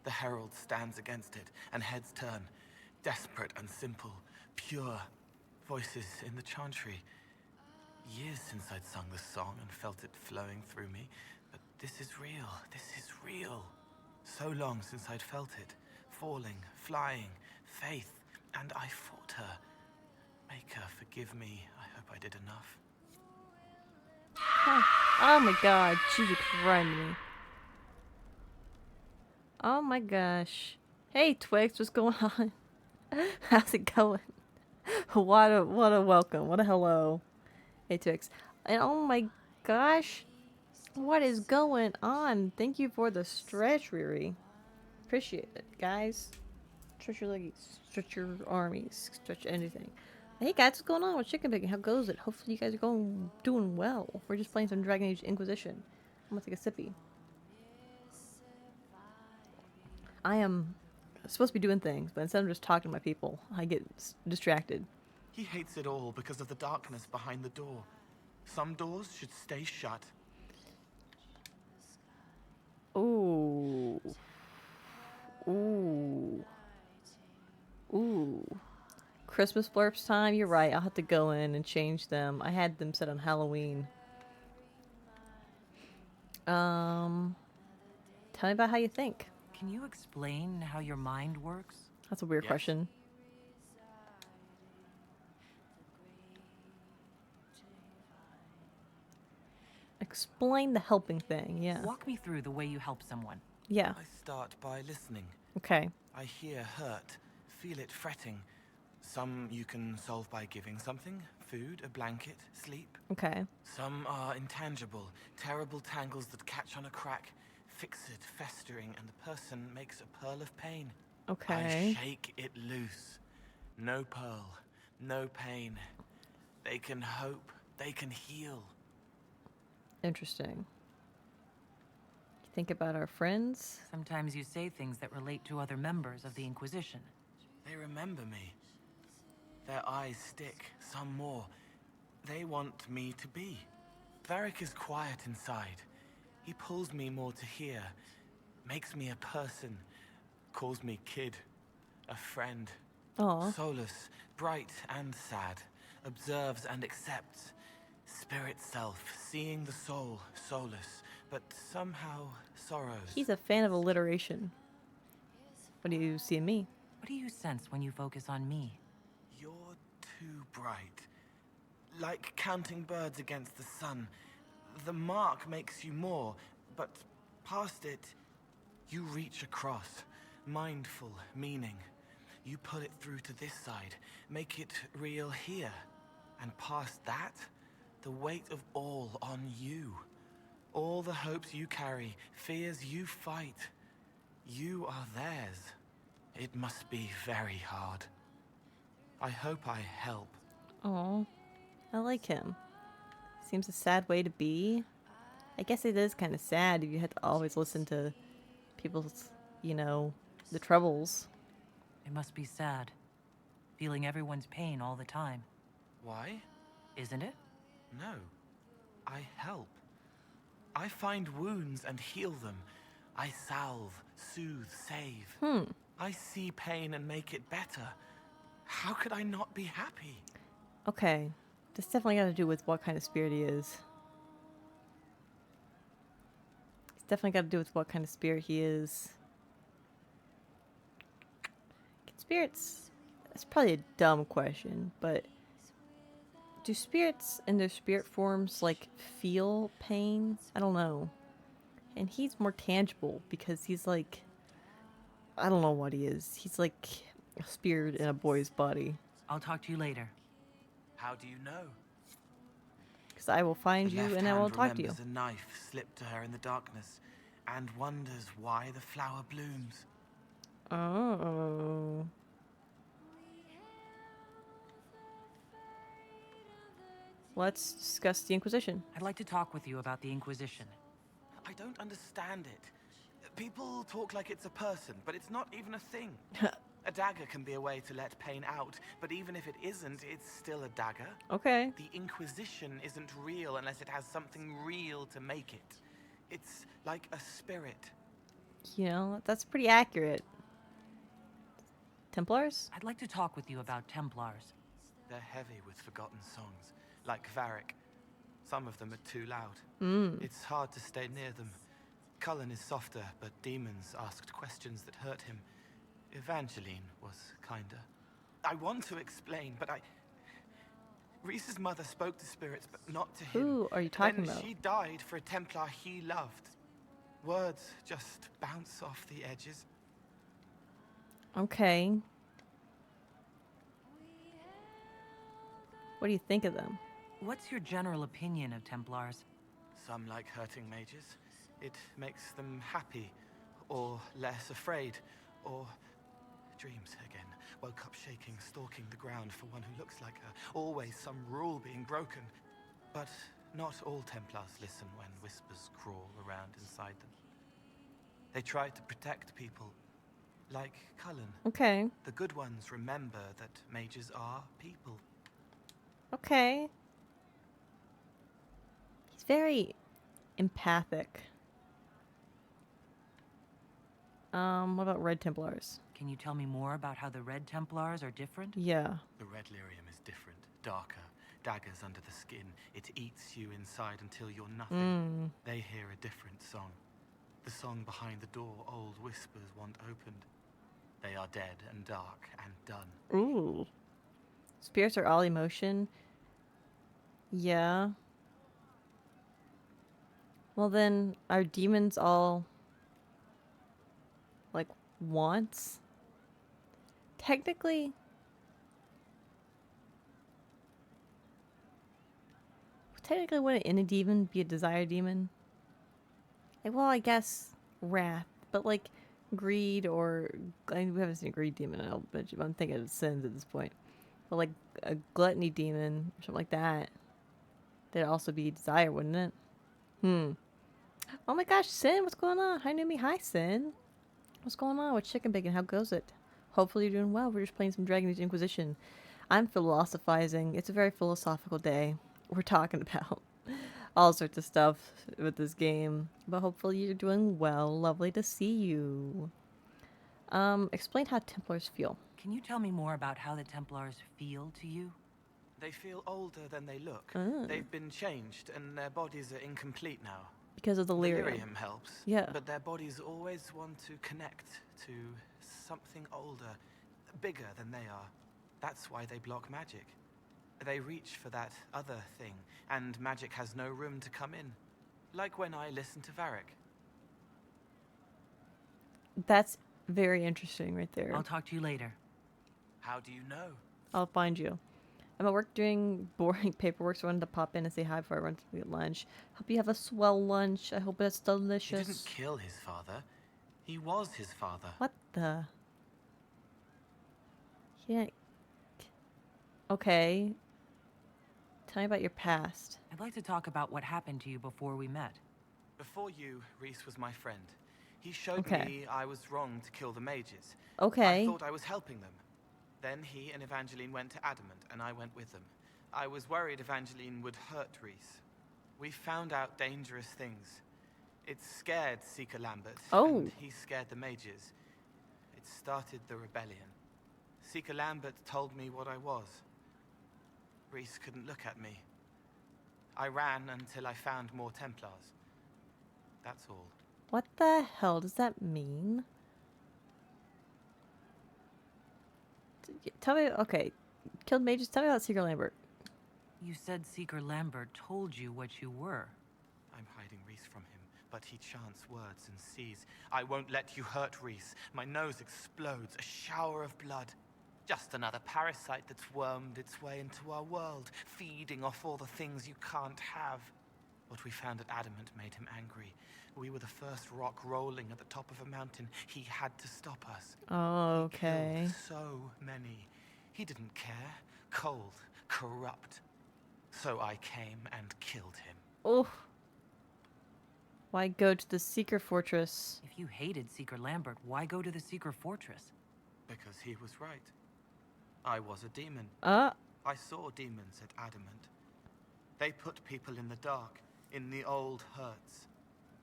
The Herald stands against it, and heads turn. Desperate and simple. Pure. Voices in the chantry. Years since I'd sung the song and felt it flowing through me. But this is real. This is real. So long since I'd felt it. Falling, flying, faith. And I fought her. Make her forgive me. I hope I did enough. Oh my god, Jesus Christ. Oh my gosh. Hey Twix, what's going on? How's it going? What a welcome. What a hello. Hey Twix. And oh my gosh. What is going on? Thank you for the stretch, Riri. Appreciate it, guys. Stretch your leggies, stretch your armies, stretch anything. Hey guys, what's going on with chicken picking? How goes it? Hopefully you guys are doing well. We're just playing some Dragon Age Inquisition. I'm gonna take a sippy. I am supposed to be doing things, but instead of just talking to my people, I get distracted. He hates it all because of the darkness behind the door. Some doors should stay shut. Ooh. Ooh. Ooh. Christmas blurps time? You're right. I'll have to go in and change them. I had them set on Halloween. Tell me about how you think. Can you explain how your mind works? That's a weird question. Explain the helping thing, yeah. Walk me through the way you help someone. Yeah. I start by listening. Okay. I hear hurt, feel it fretting. Some you can solve by giving something, food, a blanket, sleep. Okay. Some are intangible, terrible tangles that catch on a crack, fixed, festering, and the person makes a pearl of pain. Okay. I shake it loose. No pearl, no pain. They can hope, they can heal. Interesting. You think about our friends? Sometimes you say things that relate to other members of the Inquisition. They remember me. Their eyes stick, some more. They want me to be. Varric is quiet inside. He pulls me more to hear, makes me a person, calls me kid, a friend. Aww. Solace, bright and sad, observes and accepts. Spirit self, seeing the soul, solace, but somehow sorrows. He's a fan of alliteration. What do you see in me? What do you sense when you focus on me? You're too bright. Like counting birds against the sun. The mark makes you more, but past it, you reach across. Mindful meaning. You pull it through to this side, make it real here. And past that, the weight of all on you. All the hopes you carry, fears you fight. You are theirs. It must be very hard. I hope I help. Oh, I like him. Seems a sad way to be. I guess it is kind of sad if you have to always listen to people's, the troubles. It must be sad. Feeling everyone's pain all the time. Why? Isn't it? No. I help. I find wounds and heal them. I salve, soothe, save. I see pain and make it better. How could I not be happy? Okay. This definitely got to do with what kind of spirit he is. It's definitely got to do with what kind of spirit he is. Spirits, it's probably a dumb question, but do spirits in their spirit forms, like, feel pain? I don't know. And he's more tangible because he's like, I don't know what he is. He's like a spirit in a boy's body. I'll talk to you later. How do you know? Because I will find you and I will talk to you. A knife slipped to her in the darkness and wonders why the flower blooms. Oh. Let's discuss the Inquisition. I'd like to talk with you about the Inquisition. I don't understand it. People talk like it's a person, but it's not even a thing. A dagger can be a way to let pain out, but even if it isn't, it's still a dagger. Okay. The Inquisition isn't real unless it has something real to make it. It's like a spirit. That's pretty accurate. Templars? I'd like to talk with you about Templars. They're heavy with forgotten songs, like Varric. Some of them are too loud. It's hard to stay near them. Cullen is softer, but demons asked questions that hurt him. Evangeline was kinder. I want to explain, but Reese's mother spoke to spirits, but not to him. Who are you talking Then about? She died for a Templar he loved. Words just bounce off the edges. Okay. What do you think of them? What's your general opinion of Templars? Some like hurting mages. It makes them happy, or less afraid, or dreams again. Woke up shaking, stalking the ground for one who looks like her. Always some rule being broken. But not all Templars listen when whispers crawl around inside them. They try to protect people, like Cullen. Okay. The good ones remember that mages are people. Okay. He's very empathic. What about Red Templars? Can you tell me more about how the Red Templars are different? Yeah. The red lyrium is different, darker. Daggers under the skin. It eats you inside until you're nothing. They hear a different song. The song behind the door old whispers want opened. They are dead and dark and done. Ooh. Spirits are all emotion. Yeah. Well then, are demons all like wants? Technically, wouldn't any demon be a desire demon? Like, well, I guess wrath, but like greed or we haven't seen a greed demon. I'm thinking of sins at this point. But like a gluttony demon or something like that, that'd also be desire, wouldn't it? Oh my gosh, Sin, what's going on? Hi, Numi. Hi, Sin. What's going on with Chicken Bacon? How goes it? Hopefully you're doing well. We're just playing some Dragon Age Inquisition. I'm philosophizing. It's a very philosophical day. We're talking about all sorts of stuff with this game. But hopefully you're doing well. Lovely to see you. Explain how Templars feel. Can you tell me more about how the Templars feel to you? They feel older than they look. They've been changed, and their bodies are incomplete now. Because of the lyrium. Lyrium helps. Yeah. But their bodies always want to connect to something older, bigger than they are. That's why they block magic. They reach for that other thing, and magic has no room to come in. Like when I listen to Varric. That's very interesting right there. I'll talk to you later. How do you know? I'll find you. I'm at work doing boring paperwork, so I wanted to pop in and say hi before I run to get lunch. Hope you have a swell lunch. I hope it's delicious. He didn't kill his father. He was his father. What the? Yeah. Okay. Tell me about your past. I'd like to talk about what happened to you before we met. Before you, Reese was my friend. He showed Okay. me I was wrong to kill the mages. Okay. I thought I was helping them. Then he and Evangeline went to Adamant, and I went with them. I was worried Evangeline would hurt Reese. We found out dangerous things. It scared Seeker Lambert, and he scared the mages. It started the rebellion. Seeker Lambert told me what I was. Reese couldn't look at me. I ran until I found more Templars. That's all. What the hell does that mean? Tell me, okay. Killed mages, tell me about Seeker Lambert. You said Seeker Lambert told you what you were. I'm hiding Reese from him, but he chants words and sees. I won't let you hurt Reese. My nose explodes, a shower of blood. Just another parasite that's wormed its way into our world, feeding off all the things you can't have. What we found at Adamant made him angry. We were the first rock rolling at the top of a mountain. He had to stop us. Oh, okay. He killed so many. He didn't care. Cold, corrupt. So I came and killed him. Oh. Why go to the Seeker Fortress? If you hated Seeker Lambert, why go to the Seeker Fortress? Because he was right. I was a demon. I saw demons at Adamant. They put people in the dark, in the old hurts.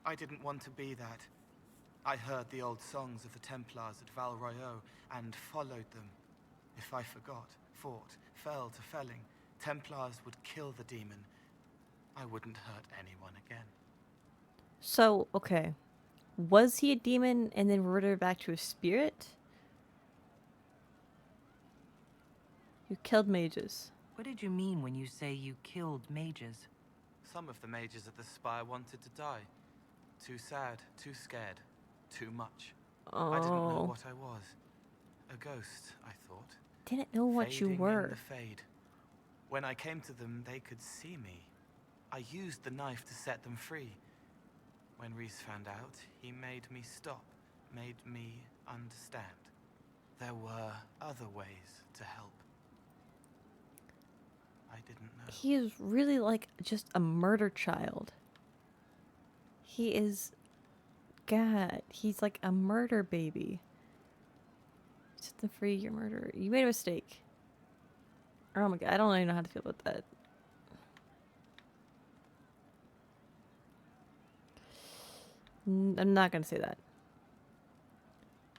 I didn't want to be that. I heard the old songs of the Templars at Val Royeaux and followed them. If I forgot, fought, fell to felling, Templars would kill the demon. I wouldn't hurt anyone again. So, okay. Was he a demon and then reverted back to a spirit? You killed mages. What did you mean when you say you killed mages? Some of the mages at the Spire wanted to die. Too sad, too scared, too much. I didn't know what I was. A ghost, I thought. Didn't know what you Fading were. in the fade. When I came to them, they could see me. I used the knife to set them free. When Reese found out, he made me stop, made me understand. There were other ways to help. I didn't know. He is really like just a murder child. He is... God, he's like a murder baby. Set them free, you're a murderer. You made a mistake. Oh my god, I don't even know how to feel about that. I'm not gonna say that.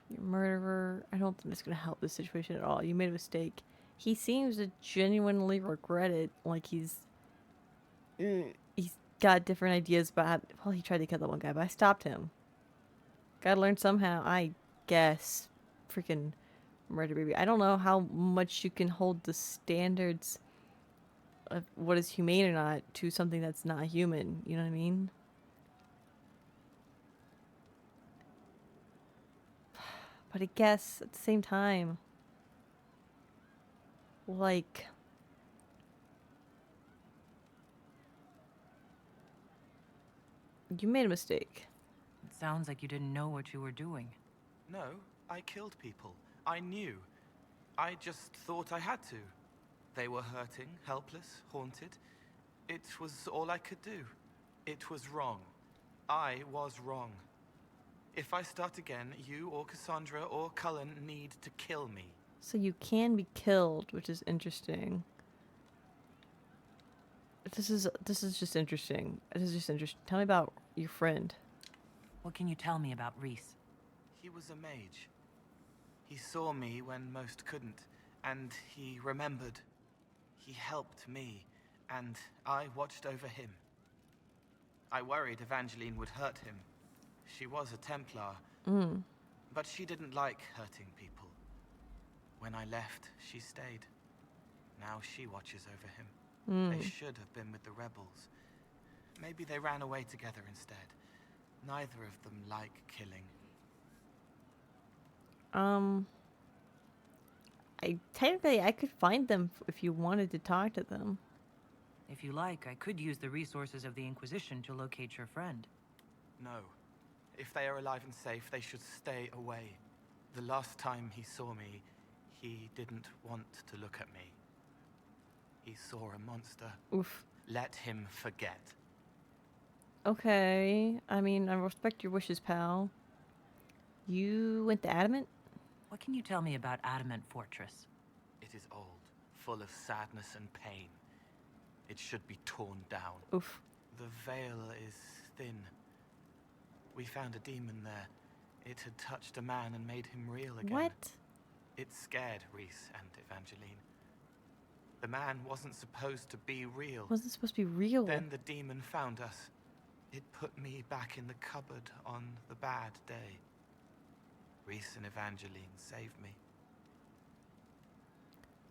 You're a murderer. I don't think it's gonna help this situation at all. You made a mistake. He seems to genuinely regret it. Like he's got different ideas about. Well, he tried to kill that one guy, but I stopped him. Gotta learn somehow. I guess. Freaking murder baby. I don't know how much you can hold the standards of what is humane or not to something that's not human. You know what I mean? But I guess at the same time, like, you made a mistake. It sounds like you didn't know what you were doing. No, I killed people. I knew. I just thought I had to. They were hurting, helpless, haunted. It was all I could do. It was wrong. I was wrong. If I start again, you or Cassandra or Cullen need to kill me. So you can be killed, which is interesting. This is just interesting. This is just interesting. Tell me about your friend. What can you tell me about Reese? He was a mage. He saw me when most couldn't, and he remembered. He helped me, and I watched over him. I worried Evangeline would hurt him. She was a Templar, but she didn't like hurting people. When I left, she stayed. Now she watches over him. Mm. They should have been with the rebels. Maybe they ran away together instead. Neither of them like killing. I could find them if you wanted to talk to them. If you like, I could use the resources of the Inquisition to locate your friend. No. If they are alive and safe, they should stay away. The last time he saw me, he didn't want to look at me. He saw a monster. Oof. Let him forget. Okay. I mean, I respect your wishes, pal. You went to Adamant? What can you tell me about Adamant Fortress? It is old, full of sadness and pain. It should be torn down. Oof. The veil is thin. We found a demon there. It had touched a man and made him real again. What? It scared Reese and Evangeline. The man wasn't supposed to be real. Wasn't supposed to be real. Then the demon found us. It put me back in the cupboard on the bad day. Reese and Evangeline saved me.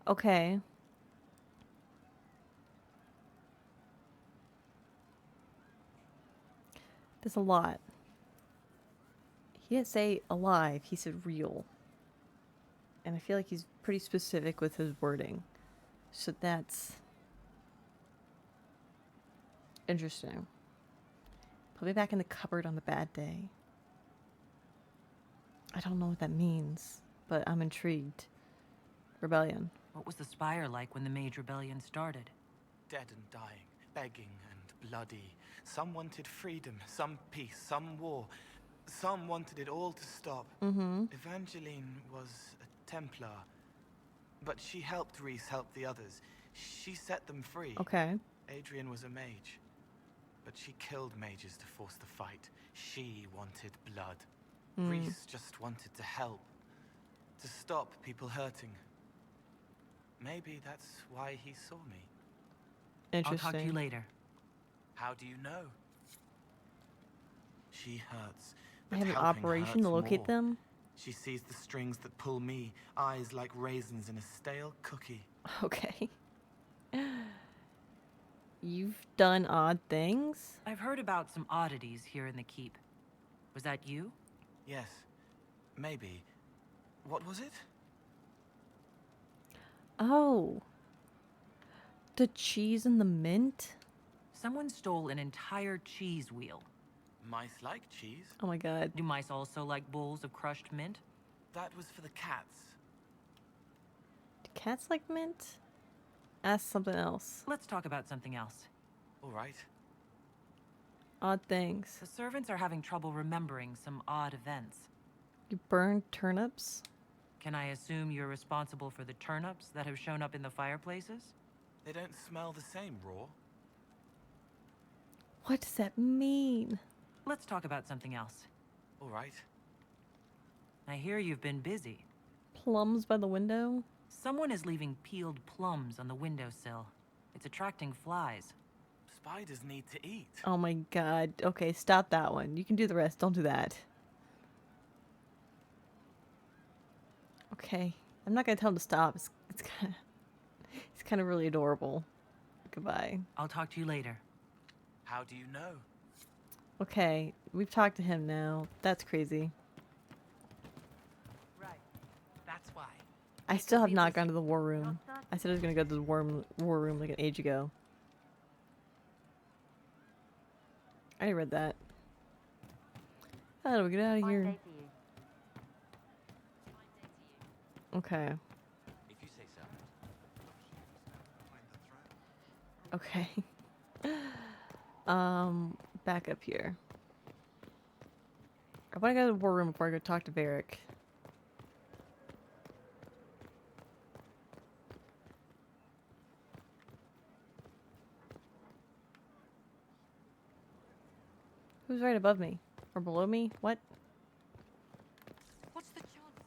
Okay. There's a lot. He didn't say alive, he said real. And I feel like he's pretty specific with his wording. So that's interesting. Put me back in the cupboard on the bad day. I don't know what that means, but I'm intrigued. Rebellion. What was the Spire like when the Mage Rebellion started? Dead and dying, begging and bloody. Some wanted freedom, some peace, some war. Some wanted it all to stop. Mm-hmm. Evangeline was a Templar, but she helped Reese help the others. She set them free. Okay. Adrian was a mage, but she killed mages to force the fight. She wanted blood. Reese just wanted to help, to stop people hurting. Maybe that's why he saw me. Interesting. I'll talk to you later. How do you know? She hurts. I But have an helping operation hurts to locate more. them. She sees the strings that pull me, eyes like raisins in a stale cookie. Okay. You've done odd things? I've heard about some oddities here in the keep. Was that you? Yes, maybe. What was it? Oh. The cheese and the mint? Someone stole an entire cheese wheel. Mice like cheese. Oh my god. Do mice also like bowls of crushed mint? That was for the cats. Do cats like mint? Ask something else. Let's talk about something else. All right. Odd things. The servants are having trouble remembering some odd events. You burned turnips? Can I assume you're responsible for the turnips that have shown up in the fireplaces? They don't smell the same raw. What does that mean? Let's talk about something else. All right. I hear you've been busy. Plums by the window? Someone is leaving peeled plums on the windowsill. It's attracting flies. Spiders need to eat. Oh my god. Okay, stop that one. You can do the rest. Don't do that. Okay. I'm not gonna tell him to stop. It's kind of really adorable. Goodbye. I'll talk to you later. How do you know? Okay, we've talked to him now. That's crazy. Right. That's why. I still have not gone to the war room. I said I was gonna go to the war room like an age ago. I already read that. How do we get out of here? Okay. If you say so. Okay. Back up here. I want to go to the war room before I go talk to Varric. Who's right above me? Or below me? What? What's the chance?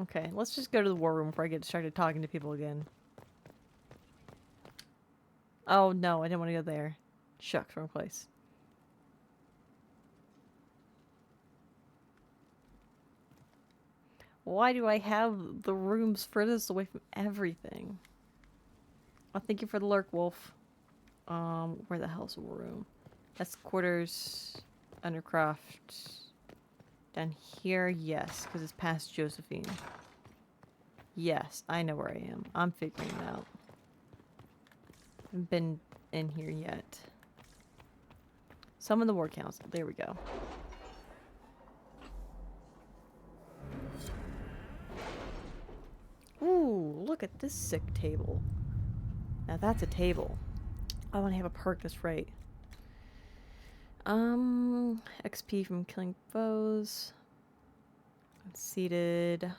Okay, let's just go to the war room before I get distracted talking to people again. Oh no, I didn't want to go there. Shucks, wrong place. Why do I have the rooms furthest away from everything? Oh, thank you for the lurk, Wolf. Where the hell's the room? That's quarters, undercroft. Down here, yes, because it's past Josephine. Yes, I know where I am. I'm figuring it out. Haven't been in here yet. Summon the War Council. There we go. Ooh, look at this sick table. Now that's a table. I want to have a perk that's right. XP from killing foes. Seated.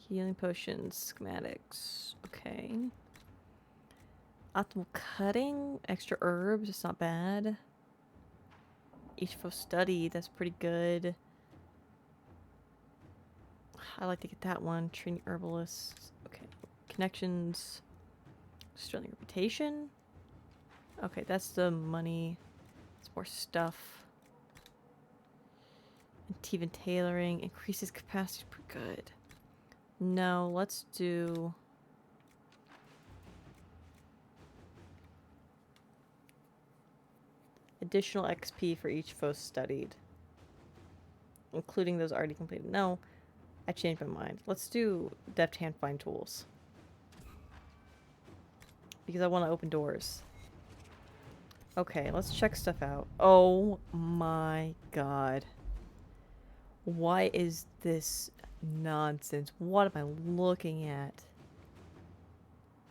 Healing potions, schematics. Okay. Optimal cutting, extra herbs, it's not bad. Each foe study, that's pretty good. I like to get that one. Training herbalists. Okay. Connections. Sterling reputation. Okay, that's the money. It's more stuff. Even tailoring. Increases capacity per good. No, let's do... additional XP for each foe studied. Including those already completed. No, I changed my mind. Let's do deft hand find tools. Because I want to open doors. Okay, let's check stuff out. Oh my god. Why is this nonsense? What am I looking at?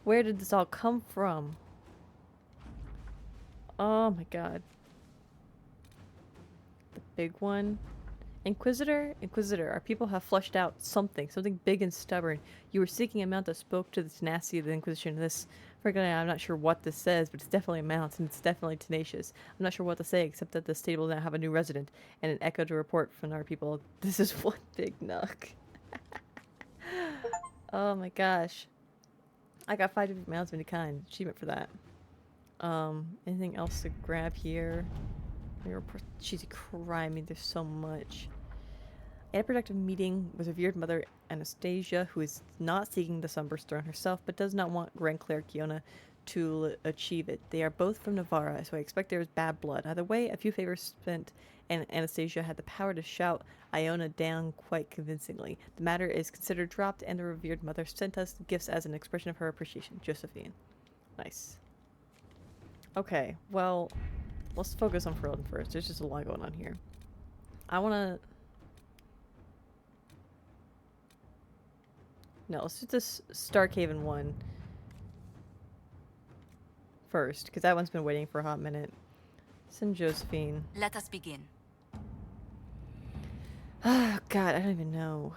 Where did this all come from? Oh my god. The big one. Inquisitor? Inquisitor, our people have flushed out something big and stubborn. You were seeking a mount that spoke to the tenacity of the Inquisition. This, frankly, I'm not sure what this says, but it's definitely a mount, and it's definitely tenacious. I'm not sure what to say, except that the state will now have a new resident, and an echo to report from our people. This is one big knock. Oh my gosh. I got 5 different mounts of any kind. Achievement for that. Anything else to grab here? Jeez, cry me, there's so much. I had a productive meeting with revered mother Anastasia, who is not seeking the Sunburst throne herself, but does not want Grand Cleric Kiona to achieve it. They are both from Navarra, so I expect there is bad blood. Either way, a few favors spent, and Anastasia had the power to shout Iona down quite convincingly. The matter is considered dropped, and the revered mother sent us gifts as an expression of her appreciation. Josephine. Nice. Okay, well, let's focus on Ferelden first. There's just a lot going on here. I want to... No, let's do this Starkhaven one first, because that one's been waiting for a hot minute. Send Josephine. Let us begin. Oh, God, I don't even know.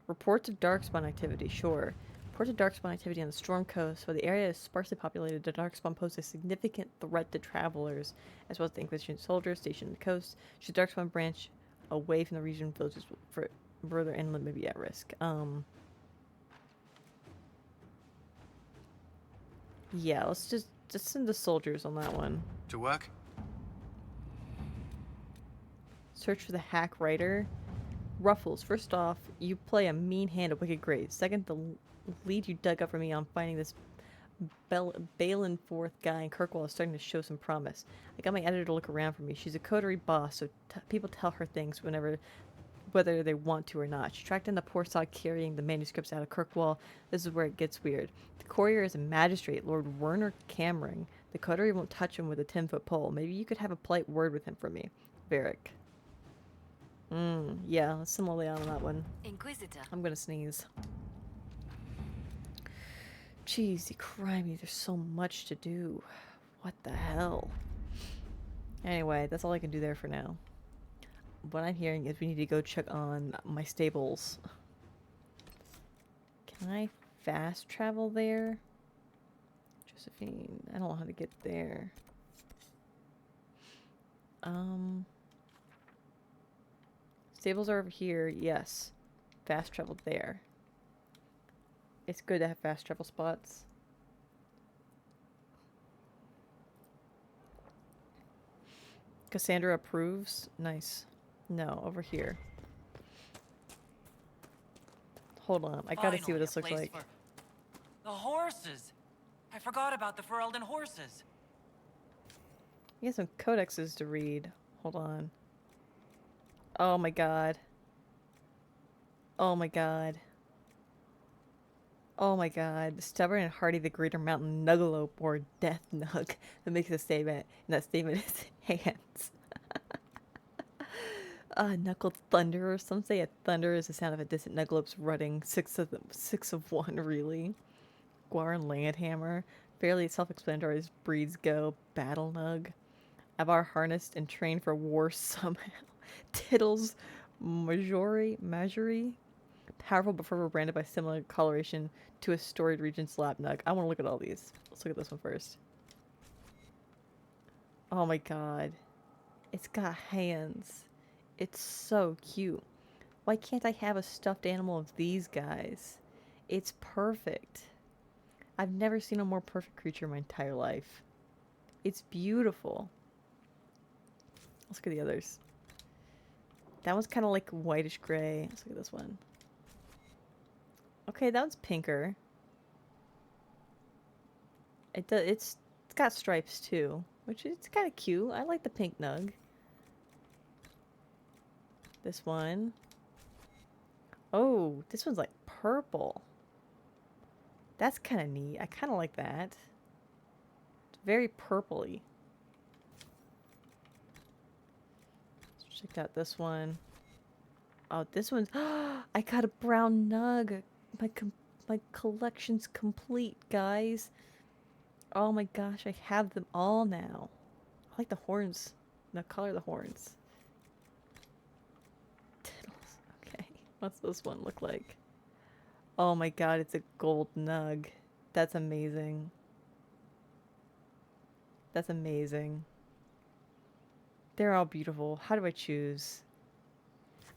Reports of Darkspawn activity, sure. Reports of Darkspawn activity on the Storm Coast. While the area is sparsely populated, the Darkspawn pose a significant threat to travelers, as well as the Inquisition soldiers stationed on the coast. Should Darkspawn branch away from the region, villages for further inland may be at risk. Yeah, let's just send the soldiers on that one. To work? Search for the hack writer. Ruffles, first off, you play a mean hand at Wicked Great. Second, the lead you dug up for me on finding this Balinforth guy in Kirkwall is starting to show some promise. I got my editor to look around for me. She's a coterie boss, so people tell her things whether they want to or not. She tracked in the poor sod carrying the manuscripts out of Kirkwall. This is where it gets weird. The courier is a magistrate, Lord Werner Cameron. The coterie won't touch him with a 10-foot pole. Maybe you could have a polite word with him for me. Varric. Yeah, let's send Liliana on that one. Inquisitor. I'm gonna sneeze. Jeez, you cry me. There's so much to do. What the hell? Anyway, that's all I can do there for now. What I'm hearing is we need to go check on my stables. Can I fast travel there? Josephine, I don't know how to get there. Stables are over here, yes. Fast travel there. It's good to have fast travel spots. Cassandra approves. Nice. No, over here. Hold on, I gotta see what this looks like. The horses! I forgot about the Ferelden horses. You get some codexes to read. Hold on. Oh my god. Oh my god. Oh my god. Stubborn and hardy, the greater mountain nuggalope or death nug that makes a statement. And that statement is hands. Knuckled thunder. Some say a thunder is the sound of a distant nuggalope's rutting. Six of one, really. Guaran Landhammer. Fairly self-explanatory as breeds go. Battle nug. Avar harnessed and trained for war somehow. Tittles. Majori. Powerful but forever branded by similar coloration to a storied region slap nug. I want to look at all these. Let's look at this one first. Oh my god. It's got hands. It's so cute. Why can't I have a stuffed animal of these guys? It's perfect. I've never seen a more perfect creature in my entire life. It's beautiful. Let's look at the others. That one's kind of like whitish gray. Let's look at this one. Okay, that one's pinker. It's got stripes too, which is kind of cute. I like the pink nug. This one. Oh, this one's like purple. That's kind of neat. I kind of like that. It's very purpley. Let's check out this one. Oh, this one's... I got a brown nug. My collection's complete, guys. Oh my gosh, I have them all now. I like the horns. The color of the horns. Tittles. Okay, what's this one look like? Oh my god, it's a gold nug. That's amazing. That's amazing. They're all beautiful. How do I choose?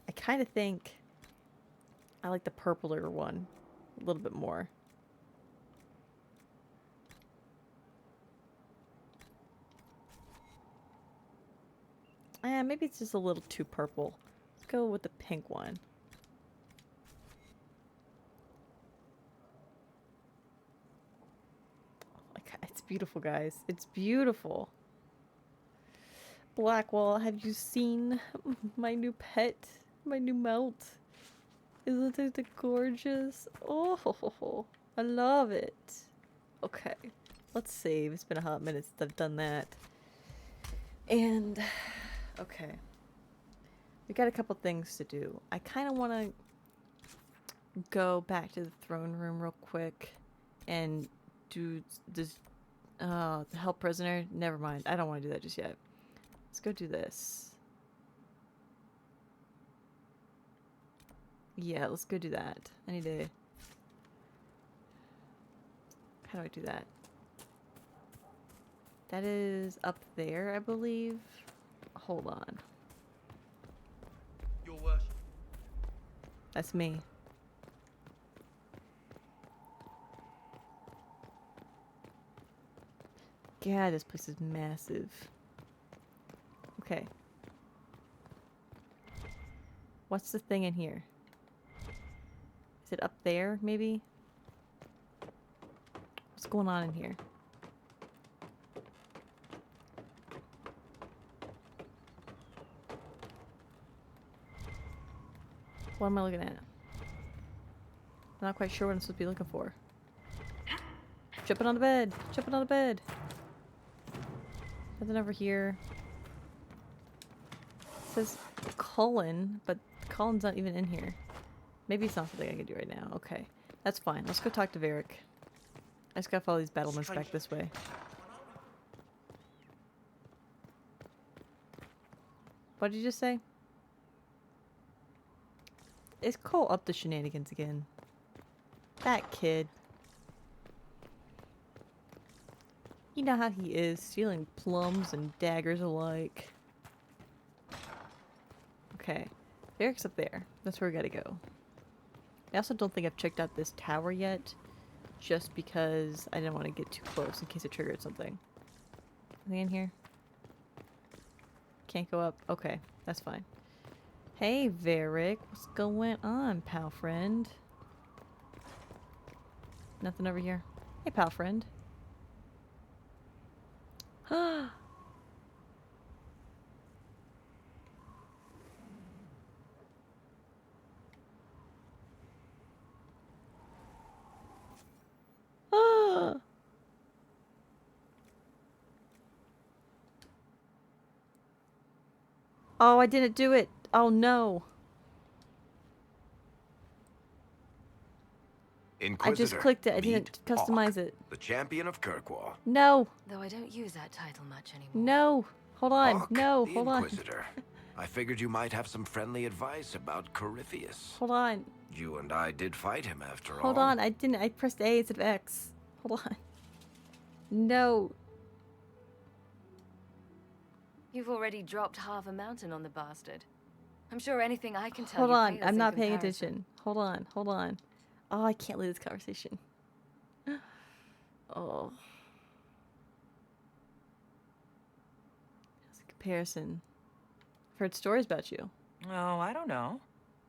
I kind of think I like the purpler one a little bit more. Maybe it's just a little too purple. Let's go with the pink one. Oh my god, it's beautiful, guys. It's beautiful. Blackwall, have you seen my new pet? My new melt? Isn't it gorgeous? Oh, I love it. Okay, let's save. It's been a hot minute since I've done that. And, okay. We got a couple things to do. I kind of want to go back to the throne room real quick and do this, the help prisoner. Never mind. I don't want to do that just yet. Let's go do this. Yeah, let's go do that. I need to... How do I do that? That is up there, I believe. Hold on. Your worship. That's me. God, this place is massive. Okay. What's the thing in here? Is it up there, maybe? What's going on in here? What am I looking at? I'm not quite sure what I'm supposed to be looking for. Jumping on the bed! Jumping on the bed! Nothing over here. It says Cullen, but Cullen's not even in here. Maybe it's not something I can do right now. Okay. That's fine. Let's go talk to Varric. I just gotta follow these battlements back this way. What did you just say? Is Cole up to shenanigans again? That kid. You know how he is, stealing plums and daggers alike. Okay. Varric's up there. That's where we gotta go. I also don't think I've checked out this tower yet, just because I didn't want to get too close in case it triggered something. Anything in here? Can't go up? Okay, that's fine. Hey, Varric. What's going on, pal friend? Nothing over here. Hey, pal friend. Oh, I didn't do it. Oh, no. I just clicked it. I didn't customize it. The champion of Kirkwall. No. Though I don't use that title much anymore. No. Hold on. HAWKE, No. the Hold on. Inquisitor. I figured you might have some friendly advice about Corypheus. Hold on. You and I did fight him after all. Hold on. I didn't. I pressed A instead of X. Hold on. No. You've already dropped half a mountain on the bastard. I'm sure anything I can tell Hold you on. pales I'm in not paying comparison. attention. Hold on. Hold on. Oh, I can't leave this conversation. Oh. As a comparison. I've heard stories about you. Oh, I don't know.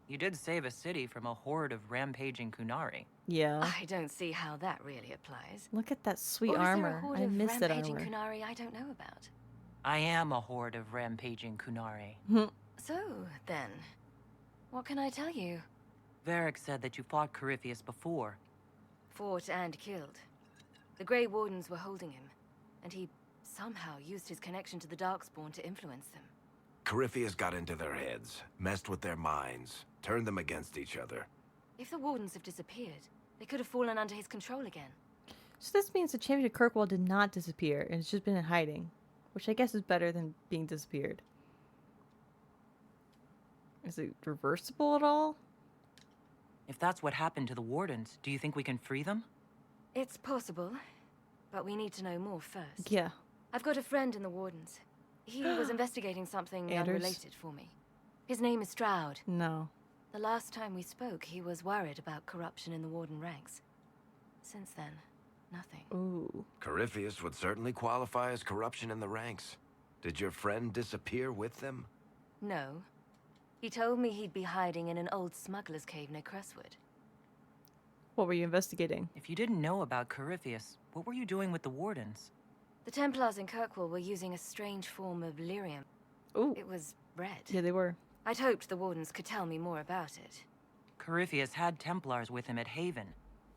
You did save a city from a horde of rampaging Qunari. Yeah. I don't see how that really applies. Look at that sweet Or is there a armor. horde I of miss that rampaging armor. Qunari I don't know about? I am a horde of rampaging Qunari. So, then, what can I tell you? Varric said that you fought Corypheus before. Fought and killed. The Grey Wardens were holding him, and he somehow used his connection to the Darkspawn to influence them. Corypheus got into their heads, messed with their minds, turned them against each other. If the Wardens have disappeared, they could have fallen under his control again. So this means the champion of Kirkwall did not disappear, and it's just been in hiding. Which I guess is better than being disappeared. Is it reversible at all? If that's what happened to the Wardens, do you think we can free them? It's possible, but we need to know more first. Yeah. I've got a friend in the Wardens. He was investigating something Anders? unrelated for me. His name is Stroud. No. The last time we spoke, he was worried about corruption in the Warden ranks. Since then, nothing. Ooh. Corypheus would certainly qualify as corruption in the ranks. Did your friend disappear with them? No. He told me he'd be hiding in an old smuggler's cave near Crestwood. What were you investigating? If you didn't know about Corypheus, what were you doing with the Wardens? The Templars in Kirkwall were using a strange form of lyrium. Ooh. It was red. Yeah, they were. I'd hoped the Wardens could tell me more about it. Corypheus had Templars with him at Haven.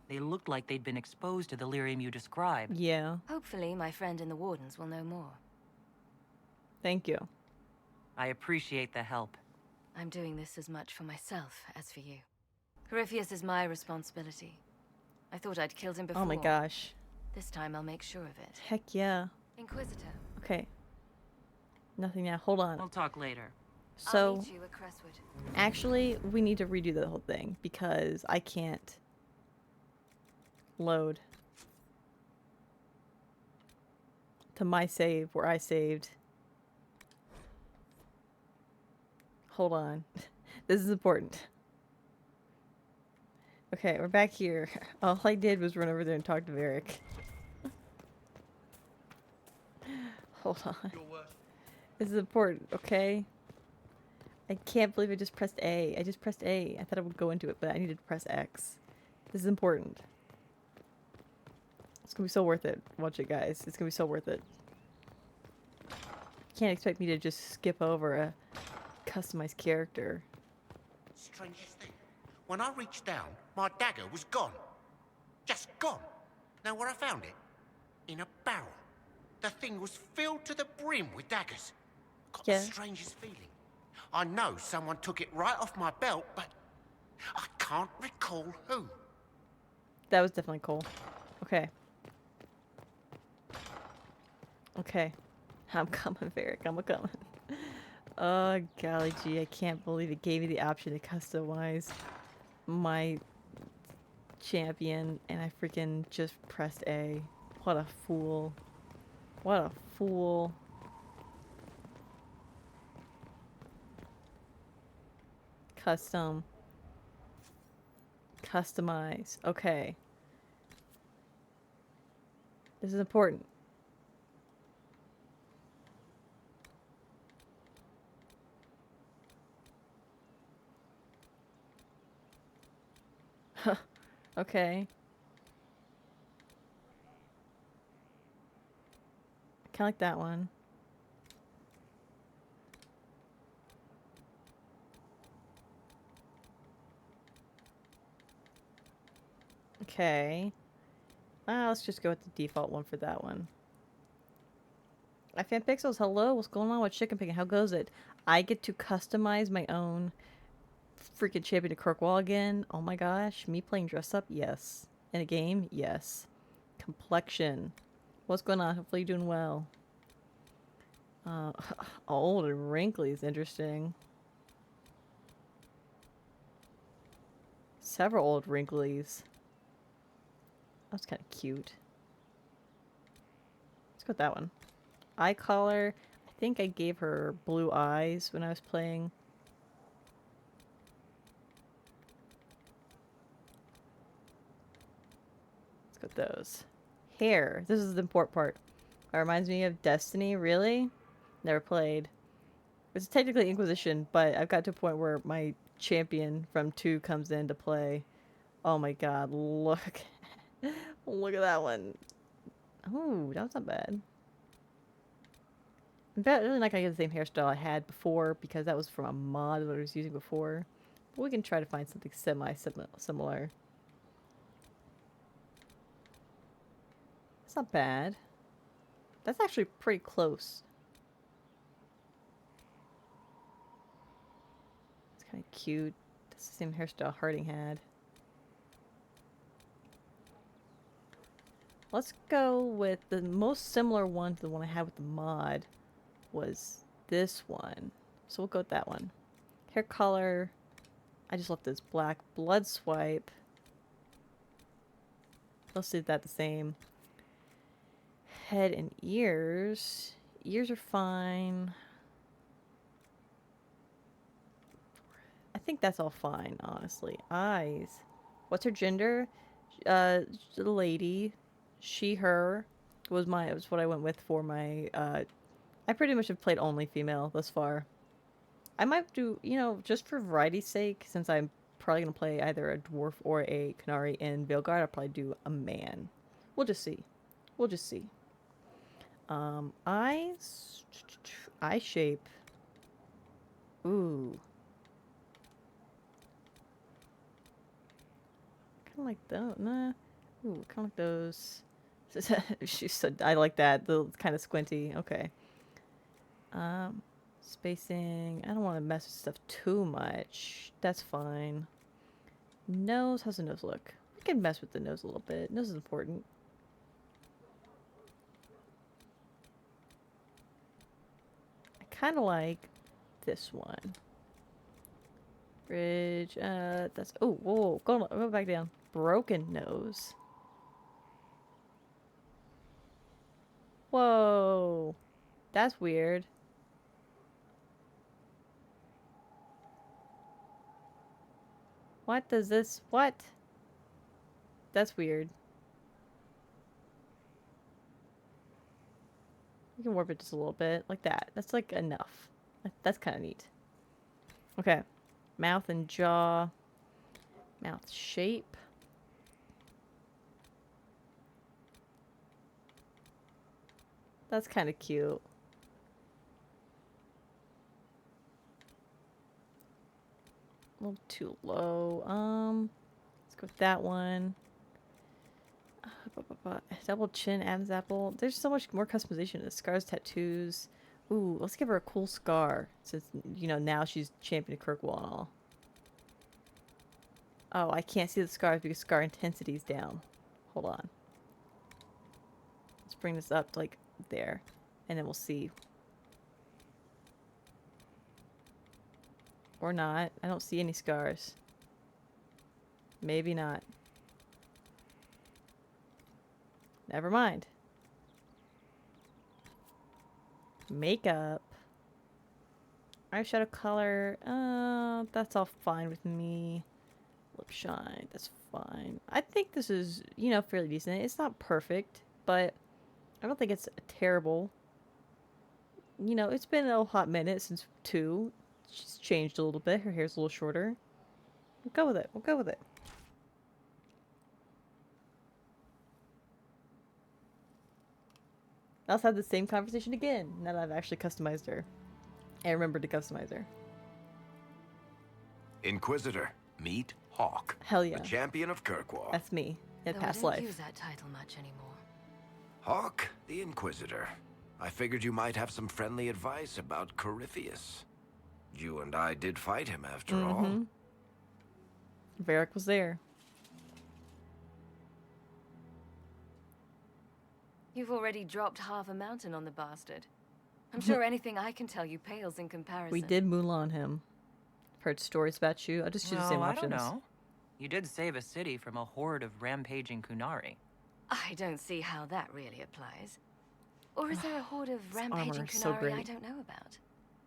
They looked like they'd been exposed to the lyrium you described. Yeah. Hopefully, my friend in the Wardens will know more. Thank you. I appreciate the help. I'm doing this as much for myself as for you. Corypheus is my responsibility. I thought I'd killed him before. Oh my gosh. This time I'll make sure of it. Heck yeah. Inquisitor. Okay. Nothing now. Hold on. We'll talk later. I'll So, meet you at Crestwood. actually, we need to redo the whole thing because I can't load to my save where I saved. Hold on. This is important. Okay, we're back here. All I did was run over there and talk to Varric. Hold on. This is important, okay? I can't believe I just pressed A. I just pressed A. I thought I would go into it, but I needed to press X. This is important. It's gonna be so worth it. Watch it, guys. It's gonna be so worth it. You can't expect me to just skip over a customized character. Strangest thing. When I reached down, my dagger was gone. Just gone. Know where I found it? In a barrel. The thing was filled to the brim with daggers. Got the strangest feeling. I know someone took it right off my belt, but I can't recall who. That was definitely cool. Okay. Okay. I'm coming, Varric. I'm a-coming. Oh, golly gee. I can't believe it gave me the option to customize my champion, and I freaking just pressed A. What a fool. What a fool. Custom. Customize. Okay. This is important. Okay. Kind of like that one. Okay. Let's just go with the default one for that one. iFanPixels, hello. What's going on with chicken picking? How goes it? I get to customize my own freaking champion to Kirkwall again. Oh my gosh. Me playing dress up? Yes. In a game? Yes. Complexion. What's going on? Hopefully you're doing well. Old and wrinkly is interesting. Several old wrinklies. That's kind of cute. Let's go with that one. Eye color. I think I gave her blue eyes when I was playing. Let's go with those. Hair. This is the important part. It reminds me of Destiny. Really? Never played. It's technically Inquisition, but I've got to a point where my champion from 2 comes into play. Oh my god, look. Look at that one. Oh, that was not bad. I'm really not gonna get the same hairstyle I had before because that was from a mod that I was using before. But we can try to find something similar. It's not bad. That's actually pretty close. It's kind of cute. That's the same hairstyle Harding had. Let's go with the most similar one to the one I had with the mod was this one. So we'll go with that one. Hair color. I just left this black. Blood swipe. Let's leave that the same. Head and ears. Ears are fine. I think that's all fine, honestly. Eyes. What's her gender? The lady. She, her was what I went with for my, I pretty much have played only female thus far. I might do, you know, just for variety's sake, since I'm probably going to play either a dwarf or a Qunari in Veilguard, I'll probably do a man. We'll just see. We'll just see. Eyes. Eye shape. Ooh. Kind of like those. Nah. Ooh, kind of like those. She said, I like that. The kind of squinty. Okay. Spacing. I don't want to mess with stuff too much. That's fine. Nose. How's the nose look? We can mess with the nose a little bit. Nose is important. I kind of like this one. Bridge. That's. Oh, whoa. Go back down. Broken nose. Whoa. That's weird. What does this... What? That's weird. You can warp it just a little bit. Like that. That's like enough. That's kind of neat. Okay. Mouth and jaw. Mouth shape. That's kind of cute. A little too low. Let's go with that one. Double chin, Adam's apple. There's so much more customization. The scars, tattoos. Ooh, let's give her a cool scar. Since, you know, now she's champion of Kirkwall and all. Oh, I can't see the scars because scar intensity is down. Hold on. Let's bring this up to, like, there. And then we'll see. Or not. I don't see any scars. Maybe not. Never mind. Makeup. Eyeshadow color. That's all fine with me. Lip shine. That's fine. I think this is, you know, fairly decent. It's not perfect, but I don't think it's terrible. You know, it's been a hot minute since 2. She's changed a little bit. Her hair's a little shorter. We'll go with it. We'll go with it. I'll have the same conversation again now that I've actually customized her. I remember to customize her. Inquisitor, meet HAWKE. Hell yeah. The champion of Kirkwall. That's me. In Though past I don't life. use that title much anymore. HAWKE, the Inquisitor. I figured you might have some friendly advice about Corypheus. You and I did fight him after all. Varric was there. You've already dropped half a mountain on the bastard. I'm sure anything I can tell you pales in comparison. We did Mulan him. Heard stories about you. I'll just choose the same options. I don't know. You did save a city from a horde of rampaging Qunari. I don't see how that really applies. Or is there a horde of rampaging is so Qunari great. I don't know about?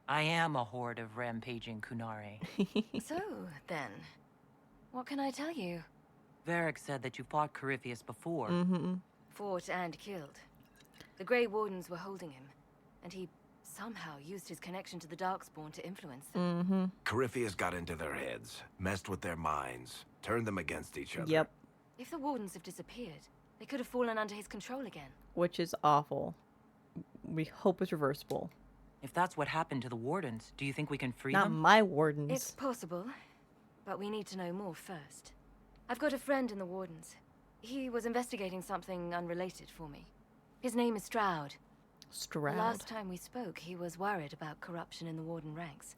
I am a horde of rampaging Qunari. So, then, what can I tell you? Varric said that you fought Corypheus before. Fought and killed. The Grey Wardens were holding him, and he somehow used his connection to the Darkspawn to influence them. Corypheus got into their heads, messed with their minds, turned them against each other. Yep. If the Wardens have disappeared, they could have fallen under his control again. Which is awful. We hope it's reversible. If that's what happened to the Wardens, do you think we can free Not them? my wardens. It's possible, but we need to know more first. I've got a friend in the Wardens. He was investigating something unrelated for me. His name is Stroud. Stroud. Last time we spoke, he was worried about corruption in the Warden ranks.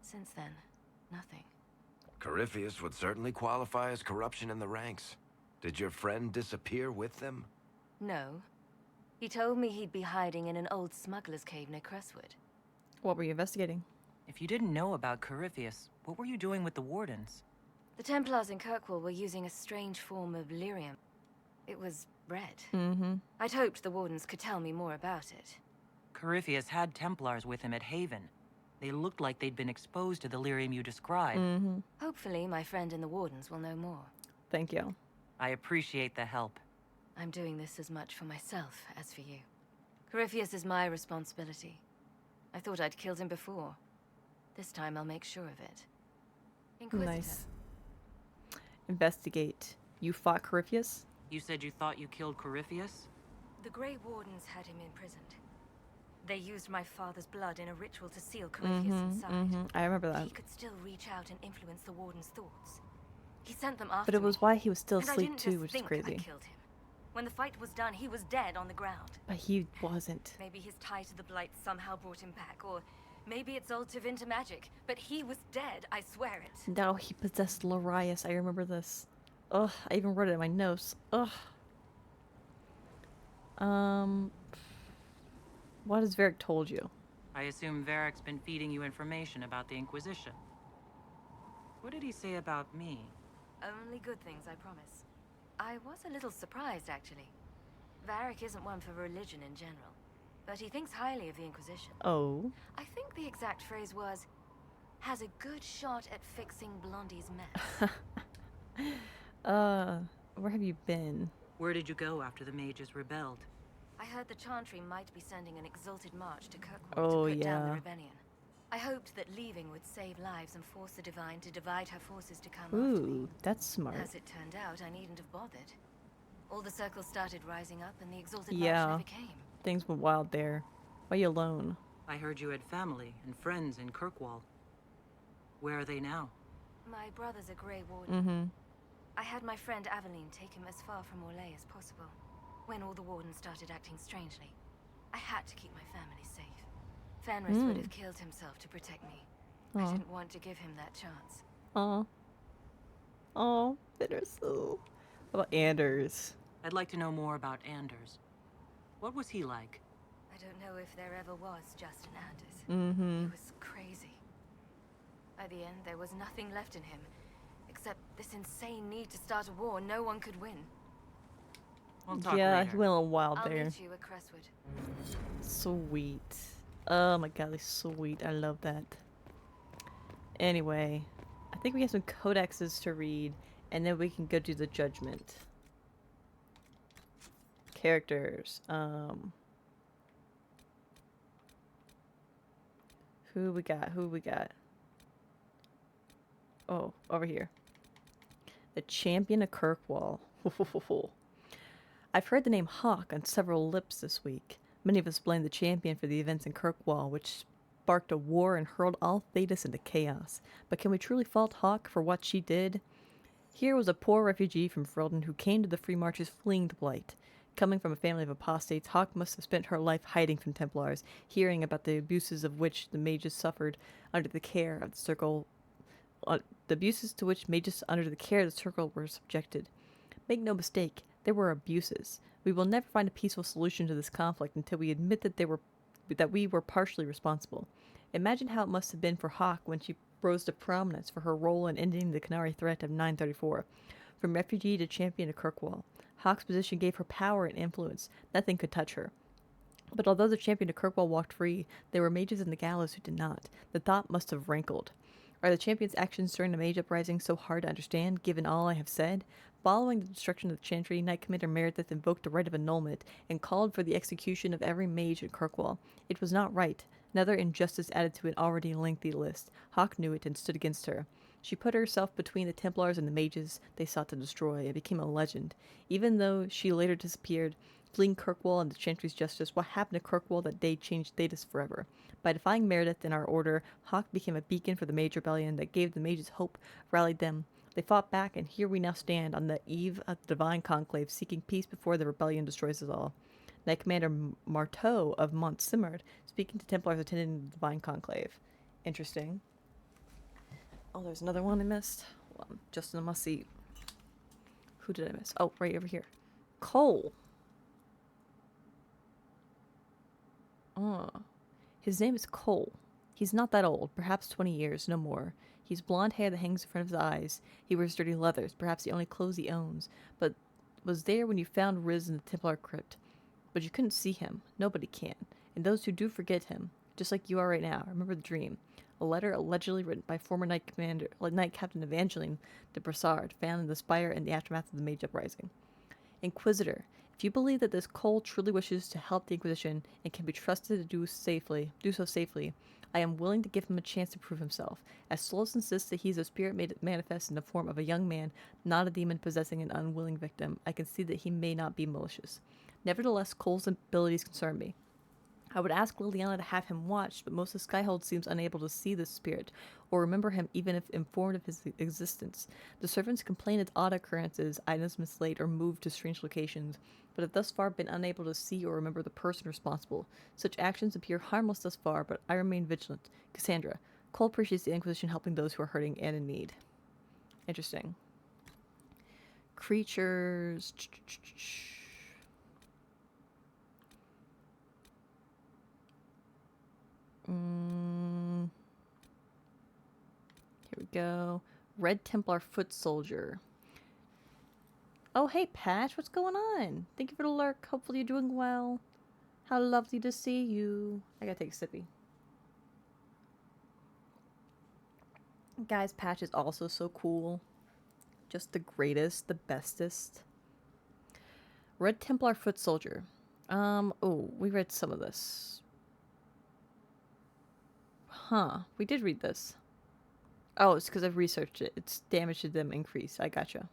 Since then, nothing. Corypheus would certainly qualify as corruption in the ranks. Did your friend disappear with them? No. He told me he'd be hiding in an old smuggler's cave near Crestwood. What were you investigating? If you didn't know about Corypheus, what were you doing with the Wardens? The Templars in Kirkwall were using a strange form of lyrium. It was red. I'd hoped the Wardens could tell me more about it. Corypheus had Templars with him at Haven. They looked like they'd been exposed to the lyrium you described. Hopefully, my friend in the Wardens will know more. Thank you. I appreciate the help. I'm doing this as much for myself as for you. Corypheus is my responsibility. I thought I'd killed him before. This time I'll make sure of it. Inquisitor. Nice. Investigate. You fought Corypheus? You said you thought you killed Corypheus? The Grey Wardens had him imprisoned. They used my father's blood in a ritual to seal Corypheus inside. I remember that. He could still reach out and influence the Warden's thoughts. He sent them after But it was me, why he was still and I asleep didn't too, just which is think crazy. I killed him. When the fight was done, he was dead on the ground. But he wasn't. Maybe his tie to the Blight somehow brought him back, or maybe it's all Tevinter magic. But he was dead, I swear it. No, he possessed Larius. I remember this. Ugh, I even wrote it in my notes. Ugh. What has Varric told you? I assume Varric's been feeding you information about the Inquisition. What did he say about me? Only good things, I promise. I was a little surprised, actually. Varric isn't one for religion in general, but he thinks highly of the Inquisition. Oh. I think the exact phrase was, has a good shot at fixing Blondie's mess. Where have you been? Where did you go after the mages rebelled? I heard the Chantry might be sending an exalted march to Kirkwall Oh, to put down the yeah. rebellion. I hoped that leaving would save lives and force the Divine to divide her forces to come after me. Ooh, that's smart. As it turned out, I needn't have bothered. All the circles started rising up and the exalted Yeah. march never came. Things went wild there. Why are you alone? I heard you had family and friends in Kirkwall. Where are they now? My brother's a Grey Warden. Mm-hmm. I had my friend Aveline take him as far from Orlais as possible. When all the Wardens started acting strangely, I had to keep my family safe. Fenris would have killed himself to protect me. I didn't want to give him that chance. Aw. Aw, Fenris. Oh. What about Anders? I'd like to know more about Anders. What was he like? I don't know if there ever was just an Anders. Mm-hmm. He was crazy. By the end, there was nothing left in him, except this insane need to start a war no one could win. We'll talk Yeah, later. he went a little wild I'll there. meet you at Crestwood. Sweet. Oh my god, he's sweet. I love that. Anyway, I think we have some codexes to read, and then we can go do the judgment. Characters. Who we got? Who we got? Oh, over here. The Champion of Kirkwall. I've heard the name HAWKE on several lips this week, Many of us blame the champion for the events in Kirkwall, which sparked a war and hurled all Thedas into chaos. But can we truly fault HAWKE for what she did? Here was a poor refugee from Ferelden who came to the Free Marches fleeing the Blight. Coming from a family of apostates, HAWKE must have spent her life hiding from Templars, hearing about the abuses of which the mages suffered under the care of the Circle. The abuses to which mages under the care of the Circle were subjected. Make no mistake, there were abuses. We will never find a peaceful solution to this conflict until we admit that we were partially responsible. Imagine how it must have been for HAWKE when she rose to prominence for her role in ending the Qunari threat of 934. From refugee to champion of Kirkwall, HAWKE's position gave her power and influence. Nothing could touch her. But although the champion of Kirkwall walked free, there were mages in the gallows who did not. The thought must have rankled. Are the champion's actions during the mage uprising so hard to understand, given all I have said? Following the destruction of the Chantry, Knight Commander Meredith invoked a right of annulment and called for the execution of every mage in Kirkwall. It was not right. Another injustice added to an already lengthy list. HAWKE knew it and stood against her. She put herself between the Templars and the mages they sought to destroy and became a legend. Even though she later disappeared, fleeing Kirkwall and the Chantry's justice, what happened to Kirkwall that day changed Thedas forever. By defying Meredith and our order, HAWKE became a beacon for the mage rebellion that gave the mages hope, rallied them. They fought back, and here we now stand on the eve of the Divine Conclave, seeking peace before the rebellion destroys us all. Knight Commander Marteau of Mont Simard, speaking to Templars attending the Divine Conclave. Interesting. Oh, there's another one I missed. Hold on, just in a must-see. Who did I miss? Oh, right over here. Cole. Oh. His name is Cole. He's not that old, perhaps 20 years, no more. He's blonde hair that hangs in front of his eyes. He wears dirty leathers, perhaps the only clothes he owns, but was there when you found Riz in the Templar crypt. But you couldn't see him. Nobody can. And those who do forget him, just like you are right now, remember the dream. A letter allegedly written by former Knight Captain Evangeline de Brassard, found in the spire in the aftermath of the Mage Uprising. Inquisitor, if you believe that this Cole truly wishes to help the Inquisition and can be trusted to do so safely, I am willing to give him a chance to prove himself. As Solos insists that he is a spirit made manifest in the form of a young man, not a demon possessing an unwilling victim, I can see that he may not be malicious. Nevertheless, Cole's abilities concern me. I would ask Liliana to have him watched, but most of Skyhold seems unable to see this spirit, or remember him even if informed of his existence. The servants complain of odd occurrences, items mislaid, or moved to strange locations, but have thus far been unable to see or remember the person responsible. Such actions appear harmless thus far, but I remain vigilant. Cassandra, Cole appreciates the Inquisition helping those who are hurting and in need. Interesting. Creatures... Here we go. Red Templar Foot Soldier. Oh, hey, Patch. What's going on? Thank you for the lurk. Hopefully you're doing well. How lovely to see you. I gotta take a sippy. Guys, Patch is also so cool. Just the greatest, the bestest. Red Templar Foot Soldier. Oh, we read some of this. Huh, we did read this. Oh, it's because I've researched it. It's damage to them increase. I gotcha.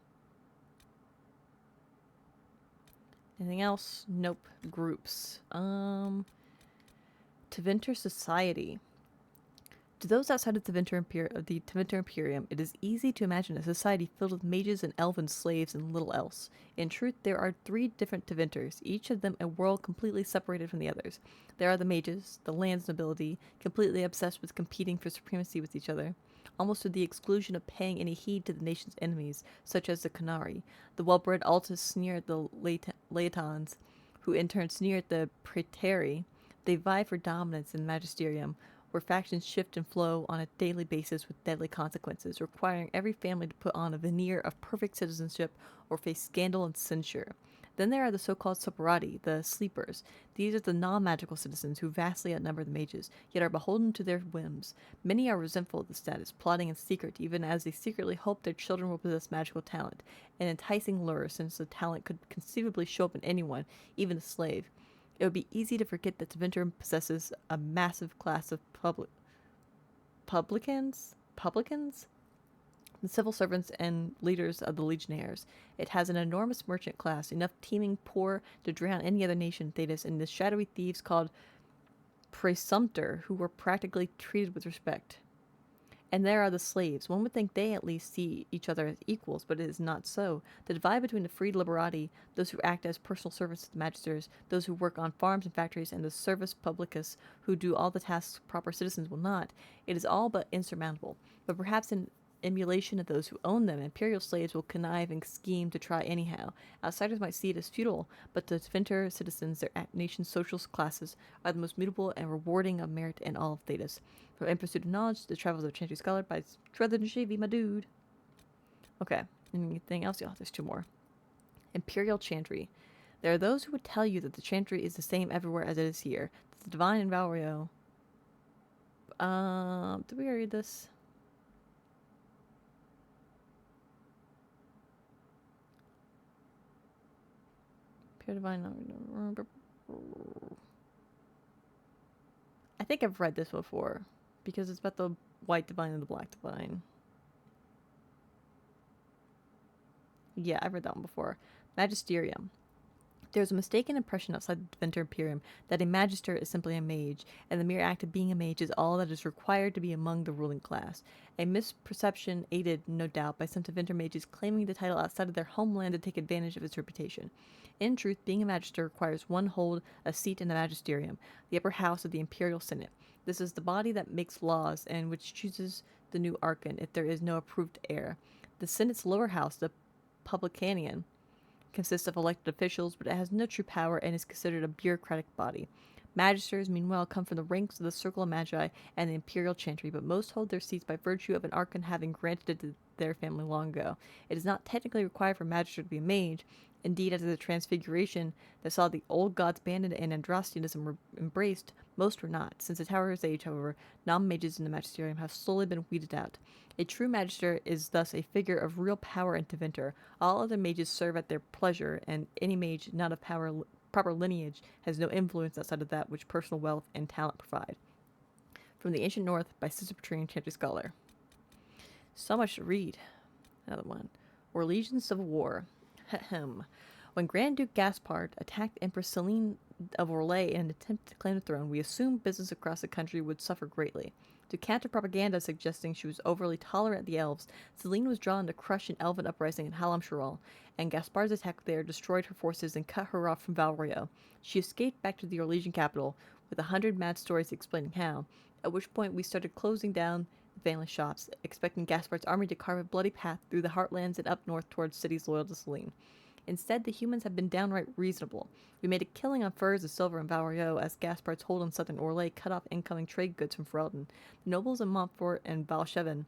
Anything else? Nope. Groups. Tevinter Society. To those outside of the Tevinter Imperium, it is easy to imagine a society filled with mages and elven slaves and little else. In truth, there are 3 different Tevinters, each of them a world completely separated from the others. There are the mages, the land's nobility, completely obsessed with competing for supremacy with each other, almost to the exclusion of paying any heed to the nation's enemies, such as the Qunari. The well-bred Altus sneer at the Laetons, who in turn sneer at the Praetari. They vie for dominance in Magisterium, where factions shift and flow on a daily basis with deadly consequences, requiring every family to put on a veneer of perfect citizenship or face scandal and censure. Then there are the so-called Soparati, the sleepers. These are the non-magical citizens who vastly outnumber the mages, yet are beholden to their whims. Many are resentful of the status, plotting in secret, even as they secretly hope their children will possess magical talent, an enticing lure since the talent could conceivably show up in anyone, even a slave. It would be easy to forget that Tevinter possesses a massive class of publicans? the civil servants and leaders of the legionnaires. It has an enormous merchant class, enough teeming poor to drown any other nation in Thedas, and the shadowy thieves called presumptor, who were practically treated with respect. And there are the slaves. One would think they at least see each other as equals, but it is not so. The divide between the freed liberati, those who act as personal servants to the magisters, those who work on farms and factories, and the servus publicus, who do all the tasks proper citizens will not, it is all but insurmountable. But perhaps in emulation of those who own them, imperial slaves will connive and scheme to try anyhow. Outsiders might see it as futile, but to Tevinter citizens, their nation's social classes are the most mutable and rewarding of merit in all of Thedas. From In Pursuit of Knowledge, The Travels of a Chantry Scholar by Trevor Shavy, my dude. Okay, anything else? Oh, there's two more. Imperial Chantry. There are those who would tell you that the Chantry is the same everywhere as it is here. The Divine in Valrio. Did we already read this? Pure Divine. I think I've read this before, because it's about the White Divine and the Black Divine. Yeah, I've read that one before. Magisterium. There's a mistaken impression outside the Tevinter Imperium that a magister is simply a mage, and the mere act of being a mage is all that is required to be among the ruling class. A misperception aided, no doubt, by some Tevinter mages claiming the title outside of their homeland to take advantage of its reputation. In truth, being a magister requires one hold a seat in the magisterium, the upper house of the imperial senate. This is the body that makes laws and which chooses the new archon if there is no approved heir. The senate's lower house, the publicanian, consists of elected officials, but it has no true power and is considered a bureaucratic body. Magisters, meanwhile, come from the ranks of the Circle of Magi and the Imperial Chantry, but most hold their seats by virtue of an archon having granted it to their family long ago. It is not technically required for a magister to be a mage. Indeed, as the Transfiguration that saw the old gods banded and Andrastianism embraced, most were not. Since the Tower's age, however, non-mages in the magisterium have slowly been weeded out. A true magister is thus a figure of real power in Tevinter. All other mages serve at their pleasure, and any mage not of proper lineage has no influence outside of that which personal wealth and talent provide. From the Ancient North by Sister Petrine, Chantry Scholar. So much to read. Another one. Orlesian Civil War. When Grand Duke Gaspard attacked Empress Celine of Orlais in an attempt to claim the throne, we assumed business across the country would suffer greatly. To counter propaganda suggesting she was overly tolerant of the elves, Celine was drawn to crush an elven uprising in Halam-Sharal, and Gaspard's attack there destroyed her forces and cut her off from Valrio. She escaped back to the Orlesian capital, with 100 mad stories explaining how, at which point we started closing down the family shops, expecting Gaspard's army to carve a bloody path through the heartlands and up north towards cities loyal to Celine. Instead, the humans have been downright reasonable. We made a killing on furs of silver and Valrio as Gaspard's hold on southern Orlais cut off incoming trade goods from Ferelden. The nobles in Montfort and Valchevin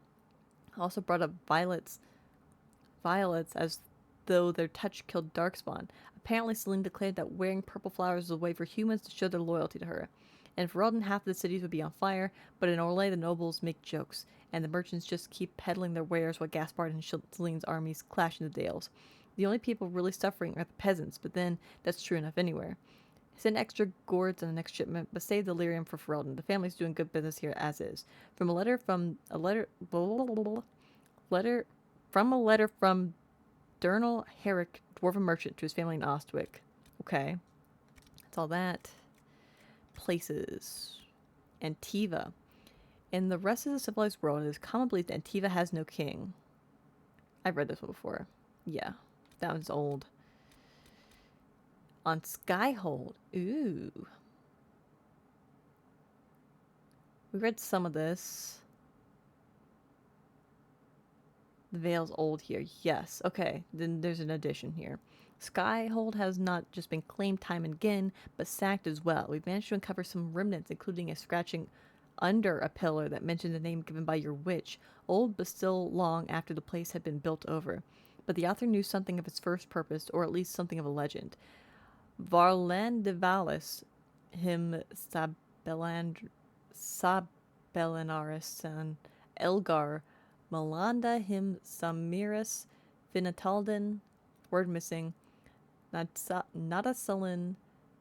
also brought up violets as though their touch killed Darkspawn. Apparently, Celine declared that wearing purple flowers was a way for humans to show their loyalty to her. In Ferelden, half of the cities would be on fire, but in Orlais the nobles make jokes, and the merchants just keep peddling their wares while Gaspard and Celine's armies clash in the dales. The only people really suffering are the peasants, but then that's true enough anywhere. Send extra gourds on the next shipment, but save the lyrium for Ferelden. The family's doing good business here as is. From a letter from Dernal Herrick, dwarven merchant, to his family in Ostwick. Okay, that's all that. Places. Antiva. In the rest of the civilized world, it is common belief that Antiva has no king. I've read this one before. Yeah. That one's old. On Skyhold. Ooh. We read some of this. The Veil's old here. Yes. Okay. Then there's an addition here. Skyhold has not just been claimed time and again, but sacked as well. We've managed to uncover some remnants, including a scratching under a pillar that mentioned the name given by your witch, old but still long after the place had been built over. But the author knew something of its first purpose, or at least something of a legend. Varlandivalis, him Sabellanaris, and Elgar, Melanda, him Samiris, Finatalden, word missing, Nadasalin,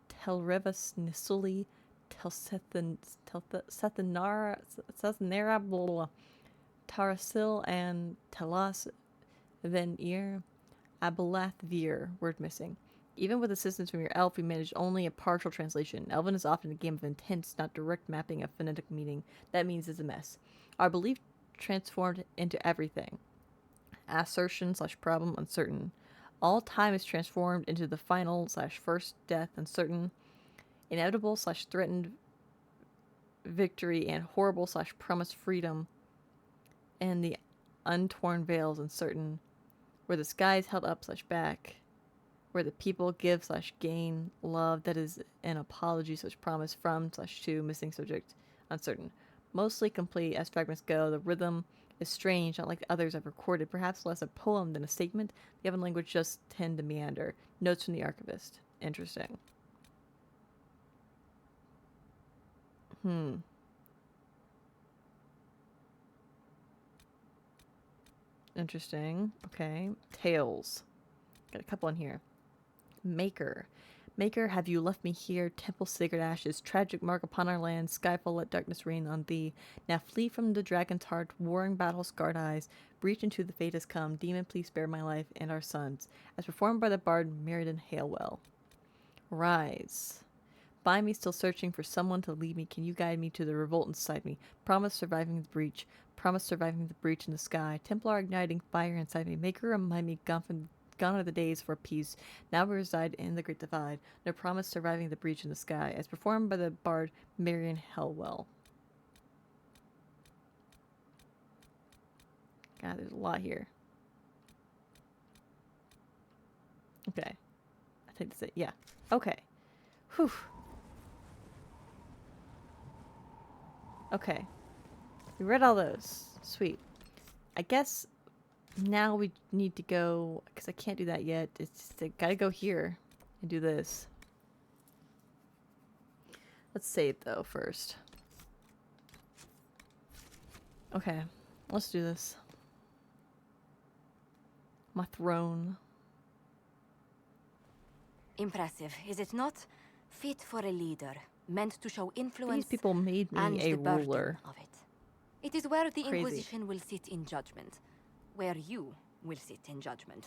Telrevas Nisuli, Sethanara, Tarasil and Talas Venir Abelathvir, word missing. Even with assistance from your elf, we managed only a partial translation. Elven is often a game of intents, not direct mapping of phonetic meaning. That means it's a mess. Our belief transformed into everything. Assertion / problem uncertain. All time is transformed into the final / first death uncertain. Inevitable / threatened victory and horrible / promised freedom. And the untorn veils uncertain. Where the sky is held up / back. Where the people give / gain love that is an apology / promise from / to missing subject uncertain. Mostly complete as fragments go. The rhythm is strange, not like the others I've recorded. Perhaps less a poem than a statement. The Elven language just tend to meander. Notes from the archivist. Interesting. Interesting. Okay. Tales. Got a couple in here. Maker. Maker, have you left me here? Temple sacred ashes. Tragic mark upon our land. Skyfall, let darkness reign on thee. Now flee from the dragon's heart. Warring battle, scarred eyes. Breach into the fate has come. Demon, please spare my life and our sons. As performed by the bard Meriden Halewell. Rise. Find me still searching for someone to lead me. Can you guide me to the revolt inside me? Promise surviving the breach. Promise surviving the breach in the sky. Templar igniting fire inside me. Maker, remind me, gone are the days for peace. Now we reside in the great divide. No promise surviving the breach in the sky. As performed by the bard Marion Helwell. God, there's a lot here. Okay. I think that's it. Yeah. Okay. Whew. Okay. We read all those. Sweet. I guess now we need to go, because I can't do that yet. It's just, I gotta go here and do this. Let's save though first. Okay. Let's do this. My throne. Impressive, is it not? Fit for a leader, meant to show influence. These people made me and a the burden ruler. of it. It is where the Crazy. Inquisition will sit in judgment, where you will sit in judgment.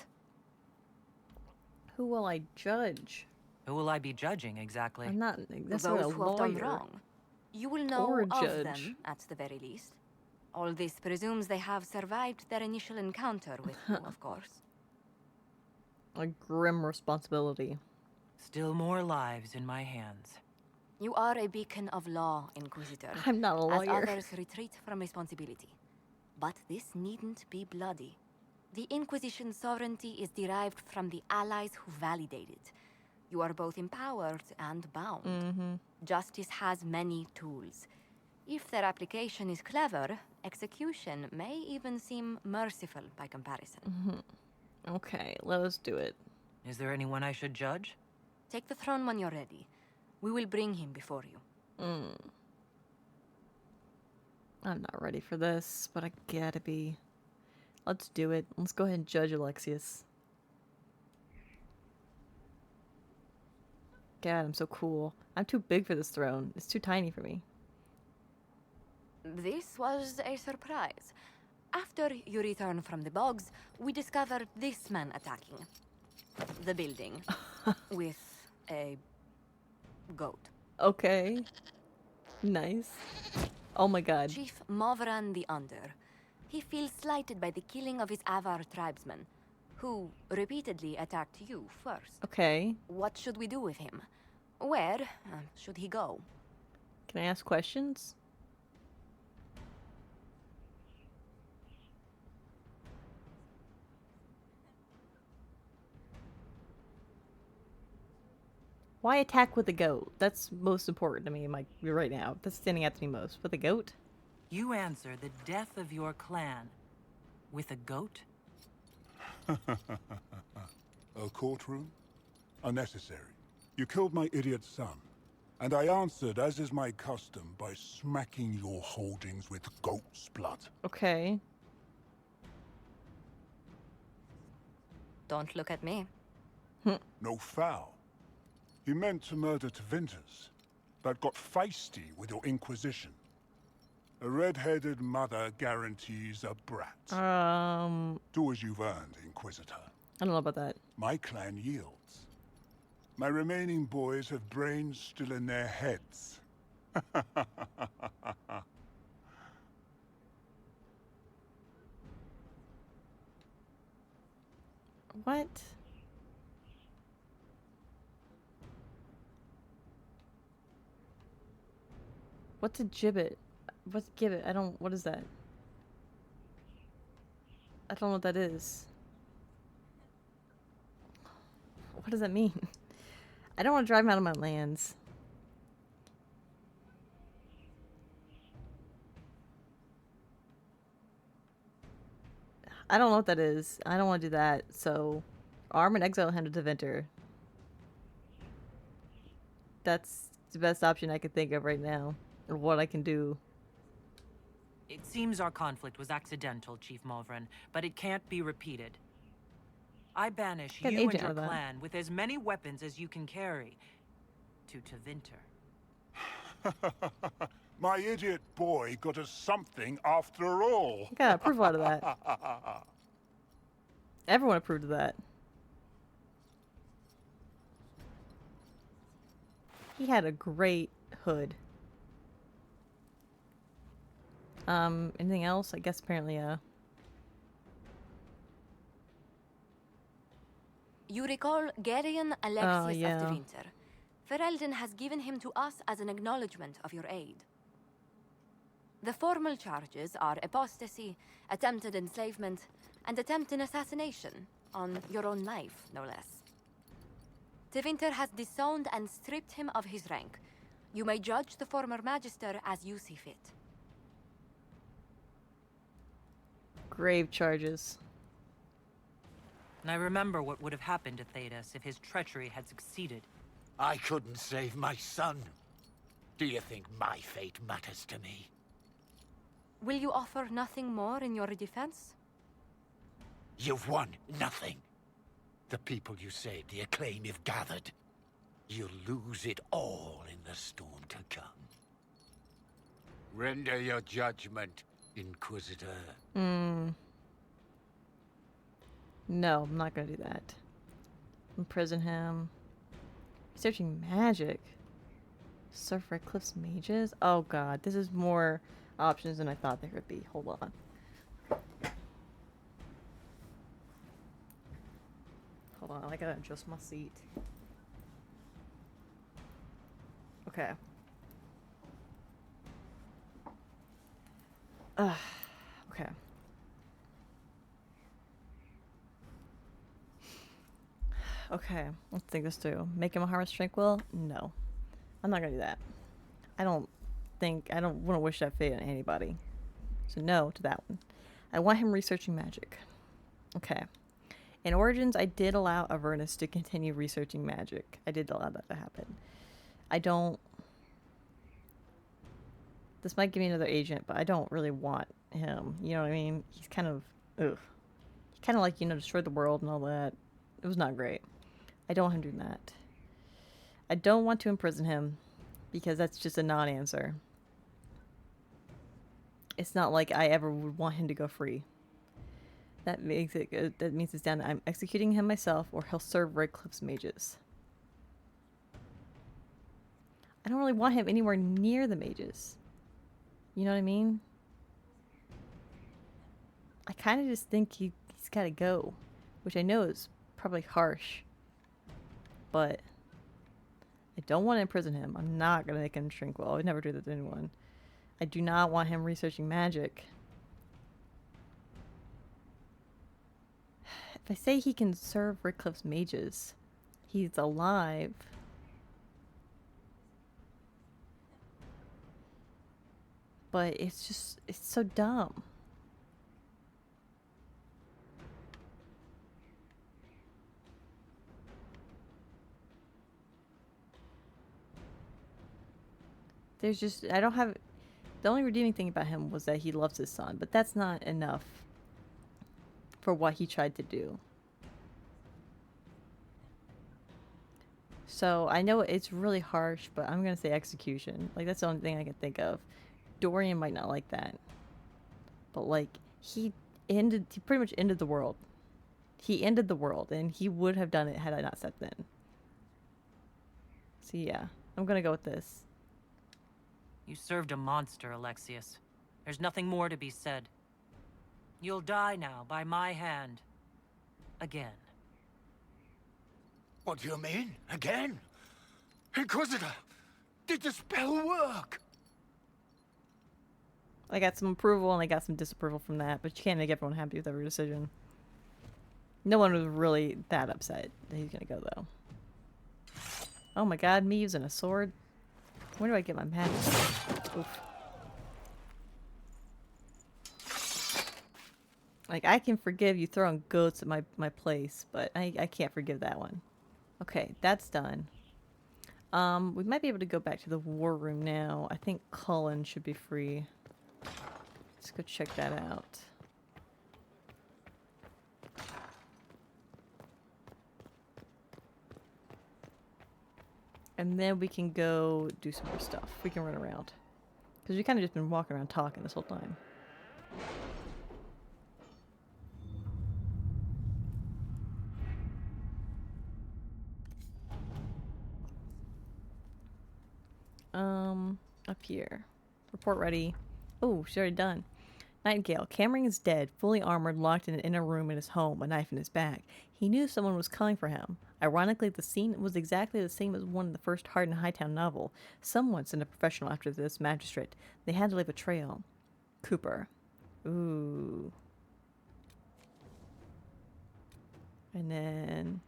Who will I judge? Who will I be judging exactly? I'm not. That's Those not a who have done lawyer. wrong. You will know Or of judge. them at the very least. All this presumes they have survived their initial encounter with you, of course. A grim responsibility. Still more lives in my hands. You are a beacon of law, Inquisitor. I'm not a lawyer. As others retreat from responsibility. But this needn't be bloody. The Inquisition's sovereignty is derived from the allies who validate it. You are both empowered and bound. Justice has many tools. If their application is clever, execution may even seem merciful by comparison. Okay, let us do it. Is there anyone I should judge? Take the throne when you're ready. We will bring him before you. I'm not ready for this, but I gotta be. Let's do it. Let's go ahead and judge Alexius. God, I'm so cool. I'm too big for this throne. It's too tiny for me. This was a surprise. After you return from the bogs, we discovered this man attacking the building with a goat. Okay. Nice. Oh my god. Chief Movran the Under. He feels slighted by the killing of his Avar tribesmen, who repeatedly attacked you first. Okay. What should we do with him? Where should he go? Can I ask questions? Why attack with a goat? That's most important to me right now. That's standing out to me most. With a goat? You answer the death of your clan with a goat? A courtroom? Unnecessary. You killed my idiot son, and I answered, as is my custom, by smacking your holdings with goat's blood. Okay. Don't look at me. No foul. You meant to murder Tevinters, but got feisty with your Inquisition. A red-headed mother guarantees a brat. Do as you've earned, Inquisitor. I don't know about that. My clan yields. My remaining boys have brains still in their heads. What? What's a gibbet? What's gibbet? I don't. What is that? I don't know what that is. What does that mean? I don't want to drive him out of my lands. I don't know what that is. I don't want to do that. So, arm and exile him to Deventer. That's the best option I could think of right now, or what I can do. It seems our conflict was accidental, Chief Malvern, but it can't be repeated. I banish you and your clan with as many weapons as you can carry to Tevinter. My idiot boy got us something after all. I got approval out of that. Everyone approved of that. He had a great hood. Anything else? I guess apparently, You recall Garion Alexius of Tevinter. Ferelden has given him to us as an acknowledgement of your aid. The formal charges are apostasy, attempted enslavement, and attempted assassination on your own life, no less. Tevinter has disowned and stripped him of his rank. You may judge the former magister as you see fit. Grave charges. And I remember what would have happened to Thedas if his treachery had succeeded. I couldn't save my son. Do you think my fate matters to me? Will you offer nothing more in your defense? You've won nothing. The people you saved, the acclaim you've gathered. You'll lose it all in the storm to come. Render your judgment, Inquisitor. No, I'm not gonna do that. Imprison him. Researching magic. Surf for Eclipse mages? Oh god, this is more options than I thought there would be. Hold on. Hold on, I gotta adjust my seat. Okay. Okay. Okay, let's think this through. Make him a harvest tranquil? No. I'm not gonna do that. I don't want to wish that fate on anybody. So no to that one. I want him researching magic. Okay. In Origins, I did allow Avernus to continue researching magic. I did allow that to happen. I don't... This might give me another agent, but I don't really want him. You know what I mean? He's kind of... Ugh. He kind of like, destroyed the world and all that. It was not great. I don't want him doing that. I don't want to imprison him, because that's just a non-answer. It's not like I ever would want him to go free. That makes it. That means it's down to I'm executing him myself, or he'll serve Red Cliff's mages. I don't really want him anywhere near the mages. You know what I mean? I kind of just think he's got to go, which I know is probably harsh, but I don't want to imprison him. I'm not going to make him tranquil. I would never do that to anyone. I do not want him researching magic. If I say he can serve Rickcliffe's mages, he's alive. But it's so dumb. There's just, I don't have, the only redeeming thing about him was that he loves his son, but that's not enough for what he tried to do. So I know it's really harsh, but I'm going to say execution. Like, that's the only thing I can think of. Dorian might not like that. But, like, he pretty much ended the world. He ended the world, and he would have done it had I not stepped in. So, yeah. I'm gonna go with this. You served a monster, Alexius. There's nothing more to be said. You'll die now, by my hand. Again. What do you mean? Again? Inquisitor, did the spell work? I got some approval and I got some disapproval from that, but you can't make everyone happy with every decision. No one was really that upset that he's gonna go, though. Oh my god, me using a sword? Where do I get my magic? Oof. Like, I can forgive you throwing goats at my place, but I can't forgive that one. Okay, that's done. We might be able to go back to the war room now. I think Cullen should be free. Let's go check that out. And then we can go do some more stuff. We can run around. Because we kind of just been walking around talking this whole time. Up here. Report ready. Oh, she's already done. Nightingale. Cameron is dead, fully armored, locked in an inner room in his home, a knife in his back. He knew someone was coming for him. Ironically, the scene was exactly the same as one in the first Hardin Hightown novel. Someone sent a professional after this magistrate. They had to leave a trail. Cooper. Ooh. And then...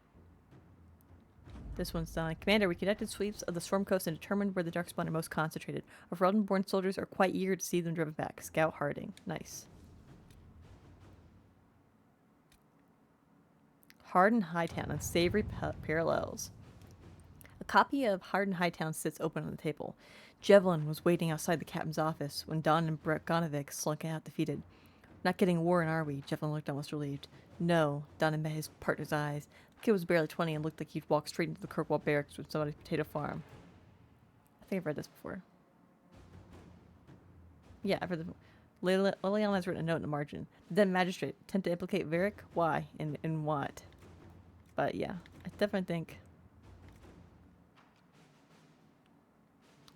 this one's done. Commander, we conducted sweeps of the Storm Coast and determined where the Darkspawn are most concentrated. Our Elden-born soldiers are quite eager to see them driven back. Scout Harding. Nice. Hardin Hightown and Savory Parallels. A copy of Hardin Hightown sits open on the table. Javelin was waiting outside the captain's office when Don and Bregonovic slunk out defeated. Not getting war in, are we? Javelin looked almost relieved. No. Don met his partner's eyes. The kid was barely 20 and looked like he'd walked straight into the Kirkwall barracks with somebody's potato farm. I think I've read this before. Yeah, I've read this before. Liliana has written a note in the margin. The then magistrate attempt to implicate Varric? Why? In what? But yeah, I definitely think...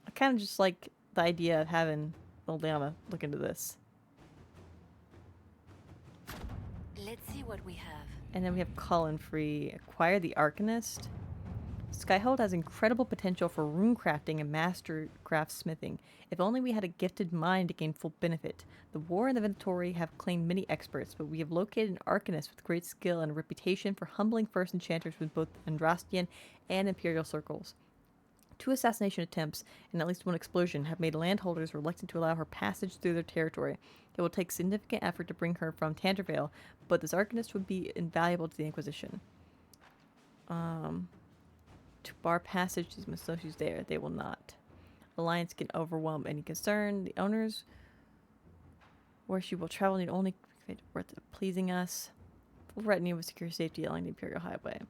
I kind of just like the idea of having Liliana look into this. Let's see what we have. And then we have Cullen free. Acquire the Arcanist. Skyhold has incredible potential for rune crafting and master craftsmithing. If only we had a gifted mind to gain full benefit. The War and the Inventory have claimed many experts, but we have located an Arcanist with great skill and a reputation for humbling first enchanters with both Andrastian and Imperial circles. 2 assassination attempts and at least 1 explosion have made landholders reluctant to allow her passage through their territory. It will take significant effort to bring her from Tantervale, but this Arcanist would be invaluable to the Inquisition. To bar passage to associates there, they will not. Alliance can overwhelm any concern. The owners, where she will travel, need only worth pleasing us. Full retinue with secure safety along the Imperial Highway.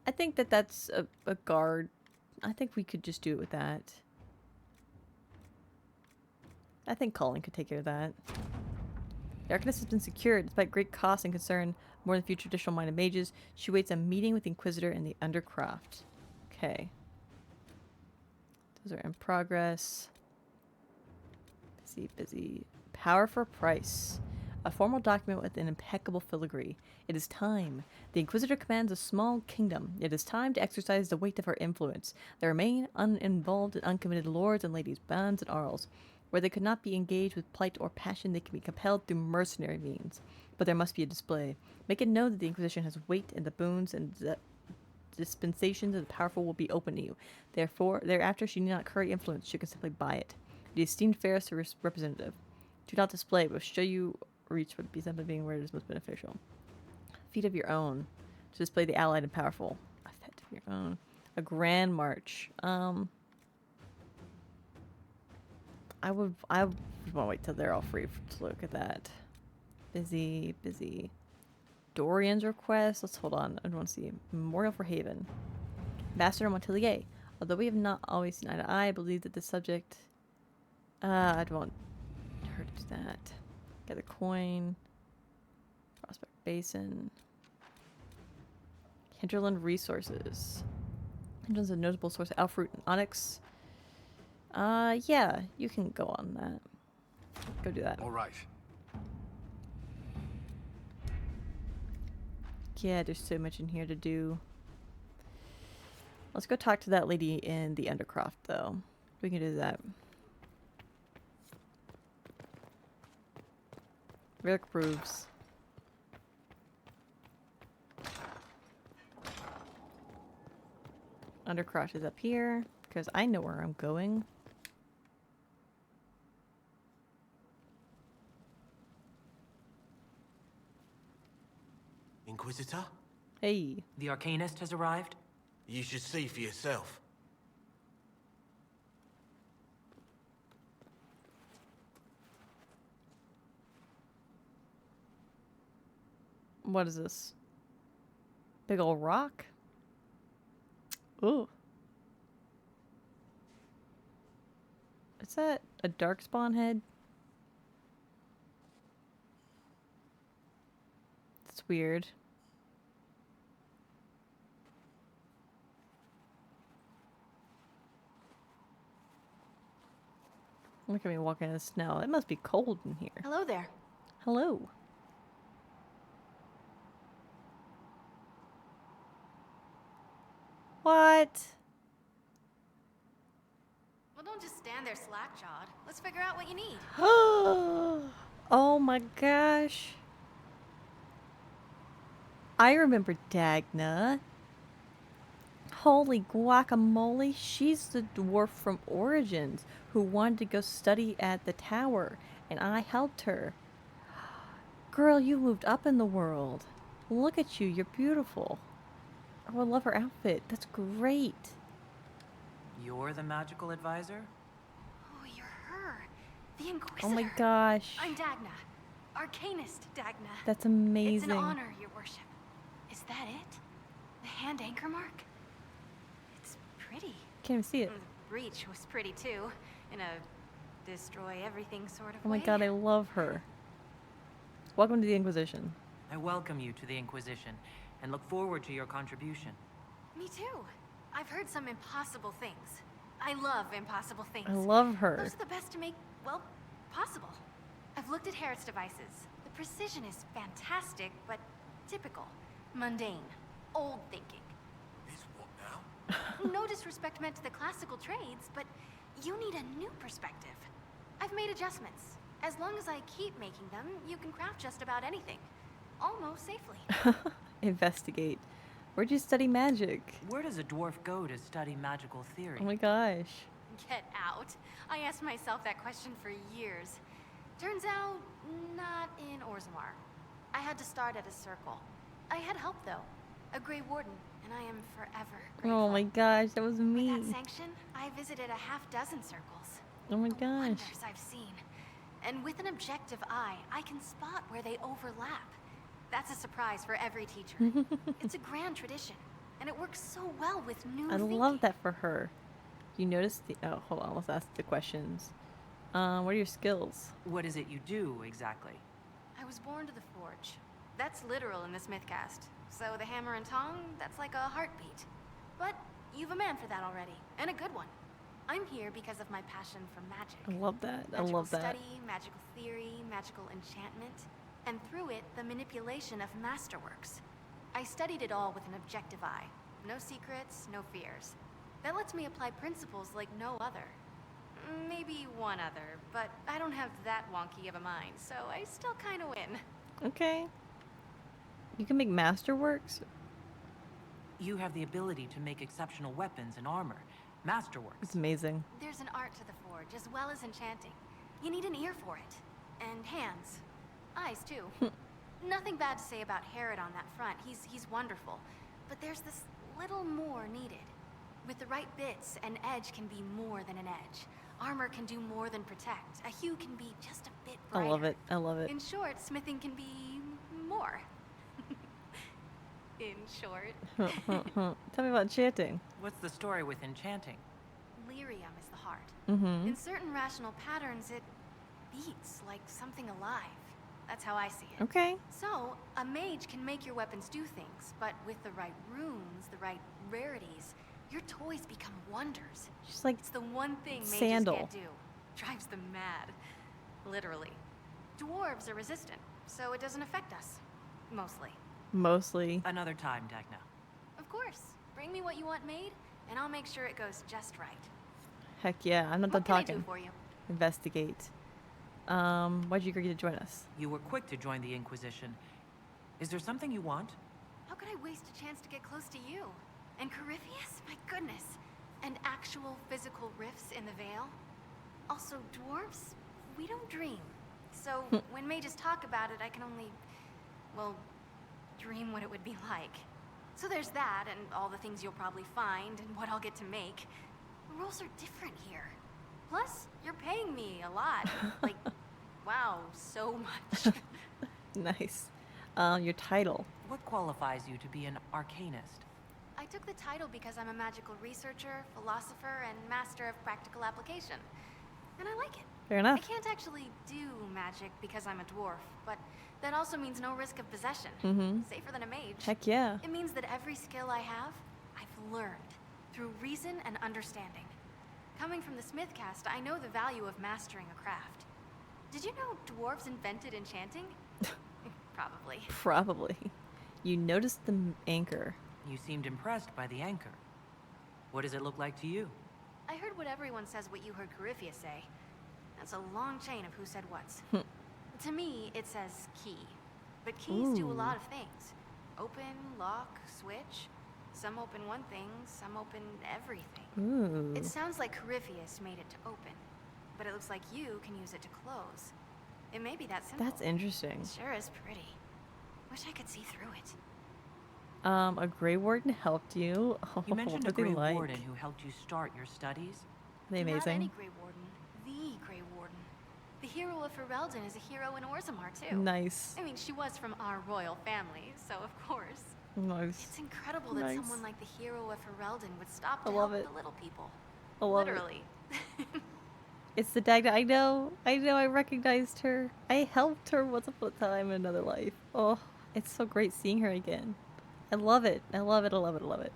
I think that that's a guard. I think we could just do it with that. I think Cullen could take care of that. The Arcanist has been secured. Despite great cost and concern, more than few traditional minded mages, she waits a meeting with the Inquisitor in the Undercroft. Okay. Those are in progress. Busy. Power for price. A formal document with an impeccable filigree. It is time. The Inquisitor commands a small kingdom. It is time to exercise the weight of her influence. There remain uninvolved and uncommitted lords and ladies, bands and arls. Where they could not be engaged with plight or passion, they can be compelled through mercenary means. But there must be a display. Make it known that the Inquisition has weight in the boons and the dispensations of the powerful will be open to you. Therefore, thereafter she need not curry influence, she can simply buy it. The esteemed fairest representative. Do not display, but show you reach would be simply being where it is most beneficial. Feat of your own. To display the allied and powerful. A feat of your own. A grand march. I would want to wait till they're all free to look at that. Busy. Dorian's request. Let's hold on. I want to see. Memorial for Haven. Ambassador Montelier. Although we have not always seen eye to eye, I believe that the subject I don't want her to do that. Get a coin. Prospect Basin. Hinterland Resources. Hinterland's a notable source of alpha and onyx. Yeah, you can go on that. Go do that. All right. Yeah, there's so much in here to do. Let's go talk to that lady in the Undercroft, though. We can do that. Rick approves. Undercroft is up here, because I know where I'm going. Inquisitor? Hey. The Arcanist has arrived? You should see for yourself. What is this? Big old rock? Ooh. Is that a darkspawn head? It's weird. Look at me walking in the snow. It must be cold in here. Hello there. Hello. What? Well, don't just stand there slack-jawed. Let's figure out what you need. Oh my gosh. I remember Dagna. Holy guacamole. She's the dwarf from Origins who wanted to go study at the tower, and I helped her. Girl, you moved up in the world. Look at you. You're beautiful. Oh, I love her outfit. That's great. You're the magical advisor? Oh, you're her. The Inquisitor. Oh my gosh. I'm Dagna. Arcanist Dagna. That's amazing. It's an honor, your worship. Is that it? The hand anchor mark? It's pretty. Can't even see it. The breach was pretty too, in a destroy everything sort of Oh my way. god, I love her. Welcome to the Inquisition. I welcome you to the Inquisition, and look forward to your contribution. Me too. I've heard some impossible things. I love impossible things. I love her. Those are the best to make, well, possible. I've looked at Harrod's devices. The precision is fantastic, but typical. Mundane. Old thinking. Is what now? No disrespect meant to the classical trades, but you need a new perspective. I've made adjustments. As long as I keep making them, you can craft just about anything. Almost safely. Investigate. Where'd you study magic? Where does a dwarf go to study magical theory? Oh my gosh. Get out. I asked myself that question for years. Turns out, not in Orzammar. I had to start at a circle. I had help, though. A Grey Warden, and I am forever grateful. Oh my gosh, that was With me. that sanction, I visited a half-dozen circles. Oh my The gosh. wonders I've seen. And with an objective eye, I can spot where they overlap. That's a surprise for every teacher. It's a grand tradition, and it works so well with new I thinking. love that for her. You notice the... Oh, hold on. Let's ask the questions. What are your skills? What is it you do, exactly? I was born to the forge. That's literal in this mythcast. So the hammer and tong, that's like a heartbeat. But you've a man for that already, and a good one. I'm here because of my passion for magic. I love that. I Magical love that. study, magical theory, magical enchantment, and through it, the manipulation of masterworks. I studied it all with an objective eye. No secrets, no fears. That lets me apply principles like no other. Maybe one other, but I don't have that wonky of a mind, so I still kind of win. Okay. You can make masterworks? You have the ability to make exceptional weapons and armor. Masterworks. It's amazing. There's an art to the forge, as well as enchanting. You need an ear for it. And hands. Eyes, too. Nothing bad to say about Harrod on that front. He's wonderful. But there's this little more needed. With the right bits, an edge can be more than an edge. Armor can do more than protect. A hue can be just a bit brighter. I love it. I love it. In short, smithing can be more. In short. Tell me about enchanting. What's the story with enchanting? Lyrium is the heart. Mm-hmm. In certain rational patterns, it beats like something alive. That's how I see it. Okay. So, a mage can make your weapons do things, but with the right runes, the right rarities, your toys become wonders. Just like it's the one thing mages Sandal. can't do. Drives them mad. Literally. Dwarves are resistant, so it doesn't affect us. Mostly. Mostly. Another time, Dagna. Of course. Bring me what you want made, and I'll make sure it goes just right. Heck yeah, I'm not done What can I talking. do for you? Investigate. Why'd you agree to join us? You were quick to join the Inquisition. Is there something you want? How could I waste a chance to get close to you? And Corypheus? My goodness. And actual physical rifts in the Veil? Also, dwarves? We don't dream. So, when mages talk about it, I can only, well, dream what it would be like. So there's that, and all the things you'll probably find, and what I'll get to make. The rules are different here. Plus, you're paying me a lot. Like, wow, so much. Nice. Your title. What qualifies you to be an arcanist? I took the title because I'm a magical researcher, philosopher, and master of practical application. And I like it. Fair enough. I can't actually do magic because I'm a dwarf, but that also means no risk of possession. Mm-hmm. Safer than a mage. Heck yeah. It means that every skill I have, I've learned through reason and understanding. Coming from the Smith caste, I know the value of mastering a craft. Did you know dwarves invented enchanting? Probably. Probably. You noticed the anchor. You seemed impressed by the anchor. What does it look like to you? I heard what everyone says what you heard Corypheus say. That's a long chain of who said what's. To me, it says key. But keys do a lot of things. Open, lock, switch. Some open one thing, some open everything. Ooh. It sounds like Corypheus made it to open. But it looks like you can use it to close. It may be that simple. That's interesting. It sure is pretty. Wish I could see through it. A Grey Warden helped you. Oh, You mentioned a what were they Grey like? Warden who helped you start your studies. Are they Not amazing? any Grey Warden. The Grey Warden. The hero of Ferelden is a hero in Orzammar, too. Nice. I mean, she was from our royal family, so of course. Nice. It's incredible that Nice. someone like the hero of Ferelden would stop I to love help it. the little people. I love it. Literally. It's the Dagna. I know, I recognized her. I helped her once upon a time in another life. Oh, it's so great seeing her again. I love it. I love it. I love it. I love it.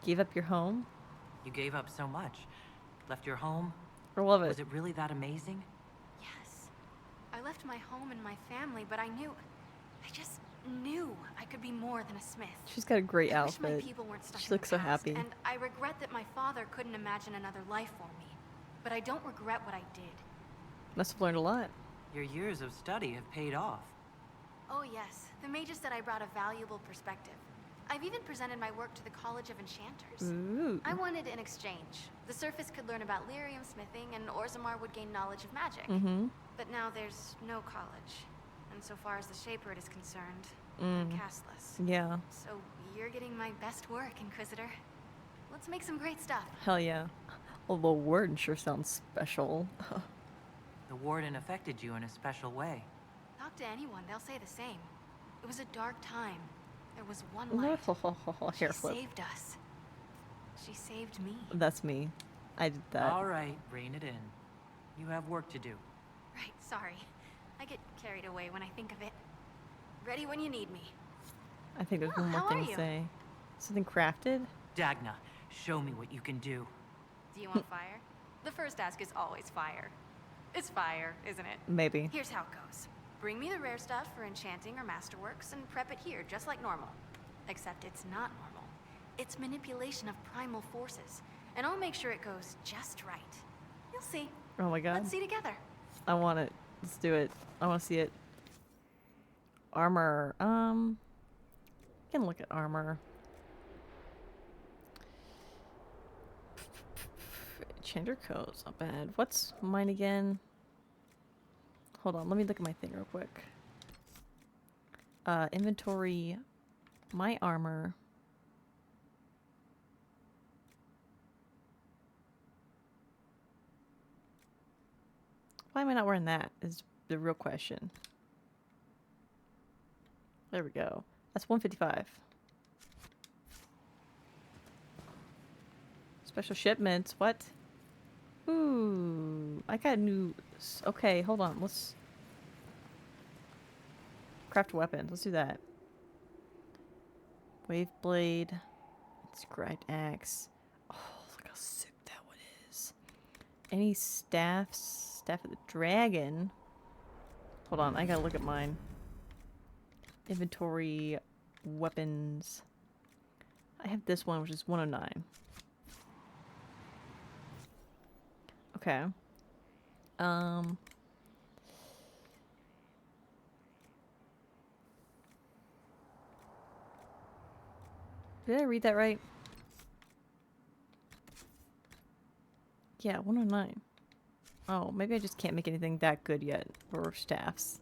Gave up your home? You gave up so much. Left your home. I love it. Was it really that amazing? Yes. I left my home and my family, but I just knew I could be more than a smith. She's got a great I wish my outfit. people weren't stuck She in the looks so past, happy. And I regret that my father couldn't imagine another life for me. But I don't regret what I did. Must have learned a lot. Your years of study have paid off. Oh yes, the mages said I brought a valuable perspective. I've even presented my work to the College of Enchanters. Ooh. I wanted an exchange. The Surface could learn about lyrium smithing, and Orzammar would gain knowledge of magic. Mm-hmm. But now there's no college. And so far as the Shaper is concerned, I'm Mm. castless. Yeah. So you're getting my best work, Inquisitor. Let's make some great stuff. Hell yeah. Although Warden sure sounds special. The Warden affected you in a special way. Talk to anyone, they'll say the same. It was a dark time. There was one light. Hair She flip. saved us. She saved me. That's me. I did that. All right, rein it in. You have work to do. Right, sorry. I get carried away when I think of it. Ready when you need me. I think there's Oh, one more how thing are to you? say. Something crafted? Dagna, show me what you can do. Do you want fire? The first ask is always fire. It's fire, isn't it? Maybe. Here's how it goes. Bring me the rare stuff for enchanting or masterworks and prep it here, just like normal. Except it's not normal. It's manipulation of primal forces. And I'll make sure it goes just right. You'll see. Oh my god. Let's see together. I want it. Let's do it. I want to see it. Armor. We can look at armor. Enchanter coat's not bad. What's mine again? Hold on, let me look at my thing real quick. Inventory. My armor. Why am I not wearing that is the real question. There we go. That's 155. Special shipments. What? Ooh, I got new. Okay, hold on. Let's craft weapons. Let's do that. Wave blade. Scribed axe. Oh, look how sick that one is. Any staffs? Staff of the dragon. Hold on, I gotta look at mine. Inventory, weapons. I have this one, which is 109. Okay. Did I read that right? Yeah, 109. Oh, maybe I just can't make anything that good yet for staffs.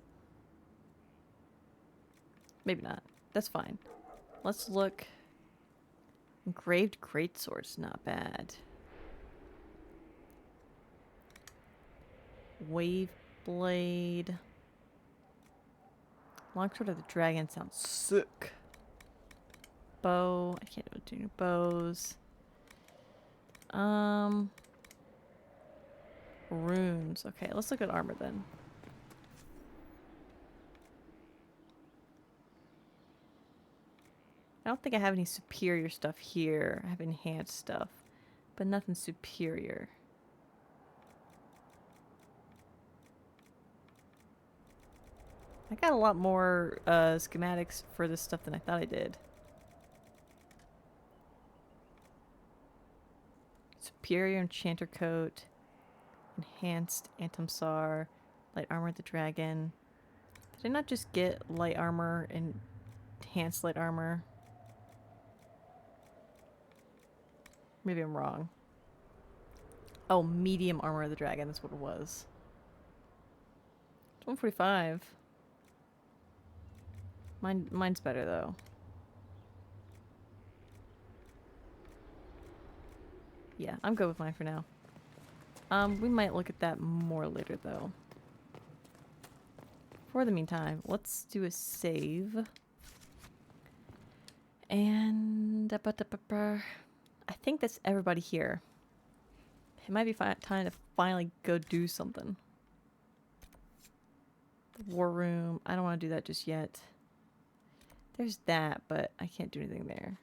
Maybe not. That's fine. Let's look. Engraved greatsword's not bad. Wave blade. Longsword of the dragon sounds sick. Bow. I can't do bows. Runes. Okay, let's look at armor then. I don't think I have any superior stuff here. I have enhanced stuff, but nothing superior. I got a lot more schematics for this stuff than I thought I did. Superior enchanter coat. Enhanced Antimsar. Light armor of the dragon. Did I not just get light armor and enhanced light armor? Maybe I'm wrong. Oh, medium armor of the dragon. That's what it was. 145. Mine's better though. Yeah, I'm good with mine for now. We might look at that more later though. For the meantime, let's do a save. And I think that's everybody here. It might be time to finally go do something. The war room. I don't want to do that just yet. There's that, but I can't do anything there.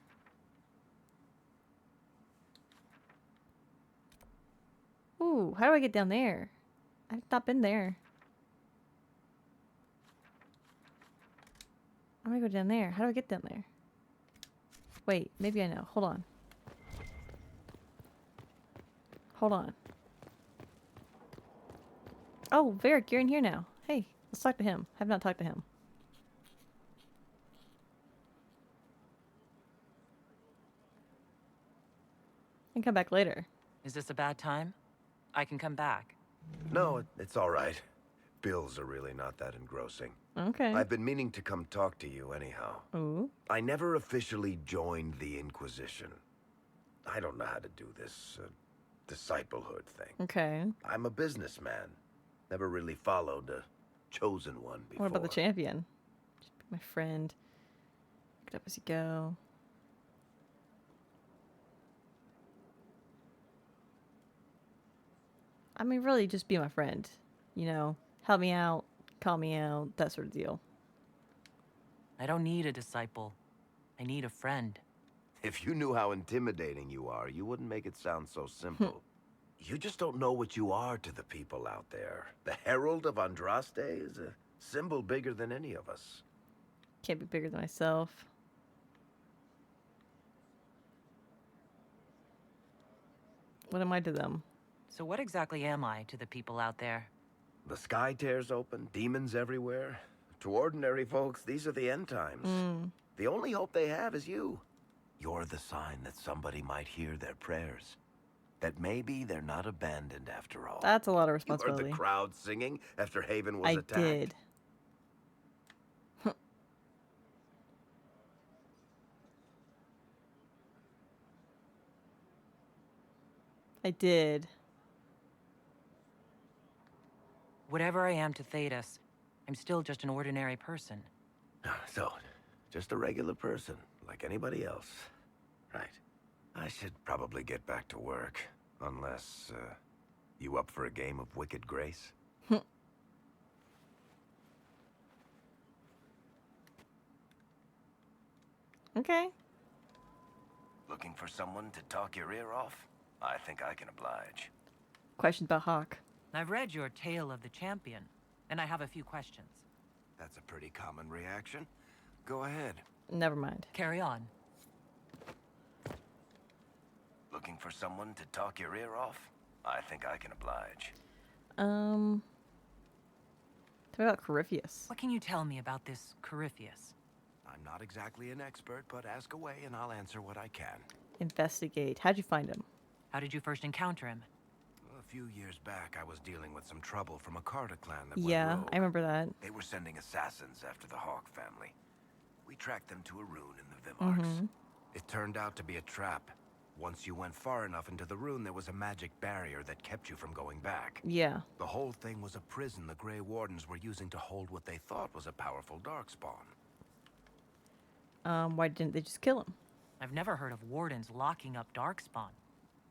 Ooh, how do I get down there? I've not been there. I'm gonna go down there. How do I get down there? Wait, maybe I know. Hold on. Hold on. Oh, Varric, you're in here now. Hey, let's talk to him. I have not talked to him. I can come back later. Is this a bad time? I can come back. No, it's all right. Bills are really not that engrossing. Okay. I've been meaning to come talk to you anyhow. Ooh. I never officially joined the Inquisition. I don't know how to do this disciplehood thing. Okay. I'm a businessman. Never really followed a chosen one before. What about the champion? Just be my friend. Pick it up as you go. I mean, really, just be my friend. You know, help me out, call me out, that sort of deal. I don't need a disciple. I need a friend. If you knew how intimidating you are, you wouldn't make it sound so simple. You just don't know what you are to the people out there. The Herald of Andraste is a symbol bigger than any of us. Can't be bigger than myself. What am I to them? So what exactly am I to the people out there? The sky tears open, demons everywhere. To ordinary folks, these are the end times. The only hope they have is you. You're the sign that somebody might hear their prayers. That maybe they're not abandoned after all. That's a lot of responsibility. You heard the crowd singing after Haven was attacked? I did. I did. Whatever I am to Thedas, I'm still just an ordinary person. So, just a regular person, like anybody else. Right. I should probably get back to work. Unless, you up for a game of Wicked Grace? Okay. Looking for someone to talk your ear off? I think I can oblige. Questions about HAWKE. I've read your Tale of the Champion, and I have a few questions. That's a pretty common reaction. Go ahead. Never mind. Carry on. Looking for someone to talk your ear off? I think I can oblige. Tell me about Corypheus. What can you tell me about this Corypheus? I'm not exactly an expert, but ask away and I'll answer what I can. Investigate. How'd you find him? How did you first encounter him? A few years back, I was dealing with some trouble from a Carter clan that went Yeah, rogue. I remember that. They were sending assassins after the HAWKE family. We tracked them to a rune in the Vimarks. It turned out to be a trap. Once you went far enough into the rune, there was a magic barrier that kept you from going back. Yeah. The whole thing was a prison the Grey Wardens were using to hold what they thought was a powerful darkspawn. Why didn't they just kill him? I've never heard of wardens locking up Darkspawn.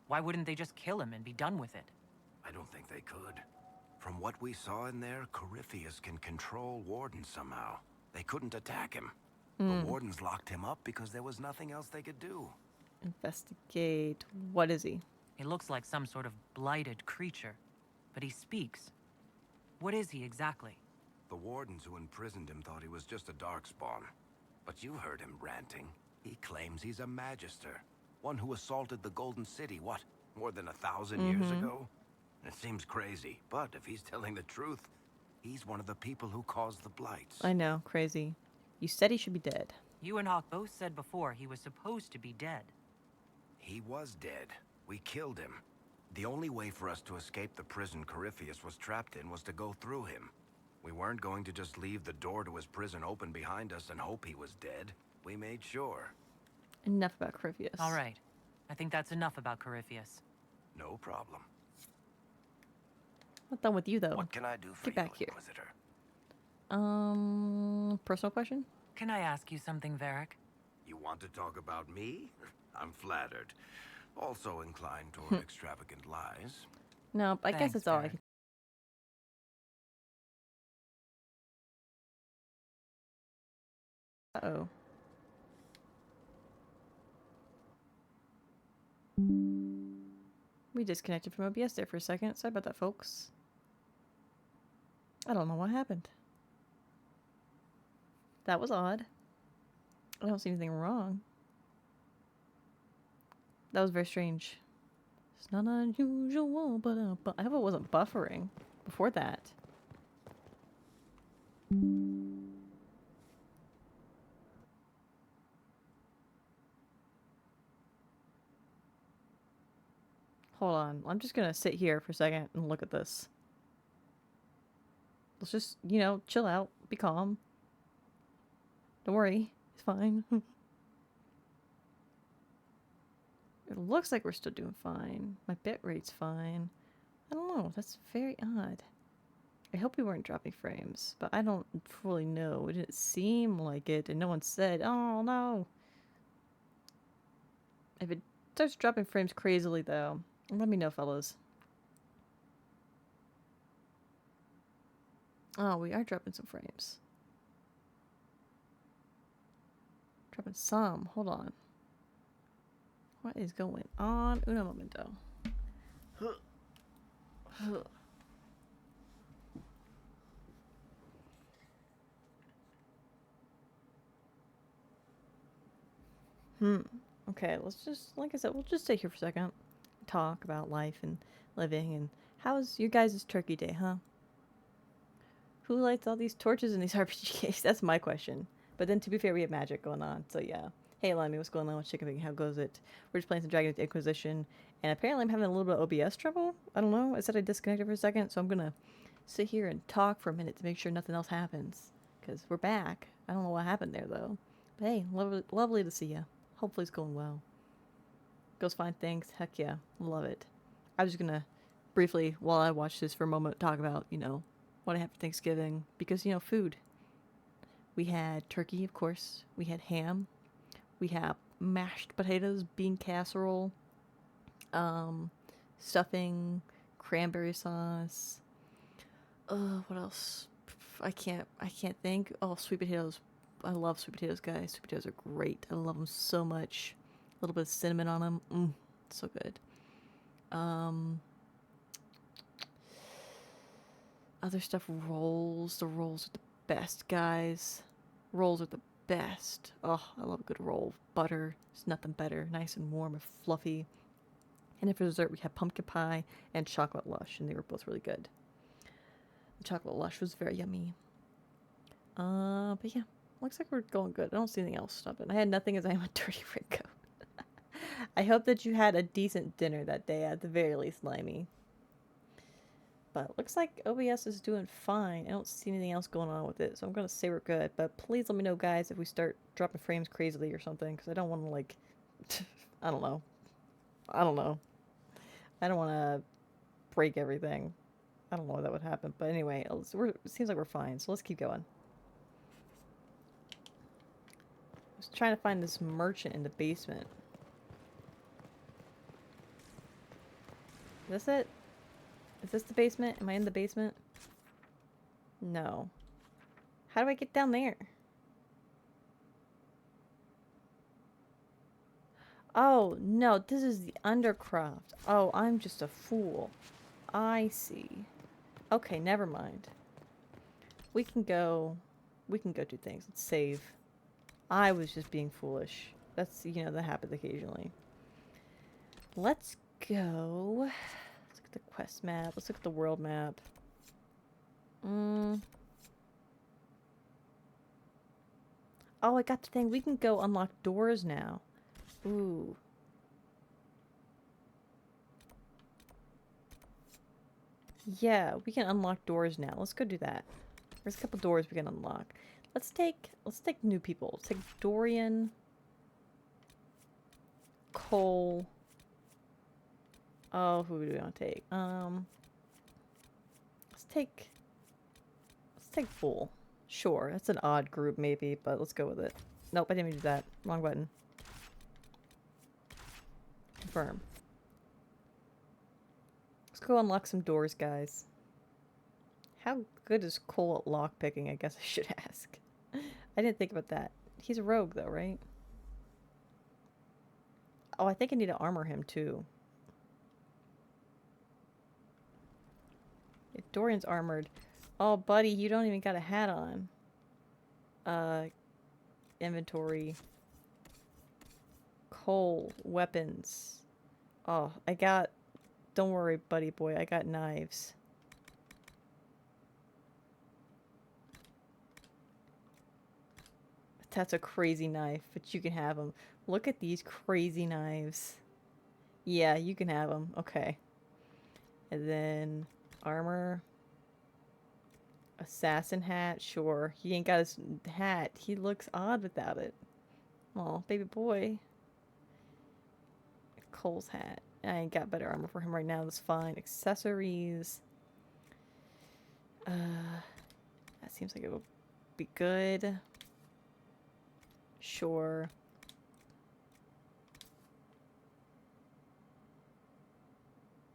Why wouldn't they just kill him and be done with it? I don't think they could. From what we saw in there, Corypheus can control wardens somehow. They couldn't attack him. The wardens locked him up because there was nothing else they could do. Investigate. What is he? He looks like some sort of blighted creature, but he speaks. What is he exactly? The wardens who imprisoned him thought he was just a darkspawn. But you heard him ranting. He claims he's a magister. One who assaulted the Golden City, what, more than 1,000 years ago? It seems crazy, but if he's telling the truth, he's one of the people who caused the blights. I know, crazy. You said he should be dead. You and HAWKE both said before he was supposed to be dead. He was dead. We killed him. The only way for us to escape the prison Corypheus was trapped in was to go through him. We weren't going to just leave the door to his prison open behind us and hope he was dead. We made sure. Enough about Corypheus. All right. I think that's enough about Corypheus. No problem. Not done with you, though. What can I do for Get back you, here. Inquisitor? Personal question? Can I ask you something, Varric? You want to talk about me? I'm flattered. Also inclined toward extravagant lies. No, I guess Thanks, that's all I Varric. can. Uh-oh. We disconnected from OBS there for a second. Sorry about that, folks. I don't know what happened. That was odd. I don't see anything wrong. That was very strange. It's not unusual, but I hope it wasn't buffering before that. Hold on. I'm just gonna sit here for a second and look at this. Let's just, you know, chill out. Be calm. Don't worry. It's fine. It looks like we're still doing fine. My bit rate's fine. I don't know. That's very odd. I hope we weren't dropping frames, but I don't fully know. It didn't seem like it, and no one said, oh no. If it starts dropping frames crazily, though, let me know, fellas. Oh, we are dropping some frames. Dropping some. Hold on. What is going on? Uno momento. Okay, let's just, like I said, we'll just stay here for a second. Talk about life and living and how's your guys' turkey day, huh? Who lights all these torches in these RPG games? That's my question. But then to be fair, we have magic going on, so yeah. Hey Limey, what's going on with Chicken Bacon? How goes it? We're just playing some Dragon Age Inquisition, and apparently I'm having a little bit of OBS trouble. I don't know. I said I disconnected for a second, so I'm gonna sit here and talk for a minute to make sure nothing else happens. Because we're back. I don't know what happened there, though. But hey, lovely to see you. Hopefully it's going well. Goes fine, thanks. Heck yeah. Love it. I was just gonna briefly, while I watch this for a moment, talk about, you know, what I had for Thanksgiving. Because, you know, food. We had turkey, of course. We had ham. We have mashed potatoes, bean casserole, stuffing, cranberry sauce. What else? I can't think. Oh, sweet potatoes. I love sweet potatoes, guys. Sweet potatoes are great. I love them so much. A little bit of cinnamon on them. So good. Other stuff, rolls. The rolls are the best, guys. Rolls are the best. Oh, I love a good roll. Butter. There's nothing better. Nice and warm and fluffy. And then for dessert, we had pumpkin pie and chocolate lush, and they were both really good. The chocolate lush was very yummy. But yeah, looks like we're going good. I don't see anything else stopping. I had nothing as I am a dirty Ringo. I hope that you had a decent dinner that day, at the very least, Limey. But looks like OBS is doing fine. I don't see anything else going on with it, so I'm going to say we're good. But please let me know, guys, if we start dropping frames crazily or something, because I don't want to, like, I don't know. I don't want to break everything. I don't know why that would happen. But anyway, it seems like we're fine, so let's keep going. I was trying to find this merchant in the basement. Is this it? Is this the basement? Am I in the basement? No. How do I get down there? Oh, no, this is the undercroft. Oh, I'm just a fool. I see. Okay, never mind. We can go do things. Let's save. I was just being foolish. That's, you know, that happens occasionally. Let's go. Let's look at the quest map. Let's look at the world map. Oh, I got the thing. We can go unlock doors now. Ooh. Yeah, we can unlock doors now. Let's go do that. There's a couple doors we can unlock. Let's take new people. Let's take Dorian, Cole. Oh, who do we want to take? Let's take Bull. Sure, that's an odd group maybe, but let's go with it. Nope, I didn't mean to do that. Wrong button. Confirm. Let's go unlock some doors, guys. How good is Cole at lockpicking, I guess I should ask. I didn't think about that. He's a rogue, though, right? Oh, I think I need to armor him, too. Yeah, Dorian's armored. Oh, buddy, you don't even got a hat on. Inventory. Cole. Weapons. Oh, I got... Don't worry, buddy boy. I got knives. That's a crazy knife, but you can have them. Look at these crazy knives. Yeah, you can have them. Okay. And then armor. Assassin hat. Sure. He ain't got his hat. He looks odd without it. Aw, baby boy. Cole's hat. I ain't got better armor for him right now. That's fine. Accessories. That seems like it will be good. Sure.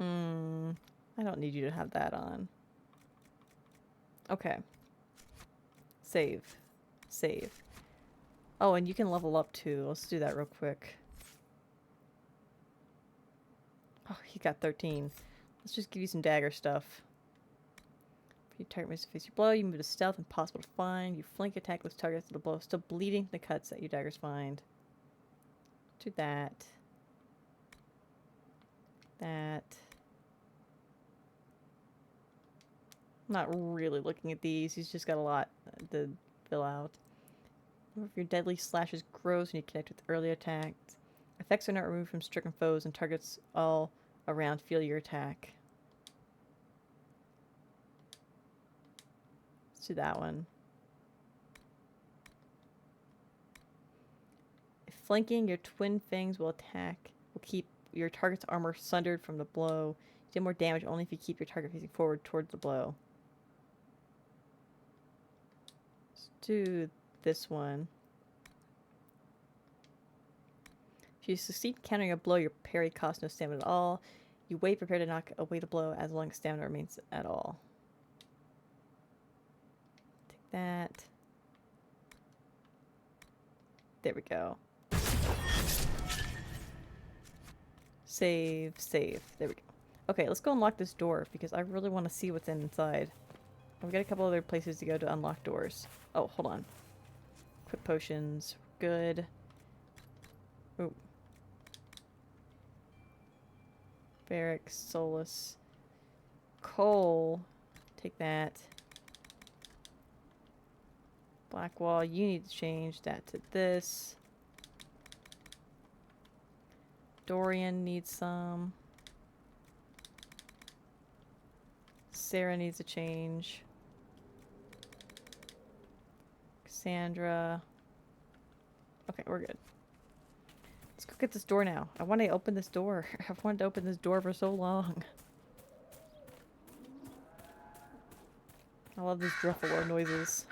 I don't need you to have that on. Okay. Save. Save. Oh, and you can level up too. Let's do that real quick. Oh, he got 13. Let's just give you some dagger stuff. If you target moves to face your blow, you move to stealth, impossible to find. You flank attack with targets to the blow, still bleeding the cuts that your daggers find. Do that. That. I'm not really looking at these. He's just got a lot to fill out. If your deadly slashes grows when you connect with early attacks. Effects are not removed from stricken foes and targets all around feel your attack. Let's do that one. If flanking, your twin fangs will keep your target's armor sundered from the blow. You do more damage only if you keep your target facing forward towards the blow. Let's do this one. If you succeed countering a blow, your parry costs no stamina at all. You wait prepared to knock away the blow as long as stamina remains at all. Take that. There we go. Save, save. There we go. Okay, let's go unlock this door because I really want to see what's inside. We've got a couple other places to go to unlock doors. Oh, hold on. Quick potions. Good. Ooh. Barracks, Solus. Coal. Take that. Blackwall, you need to change that to this. Dorian needs some. Sarah needs a change. Cassandra. Okay, we're good. Let's go get this door now. I want to open this door. I've wanted to open this door for so long. I love these Gruffalo noises.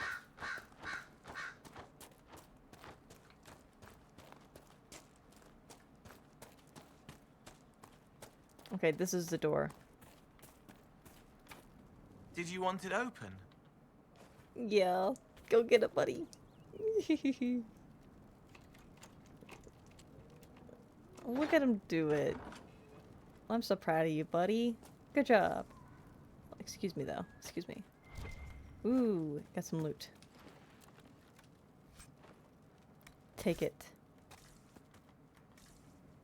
Okay, this is the door. Did you want it open? Yeah, go get it, buddy. Look at him do it. I'm so proud of you, buddy. Good job. Excuse me, though. Excuse me. Ooh, got some loot. Take it.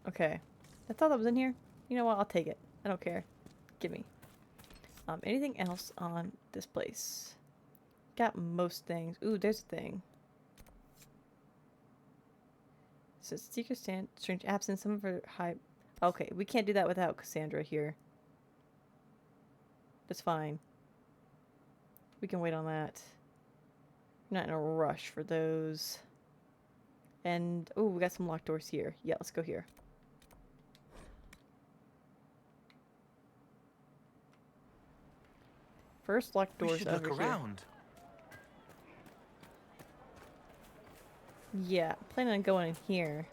Okay. I thought that was in here. You know what? I'll take it. I don't care. Give me. Anything else on this place? Got most things. Ooh, there's a thing. It says secret stand, strange absence, some of her high. Okay, we can't do that without Cassandra here. That's fine. We can wait on that. Not in a rush for those. And oh, we got some locked doors here. Yeah, let's go here. First locked doors over here. We should look around. Yeah, planning on going in here.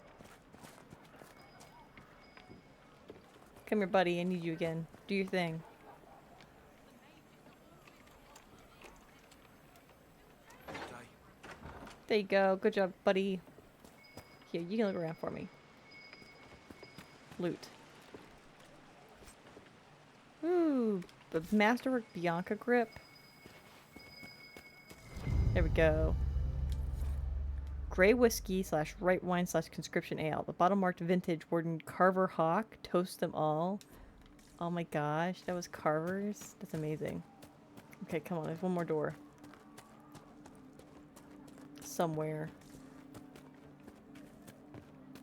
Come here, buddy. I need you again. Do your thing. There you go. Good job, buddy. Here, you can look around for me. Loot. Ooh, the Masterwork Bianca grip. There we go. Grey whiskey / right wine / conscription ale. The bottle marked vintage Warden Carver Hawk. Toast them all. Oh my gosh, that was Carver's. That's amazing. Okay, come on. There's one more door. Somewhere.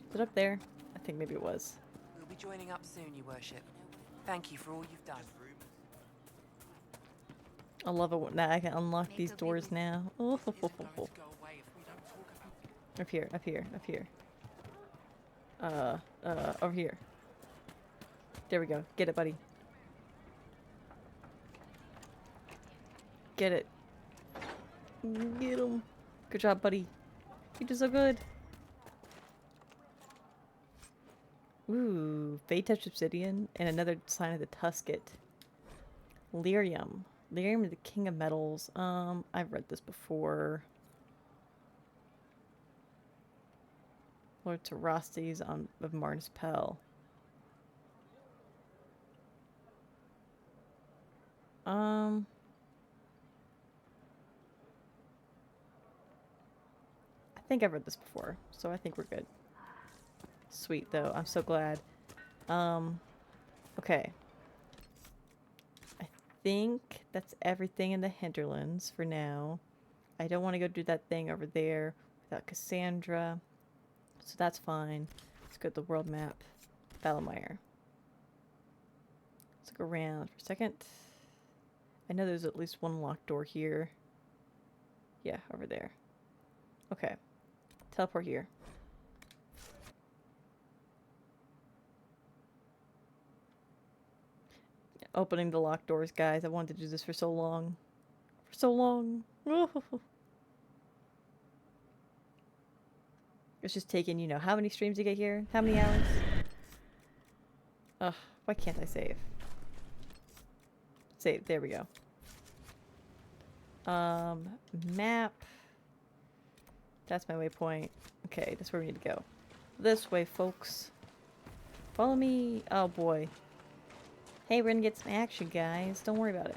Is it up there? I think maybe it was. We'll be joining up soon, Your Worship. Thank you for all you've done. I love it when I can unlock these doors now. Oh. Up here, up here, up here. Over here. There we go. Get it, buddy. Get it. Get him. Good job, buddy. You did so good. Ooh, Fey-touched obsidian and another sign of the Tusket. Lyrium. Lyrium is the king of metals. I've read this before. Lord Tarastes of Martin's Pell. I think I've read this before, so I think we're good. Sweet, though. I'm so glad. Okay. I think that's everything in the hinterlands for now. I don't want to go do that thing over there without Cassandra. So that's fine. Let's go to the world map. Valamire. Let's look around for a second. I know there's at least one locked door here. Yeah, over there. Okay. Teleport here. Opening the locked doors, guys. I wanted to do this for so long. For so long. It's just taking, you know, how many streams to get here? How many hours? Ugh, why can't I save? Save, there we go. Map. That's my waypoint. Okay, that's where we need to go. This way, folks. Follow me. Oh boy. Hey, we're gonna get some action, guys. Don't worry about it.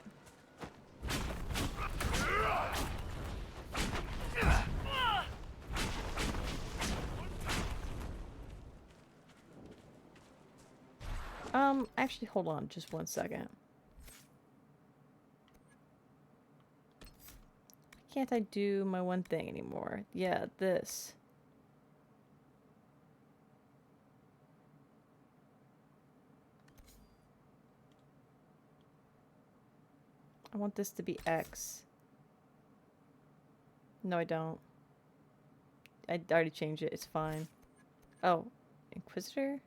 Actually, hold on just 1 second. Can't I do my one thing anymore? Yeah, this. I want this to be X. No, I don't. I already changed it. It's fine. Oh, Inquisitor?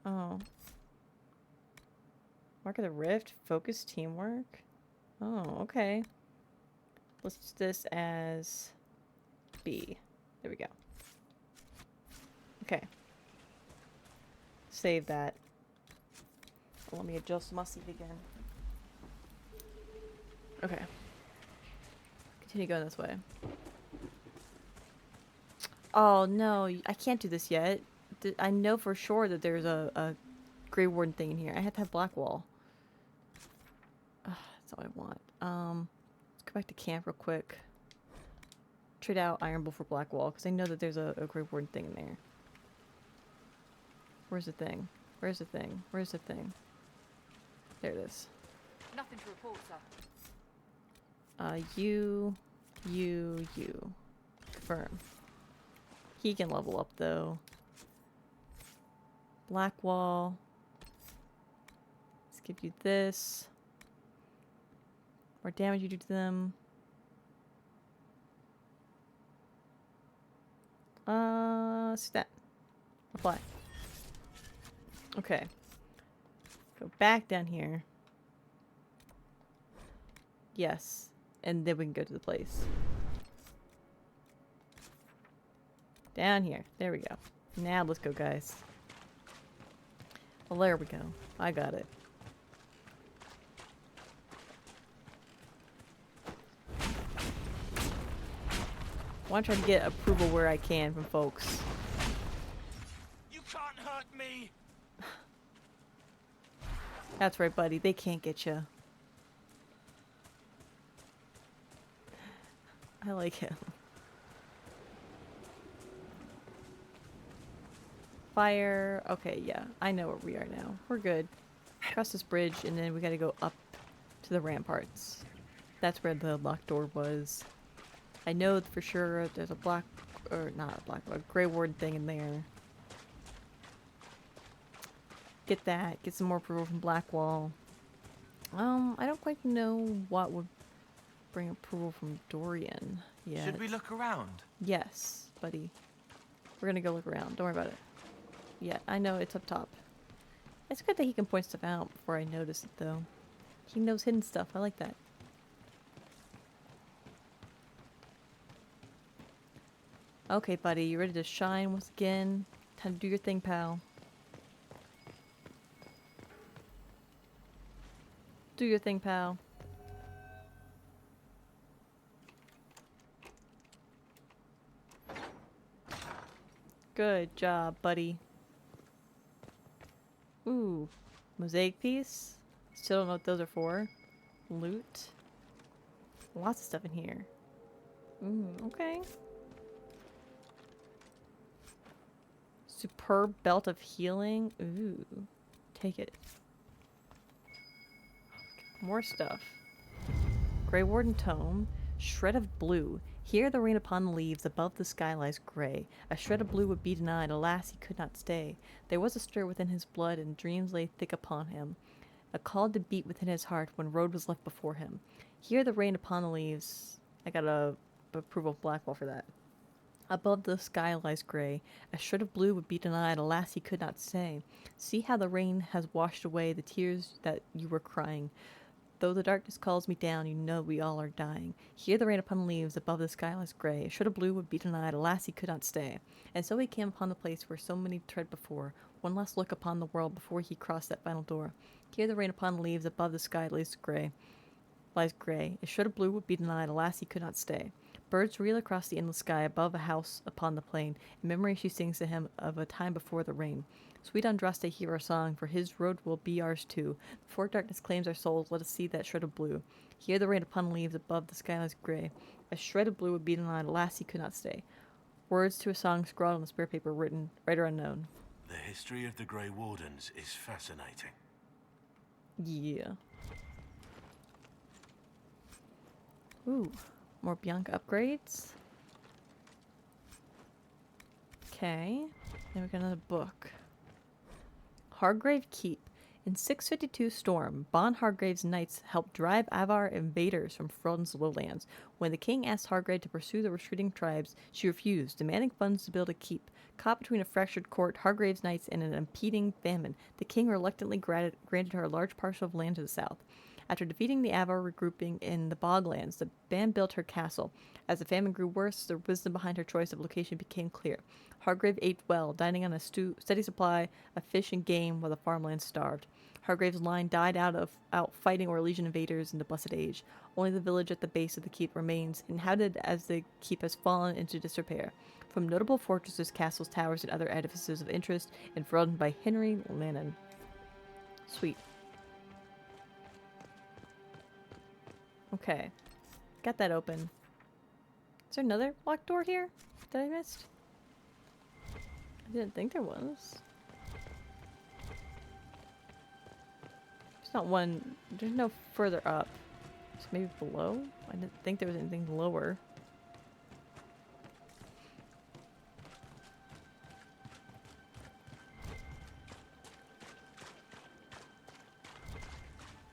Oh. Mark of the Rift? Focus teamwork? Oh, okay. Let's do this as B. There we go. Okay. Save that. Let me adjust my seat again. Okay. Continue going this way. Oh no, I can't do this yet. I know for sure that there's a Grey Warden thing in here. I have to have Blackwall. That's all I want. Let's go back to camp real quick. Trade out Iron Bull for Blackwall, because I know that there's a Grey Warden thing in there. Where's the thing? Where's the thing? Where's the thing? There it is. Nothing to report, sir. You. Confirm. He can level up, though. Blackwall. Let's give you this. More damage you do to them. Stat. Apply. Okay. Go back down here. Yes. And then we can go to the place. Down here. There we go. Now let's go, guys. Well, there we go. I got it. I want to try to get approval where I can from folks. You can't hurt me. That's right, buddy. They can't get you. I like him. Fire. Okay, yeah. I know where we are now. We're good. Cross this bridge, and then we gotta go up to the ramparts. That's where the locked door was. I know for sure there's a black, or not a black, a Grey Warden thing in there. Get that. Get some more approval from Blackwall. I don't quite know what would bring approval from Dorian yet. Should we look around? Yes, buddy. We're gonna go look around. Don't worry about it. Yeah, I know it's up top. It's good that he can point stuff out before I notice it, though. He knows hidden stuff. I like that. Okay, buddy. You ready to shine once again? Time to do your thing, pal. Do your thing, pal. Good job, buddy. Ooh, mosaic piece. Still don't know what those are for. Loot. Lots of stuff in here. Okay. Superb belt of healing. Ooh, take it. More stuff. Grey Warden tome. Shred of blue. Here the rain upon the leaves, above the sky lies grey. A shred of blue would be denied, alas he could not stay. There was a stir within his blood, and dreams lay thick upon him. A call to beat within his heart, when road was left before him. Here the rain upon the leaves. I got a approval of Blackwall for that. Above the sky lies grey. A shred of blue would be denied, alas he could not stay. See how the rain has washed away the tears that you were crying. Though the darkness calls me down, you know we all are dying. Hear the rain upon leaves, above the sky lies grey. Should a blue would be denied, a lassie could not stay. And so he came upon the place where so many tread before. One last look upon the world before he crossed that final door. Hear the rain upon leaves, above the sky lies grey. Should a blue would be denied, a lassie could not stay. Birds reel across the endless sky, above a house upon the plain. In memory she sings to him of a time before the rain. Sweet Andraste, hear our song, for his road will be ours too. Before darkness claims our souls, let us see that shred of blue. Hear the rain upon leaves, above the sky lies grey. A shred of blue would be denied, a lassie could not stay. Words to a song scrawled on the spare paper, written, writer unknown. The history of the Grey Wardens is fascinating. Yeah. Ooh, more Bianca upgrades. Okay, then we got another book. Hargrave Keep. In 652 Storm, Bon Hargrave's knights helped drive Avar invaders from Frodon's lowlands. When the king asked Hargrave to pursue the retreating tribes, she refused, demanding funds to build a keep. Caught between a fractured court, Hargrave's knights, and an impeding famine, the king reluctantly granted her a large parcel of land to the south. After defeating the Avar regrouping in the Boglands, the band built her castle. As the famine grew worse, the wisdom behind her choice of location became clear. Hargrave ate well, dining on a steady supply of fish and game while the farmland starved. Hargrave's line died out fighting Orlesian invaders in the Blessed Age. Only the village at the base of the keep remains, inhabited as the keep has fallen into disrepair. From notable fortresses, castles, towers, and other edifices of interest, and Frodon by Henry Lannon. Sweet. Okay. Got that open. Is there another locked door here that I missed? I didn't think there was. There's not one. There's no further up. So maybe below? I didn't think there was anything lower.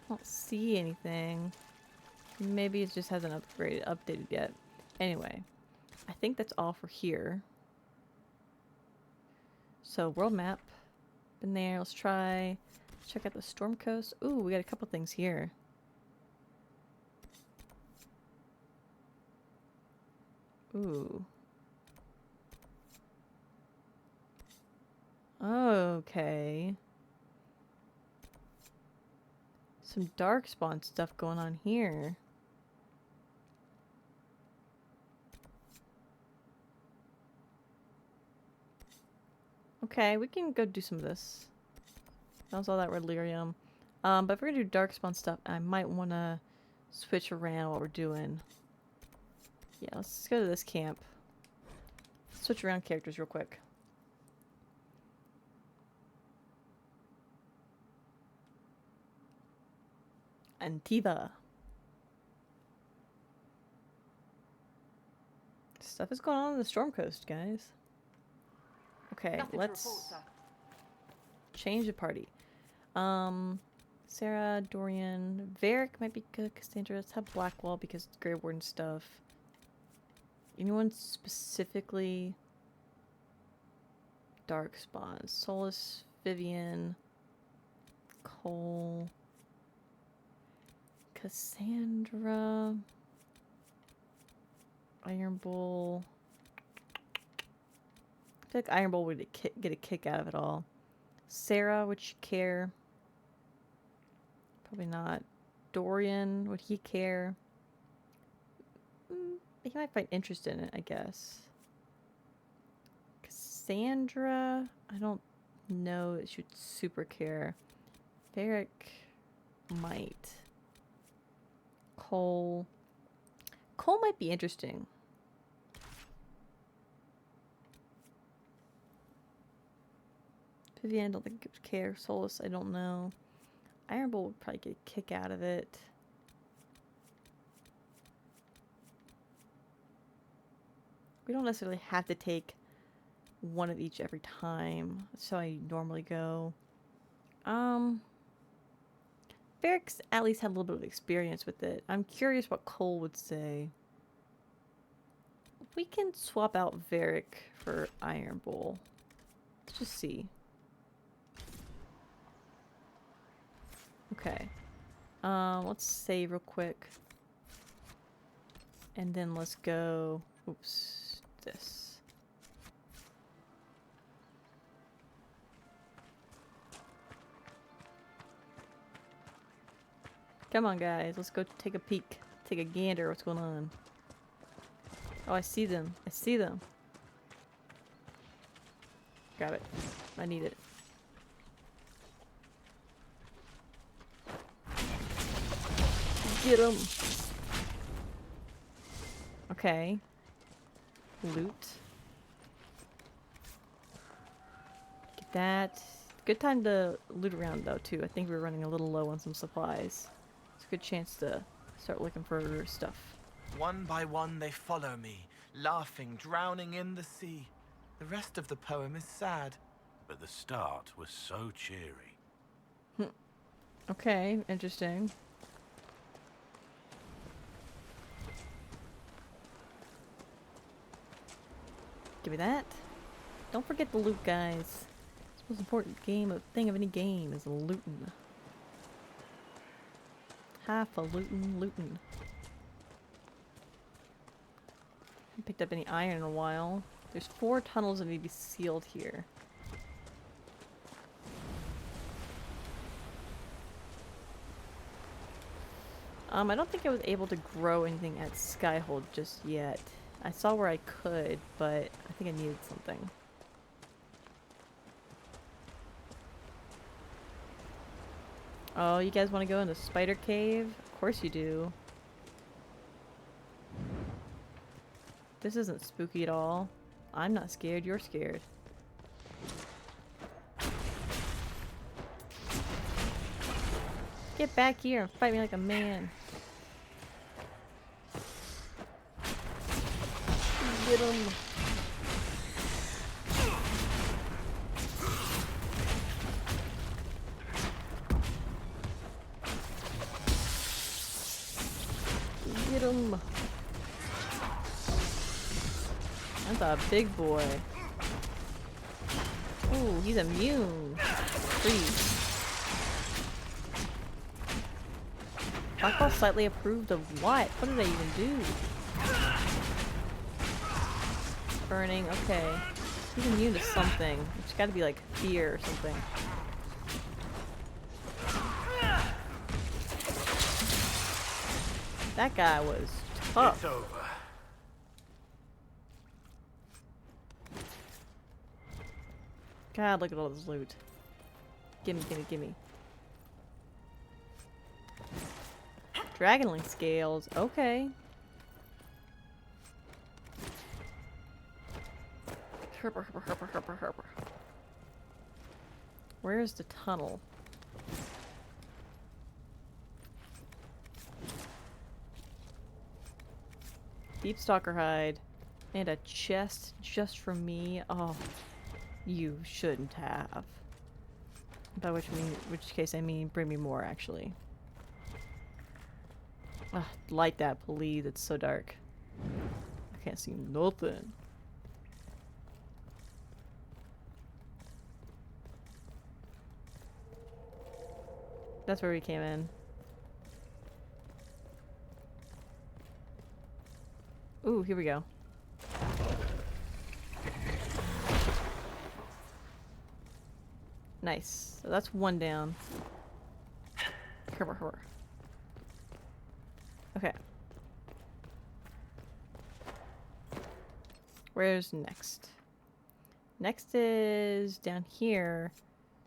I don't see anything. Maybe it just hasn't updated yet. Anyway, I think that's all for here. So, world map. Been there. Let's check out the Storm Coast. Ooh, we got a couple things here. Ooh. Okay. Some darkspawn stuff going on here. Okay, we can go do some of this. That was all that red lyrium. But if we're gonna do darkspawn stuff, I might want to switch around what we're doing. Yeah, let's go to this camp. Switch around characters real quick. Antiva. Stuff is going on the Storm Coast, guys. Okay, let's change the party. Sarah, Dorian, Varric might be good. Cassandra, let's have Blackwall because it's Grey Warden stuff. Anyone specifically? Darkspawn. Solus, Vivian, Cole, Cassandra, Iron Bull. I feel like Iron Bull would get a kick out of it all. Sarah, would she care? Probably not. Dorian, would he care? He might find interest in it, I guess. Cassandra, I don't know that she would super care. Varric might. Cole might be interesting. Vivian, I don't think it would care. Solus, I don't know. Iron Bull would probably get a kick out of it. We don't necessarily have to take one of each every time. That's how I normally go. Varric's at least had a little bit of experience with it. I'm curious what Cole would say. We can swap out Varric for Iron Bull. Let's just see. Okay. Let's save real quick. And then let's go... Oops. This. Come on, guys. Let's go take a peek. Take a gander. What's going on? Oh, I see them. I see them. Grab it. I need it. Get him. Okay. Loot. Get that. Good time to loot around though too. I think we're running a little low on some supplies. It's a good chance to start looking for stuff. One by one they follow me, laughing, drowning in the sea. The rest of the poem is sad. But the start was so cheery. Okay, interesting. Give me that. Don't forget the loot, guys. It's the most important thing of any game is looting. Half a lootin'. Haven't picked up any iron in a while. There's 4 tunnels that need to be sealed here. I don't think I was able to grow anything at Skyhold just yet. I saw where I could, but I think I needed something. Oh, you guys want to go in the spider cave? Of course you do. This isn't spooky at all. I'm not scared, you're scared. Get back here and fight me like a man. Get him. Get him. That's a big boy. Ooh, he's immune. Freeze. Alcohol slightly approved of what? What did I even do? Burning, okay. He's immune to something. It's gotta be like fear or something. That guy was tough. It's over. God, look at all this loot. Gimme, gimme, gimme. Dragonling scales, okay. Herper, herper, herper, herper, herper. Where's the tunnel? Deep stalker hide. And a chest just for me. Oh, you shouldn't have. By which case I mean bring me more, actually. Ugh, light that, please. It's so dark. I can't see nothing. That's where we came in. Ooh, here we go. Nice. So that's one down. Herber. Okay. Where's next? Next is down here.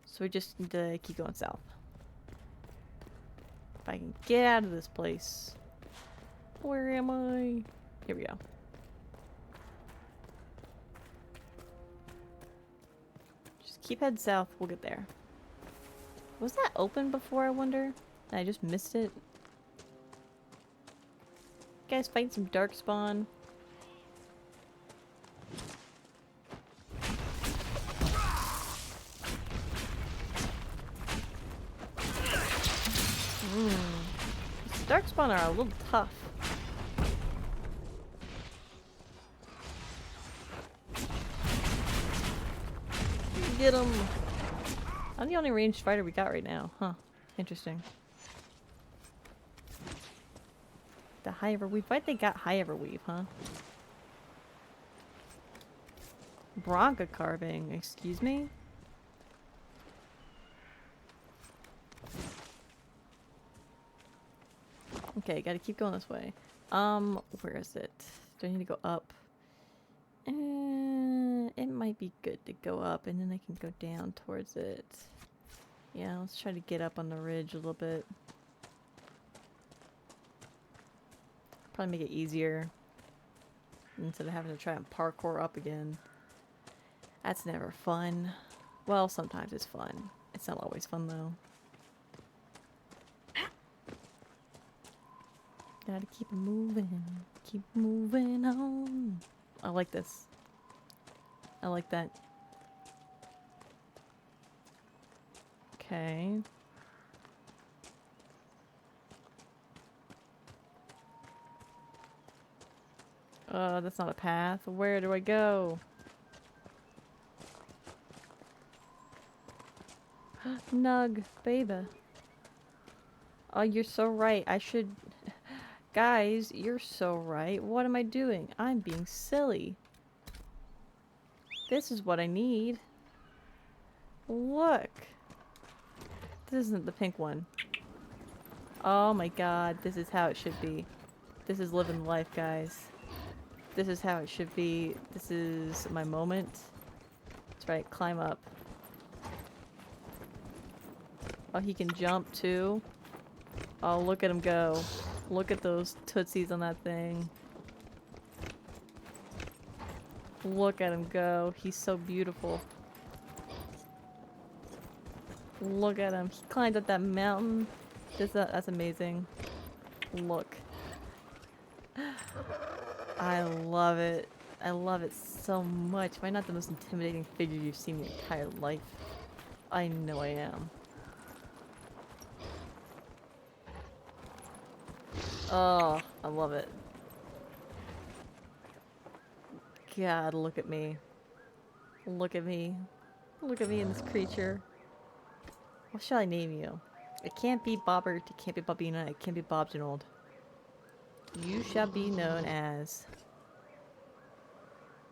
So we just need to keep going south. If I can get out of this place. Where am I? Here we go. Just keep heading south. We'll get there. Was that open before, I wonder? I just missed it. Guys fighting some darkspawn. Darkspawn are a little tough. Get him! I'm the only ranged fighter we got right now, huh? Interesting. The high everweave. Why they got high everweave, huh? Bronca carving. Excuse me? Okay, gotta keep going this way. Where is it? Do I need to go up? It might be good to go up, and then I can go down towards it. Yeah, let's try to get up on the ridge a little bit. Probably make it easier instead of having to try and parkour up again. That's never fun. Well, sometimes it's fun. It's not always fun though. Gotta keep it moving. Keep moving on. I like this. I like that. Okay. That's not a path. Where do I go? Nug, baby. Oh, you're so right. I should... Guys, you're so right. What am I doing? I'm being silly. This is what I need. Look. This isn't the pink one. Oh my god, this is how it should be. This is living life, guys. This is how it should be. This is my moment. That's right, climb up. Oh, he can jump too. Oh, look at him go. Look at those tootsies on that thing. Look at him go. He's so beautiful. Look at him. He climbed up that mountain. That's amazing. Look. I love it. I love it so much. Am I not the most intimidating figure you've seen your entire life? I know I am. Oh, I love it. God, look at me. Look at me. Look at me and this creature. What shall I name you? It can't be Bobbert, it can't be Bobina, it can't be Bobjanold. You shall be known as...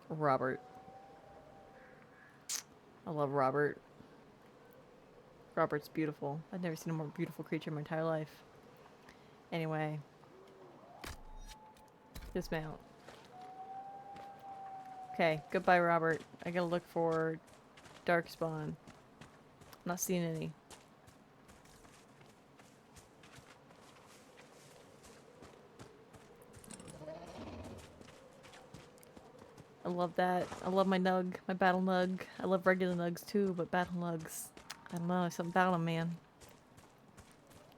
Robert. I love Robert. Robert's beautiful. I've never seen a more beautiful creature in my entire life. Anyway. Dismount. Okay, goodbye Robert. I gotta look for Darkspawn. I'm not seeing any. I love that. I love my nug, my battle nug. I love regular nugs too, but battle nugs. I don't know, something about them, man.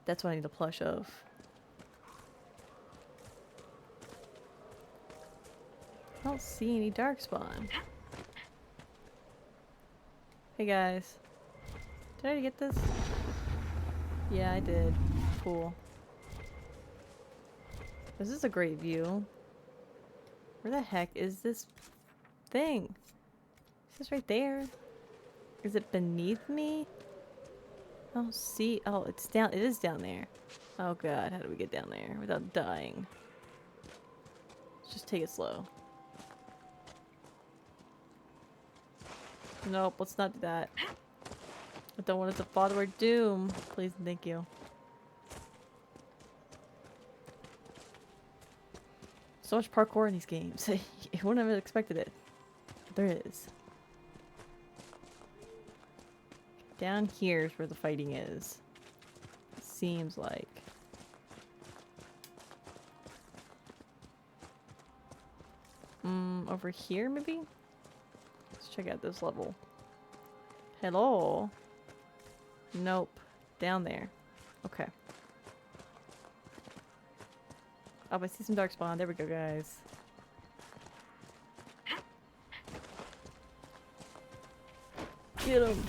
That's what I need a plush of. I don't see any Darkspawn. Hey guys. Did I already get this? Yeah, I did. Cool. This is a great view. Where the heck is this thing? Is this right there? Is it beneath me? I don't see. Oh, it's down. It is down there. Oh god, how do we get down there without dying? Let's just take it slow. Nope, let's not do that. I don't want it to fall to our doom. Please and thank you. So much parkour in these games. You wouldn't have expected it. But there is. Down here is where the fighting is. It seems like. Over here maybe? Let's check out this level. Hello? Nope. Down there. Okay. Oh, I see some Darkspawn. There we go, guys. Get him!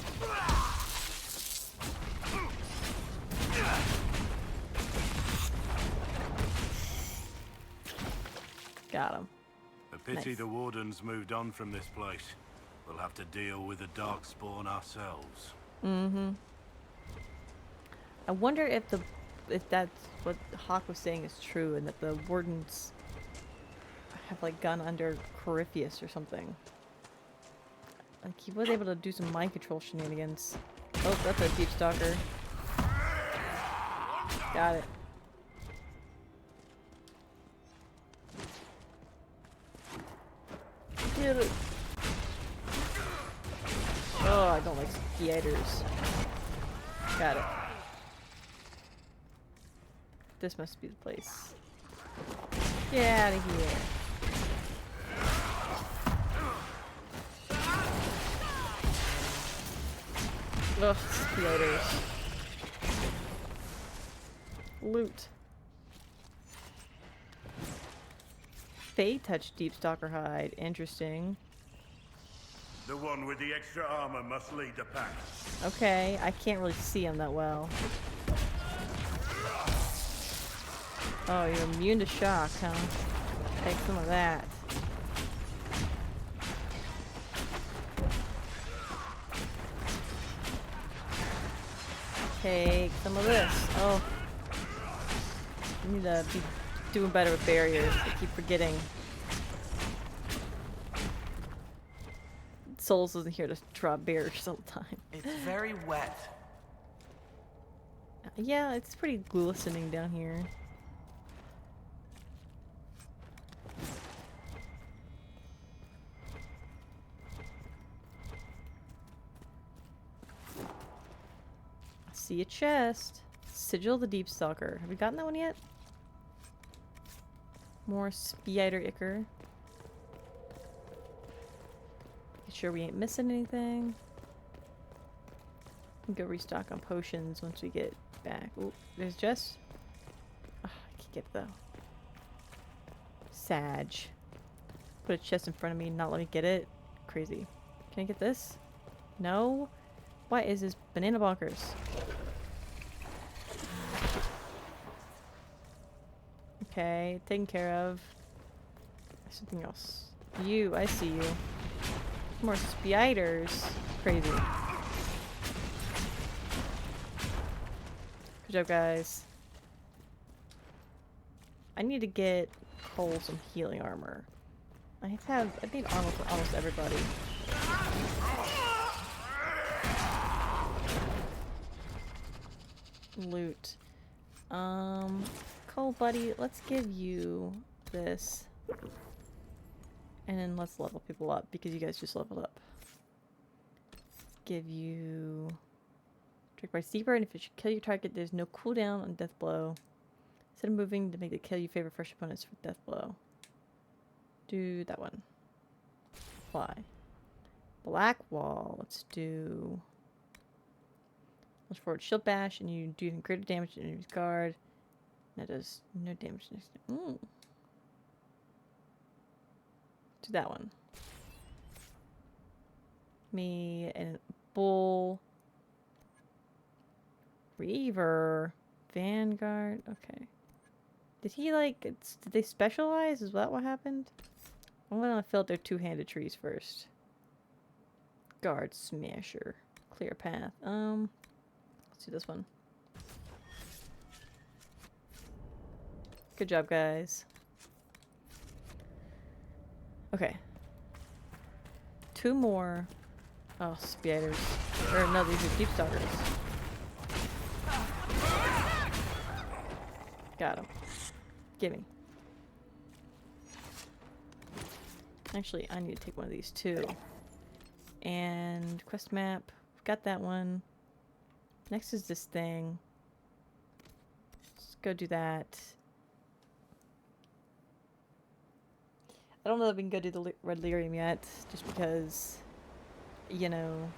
Got him. A pity Nice. the Wardens moved on from this place. We'll have to deal with the Darkspawn ourselves. Mm-hmm. I wonder if the if that's what Hawke was saying is true, and that the wardens have like gone under Corypheus or something. Like he was able to do some mind control shenanigans. Oh, that's a deep stalker. Got it. Get it. Oh, I don't like spiders. Got it. This must be the place. Get out of here. Ugh, spiders. Loot. They touch Deep Stalker hide. Interesting. The one with the extra armor must lead the pack. Okay, I can't really see him that well. Oh, you're immune to shock, huh? Take some of that. Take some of this. Oh. I need to be doing better with barriers. I keep forgetting. Souls isn't here to drop barriers all the time. It's very wet. Yeah, it's pretty glistening down here. I see a chest. Sigil of the Deep Stalker. Have we gotten that one yet? More spider ichor. Make sure we ain't missing anything. We can go restock on potions once we get back. Ooh, there's Jess. Oh, I can't get it though. Sag. Put a chest in front of me and not let me get it. Crazy. Can I get this? No? Why is this banana bonkers? Okay, taken care of. Something else. You, I see you. More spiders. Crazy. Good job, guys. I need to get Cole some healing armor. I need armor for almost everybody. Loot. Cole, buddy, let's give you this. And then let's level people up, because you guys just leveled up. Give you... Drink by deeper, and if it should kill your target, there's no cooldown on death blow. Instead of moving to make the kill you favor fresh opponents for death blow. Do that one. Apply. Black wall. Let's do... Let's forward shield bash, and you do even greater damage to enemy's guard. That does no damage next time. Ooh. Do that one. Me and Bull. Reaver. Vanguard. Okay. Did he like... did they specialize? Is that what happened? I'm gonna fill out their two-handed trees first. Guard Smasher. Clear path. Let's do this one. Good job, guys. Okay. 2 more. Oh, spiders. Or no, these are deep stalkers. Got him. Gimme. Actually, I need to take one of these too. And quest map. We've got that one. Next is this thing. Let's go do that. I don't know if we can go do the Red Lyrium yet, just because, you know,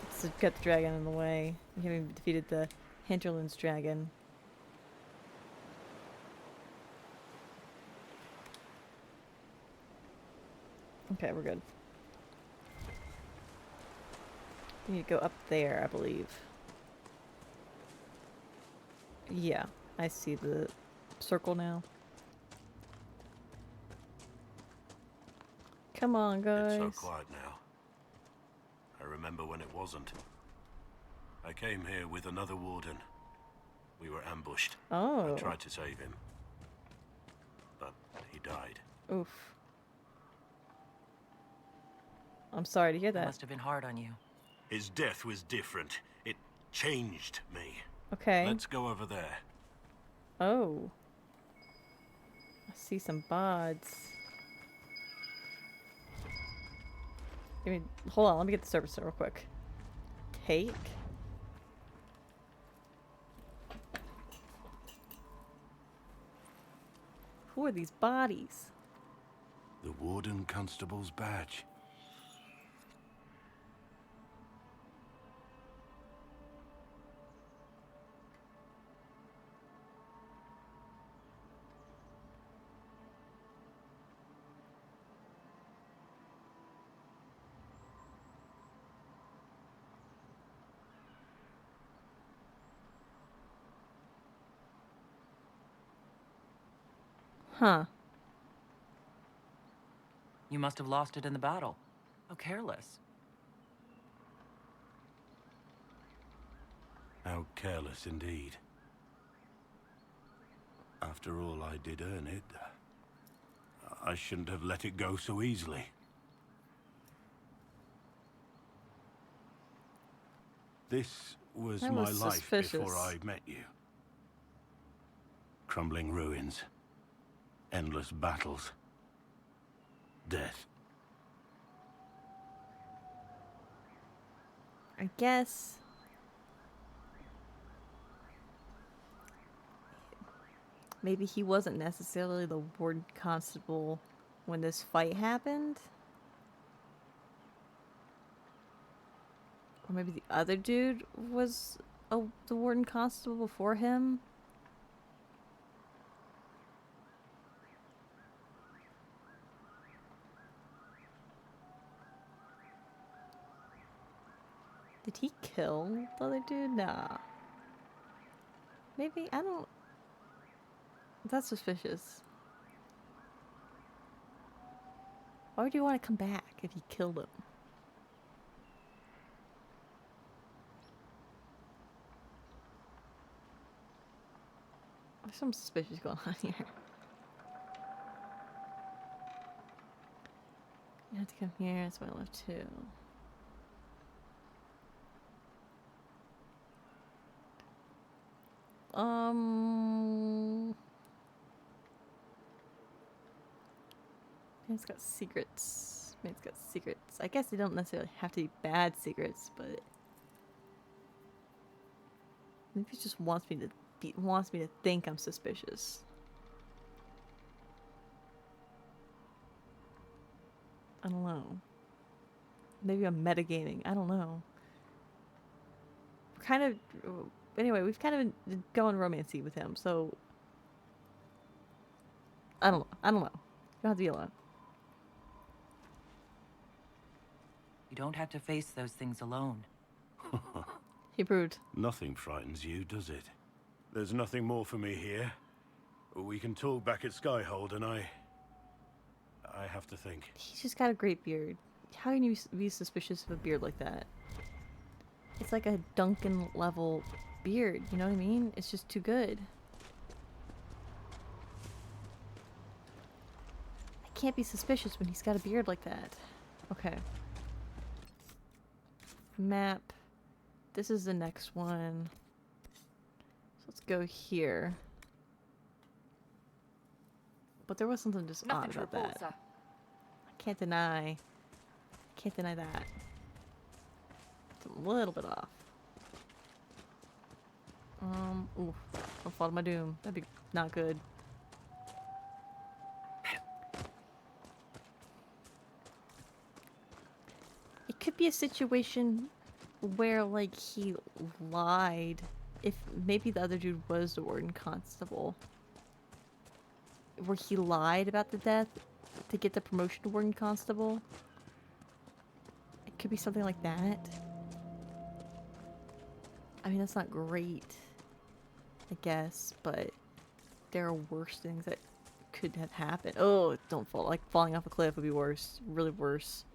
it's got the dragon in the way. We haven't defeated the Hinterlands dragon. Okay, we're good. We need to go up there, I believe. Yeah, I see the circle now. Come on, guys. It's so quiet now. I remember when it wasn't. I came here with another warden. We were ambushed. Oh. I tried to save him, but he died. Oof. I'm sorry to hear that. Must have been hard on you. His death was different. It changed me. Okay. Let's go over there. Oh. I see some bods. Hold on, let me get the service real quick. Take. Who are these bodies? The Warden Constable's badge. Huh. You must have lost it in the battle. How careless. How careless indeed. After all, I did earn it. I shouldn't have let it go so easily. This was my life before I met you. Crumbling ruins. Endless battles. Death. I guess. Maybe he wasn't necessarily the Warden Constable when this fight happened. Or maybe the other dude was the Warden Constable before him. Did he kill the other dude? Nah. Maybe, I don't... That's suspicious. Why would you want to come back if you killed him? There's something suspicious going on here. You have to come here, that's why I left too. Man's got secrets. Man's got secrets. I guess they don't necessarily have to be bad secrets, but maybe he just wants me to think I'm suspicious. I don't know. Maybe I'm metagaming. I don't know. Kind of. Anyway, we've kind of been going romancy with him, so I don't know. I don't know. You don't have to be alone. You don't have to face those things alone. He proved. Nothing frightens you, does it? There's nothing more for me here. We can talk back at Skyhold, and I have to think. He's just got a great beard. How can you be suspicious of a beard like that? It's like a Duncan level beard, you know what I mean? It's just too good. I can't be suspicious when he's got a beard like that. Okay. Map. This is the next one. So let's go here. But there was something just odd about that. I can't deny. Can't deny that. It's a little bit off. Ooh, don't fall to my doom. That'd be not good. It could be a situation where, like, he lied. If maybe the other dude was the Warden Constable. Where he lied about the death to get the promotion to Warden Constable. It could be something like that. I mean, that's not great, I guess, but there are worse things that could have happened. Oh, don't fall. Like, falling off a cliff would be worse. Really worse.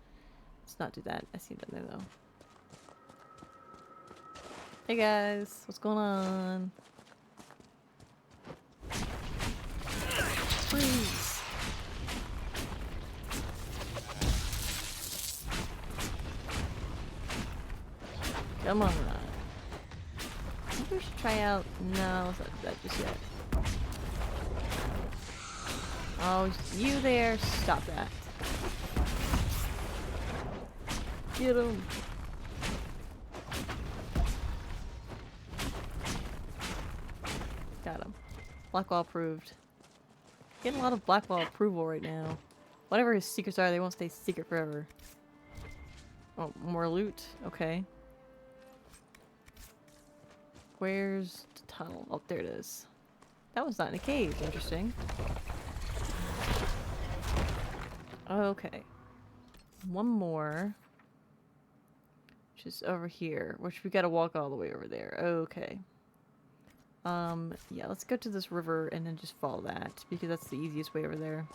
Let's not do that. I see him down there, though. Hey, guys. What's going on? Come on. Maybe we should try out. No, let's not do that just yet. Oh, you there. Stop that. Get him. Got him. Blackwall approved. Getting a lot of Blackwall approval right now. Whatever his secrets are, they won't stay secret forever. Oh, more loot. Okay. Where's the tunnel? Oh, there it is. That was not in a cave. Interesting. Okay. One more. Which is over here. Which we gotta walk all the way over there. Okay. Yeah, let's go to this river and then just follow that. Because that's the easiest way over there.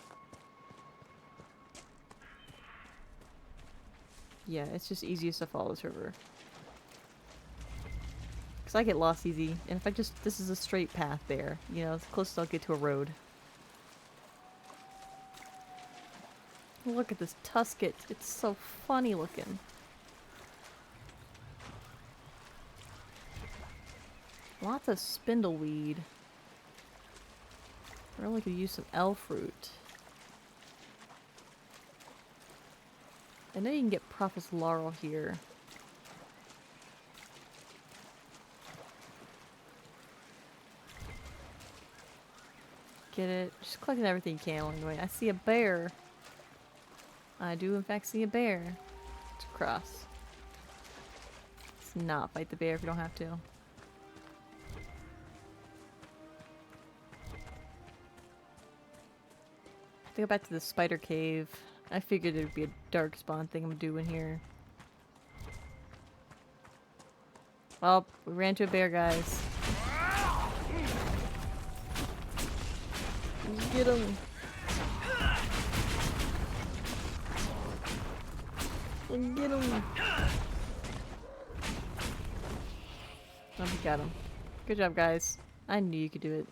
Yeah, it's just easiest to follow this river. Because I get lost easy. And if I just... This is a straight path there. You know, it's the closest I'll get to a road. Look at this tusket. It's so funny looking. Lots of spindleweed. I really could use some elf fruit. I know you can get Prophet's Laurel here. Get it? Just collecting everything you can along the way. I see a bear. I do in fact see a bear. Let's cross. Let's not fight the bear if you don't have to. Have to go back to the spider cave. I figured there'd be a dark spawn thing I'm doing here. Well, we ran into a bear, guys. Get him! Get him! Oh, we got him. Good job, guys. I knew you could do it.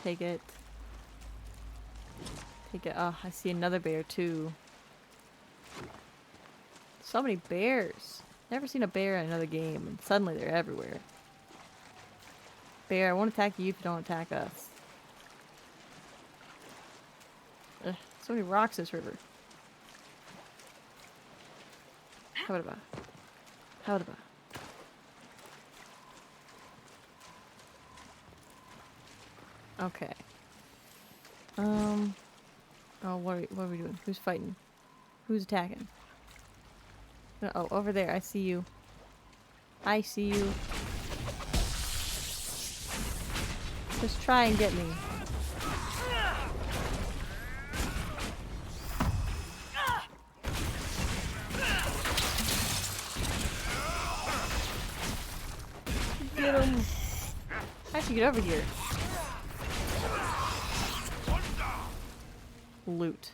Take it. Take it. Oh, I see another bear too. So many bears. Never seen a bear in another game, and suddenly they're everywhere. Bear, I won't attack you if you don't attack us. Ugh, so many rocks in this river. How about? How about? Okay. Oh, what are we doing? Who's fighting? Who's attacking? Oh, over there. I see you. I see you. Just try and get me. Get him. How'd you get over here? Loot.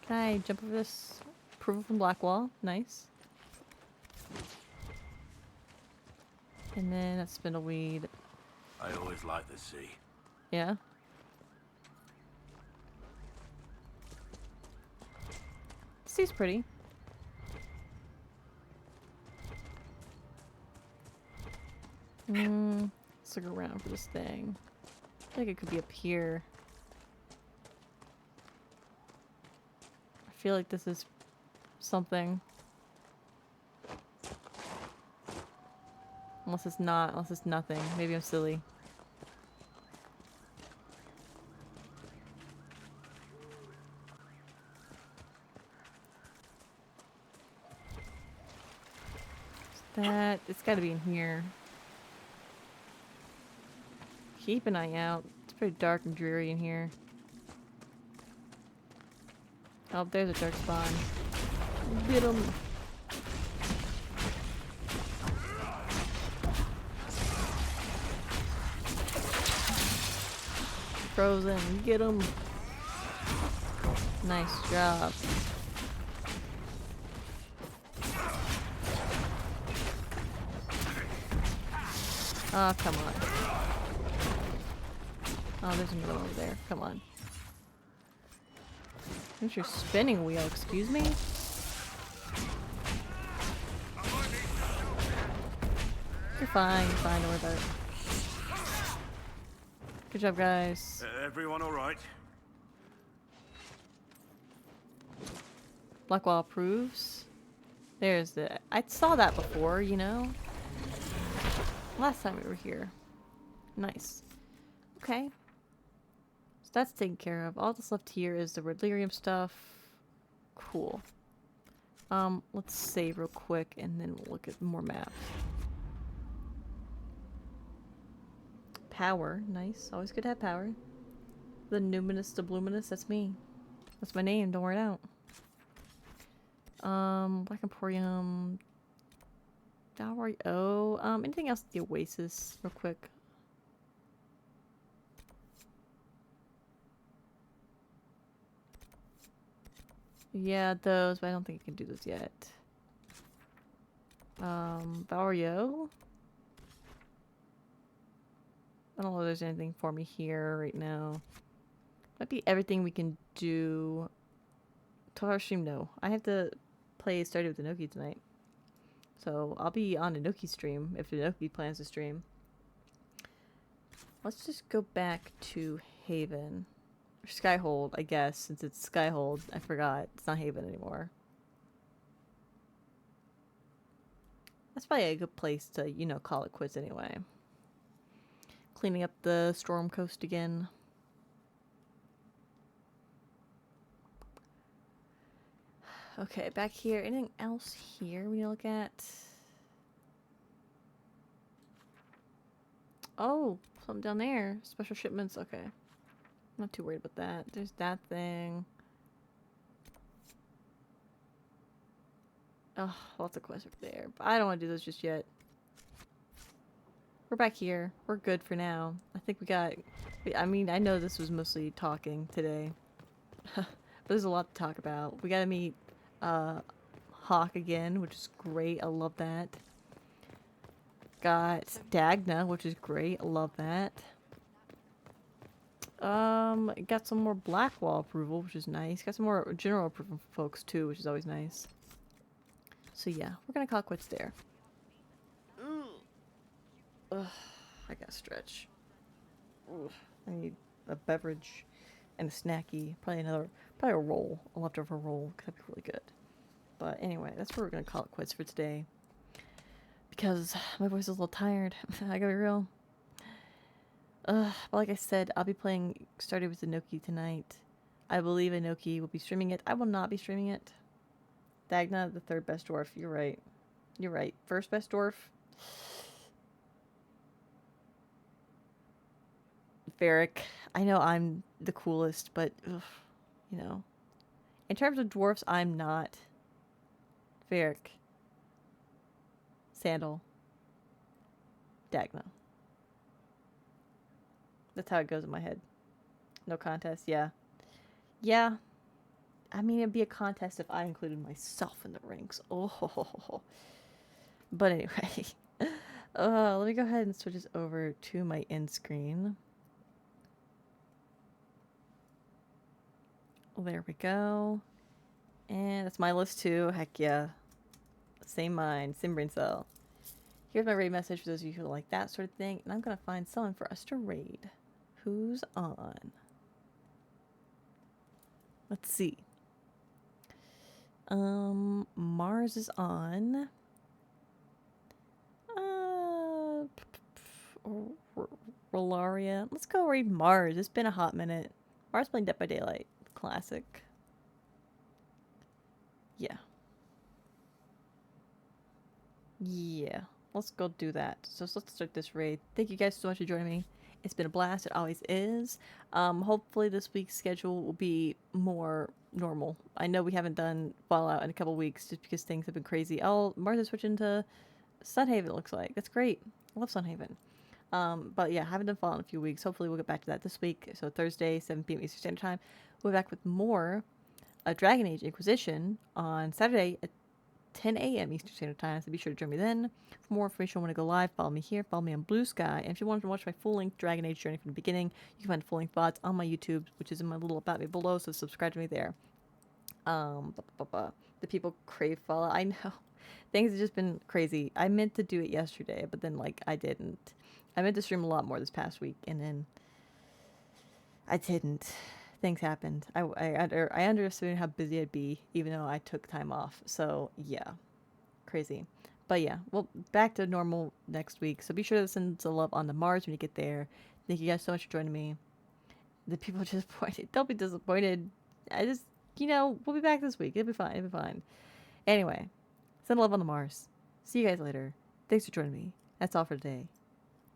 Can I jump over this? Approval from Blackwall. Nice. And then that's spindleweed. I always like the sea. Yeah. Sea's pretty. Let's look around for this thing. I feel like it could be up here. I feel like this is something. Unless it's not, unless it's nothing. Maybe I'm silly. That, it's gotta be in here. Keep an eye out. It's pretty dark and dreary in here. Oh, there's a dark spawn. Get him! Frozen, get him! Nice job. Oh, come on. Oh, there's another one over there. Come on. Where's your spinning wheel? Excuse me? You're fine, don't worry about it. Good job, guys. Everyone all right? Blackwall approves. There's the... I saw that before, you know? Last time we were here. Nice. Okay. So that's taken care of. All that's left here is the Redlirium stuff. Cool. Let's save real quick and then we'll look at more maps. Power. Nice. Always good to have power. The Numinous, the Bluminous, that's me. That's my name, don't wear it out. Black Emporium. Anything else at the Oasis, real quick? Yeah, those, but I don't think I can do those yet. Valrio. I don't know if there's anything for me here right now. Might be everything we can do. 12-hour stream, no. I have to play Started with Inoki tonight. So I'll be on Inoki stream if Inoki plans to stream. Let's just go back to Haven. Or Skyhold, I guess, since it's Skyhold. I forgot. It's not Haven anymore. That's probably a good place to, you know, call it quits anyway. Cleaning up the Storm Coast again. Okay, back here. Anything else here we need to look at? Oh, something down there. Special shipments. Okay. I'm not too worried about that. There's that thing. Oh, lots of quests up there. But I don't want to do those just yet. We're back here. We're good for now. I think we got... I mean, I know this was mostly talking today. But there's a lot to talk about. We gotta meet HAWKE again, which is great. I love that. Got Dagna, which is great. I love that. Got some more Blackwall approval, which is nice. Got some more general approval folks too, which is always nice. So yeah, we're gonna call it quits there. Ugh, I gotta stretch. Ugh, I need a beverage and a snacky. Probably a roll, a leftover roll. That'd be really good. But anyway, that's where we're gonna call it quits for today. Because my voice is a little tired. I gotta be real. But like I said, I'll be playing Started with Inoki tonight. I believe Inoki will be streaming it. I will not be streaming it. Dagna, the third best dwarf. You're right. You're right. First best dwarf. Varric. I know I'm the coolest, but ugh, you know. In terms of dwarfs, I'm not. Varric. Sandal. Dagna. That's how it goes in my head. No contest, yeah. Yeah. I mean, it'd be a contest if I included myself in the ranks. Oh. But anyway. Let me go ahead and switch this over to my end screen. There we go. And that's my list too. Heck yeah. Same mind, same brain cell. Here's my raid message for those of you who like that sort of thing. And I'm going to find someone for us to raid. Who's on? Let's see. Mars is on. Rolaria. Let's go raid Mars. It's been a hot minute. Mars playing Dead by Daylight. Classic. Yeah. Yeah. Let's go do that. So let's start this raid. Thank you guys so much for joining me. It's been a blast. It always is. Hopefully this week's schedule will be more normal. I know we haven't done Fallout in a couple weeks just because things have been crazy. Oh, Mars is switching to Sunhaven, it looks like. That's great. I love Sunhaven. But yeah, haven't done Fallout in a few weeks. Hopefully we'll get back to that this week. So Thursday, 7 p.m. Eastern Standard Time. We'll be back with more Dragon Age Inquisition on Saturday at 10 a.m. Eastern Standard Time, so be sure to join me then. For more information, when I go live, follow me here, follow me on Blue Sky. And if you want to watch my full-length Dragon Age journey from the beginning, you can find full-length VODs on my YouTube, which is in my little about me below, so subscribe to me there. The people crave Fallout. I know. Things have just been crazy. I meant to do it yesterday, but then like I didn't. I meant to stream a lot more this past week, and then I didn't. Things happened. I underestimated how busy I'd be, even though I took time off. So yeah, crazy. But yeah, well, back to normal next week. So be sure to send some love on the Mars when you get there. Thank you guys so much for joining me. The people are disappointed. Don't be disappointed. I just, we'll be back this week. It'll be fine. It'll be fine. Anyway, send love on the Mars. See you guys later. Thanks for joining me. That's all for today.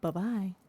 Bye-bye.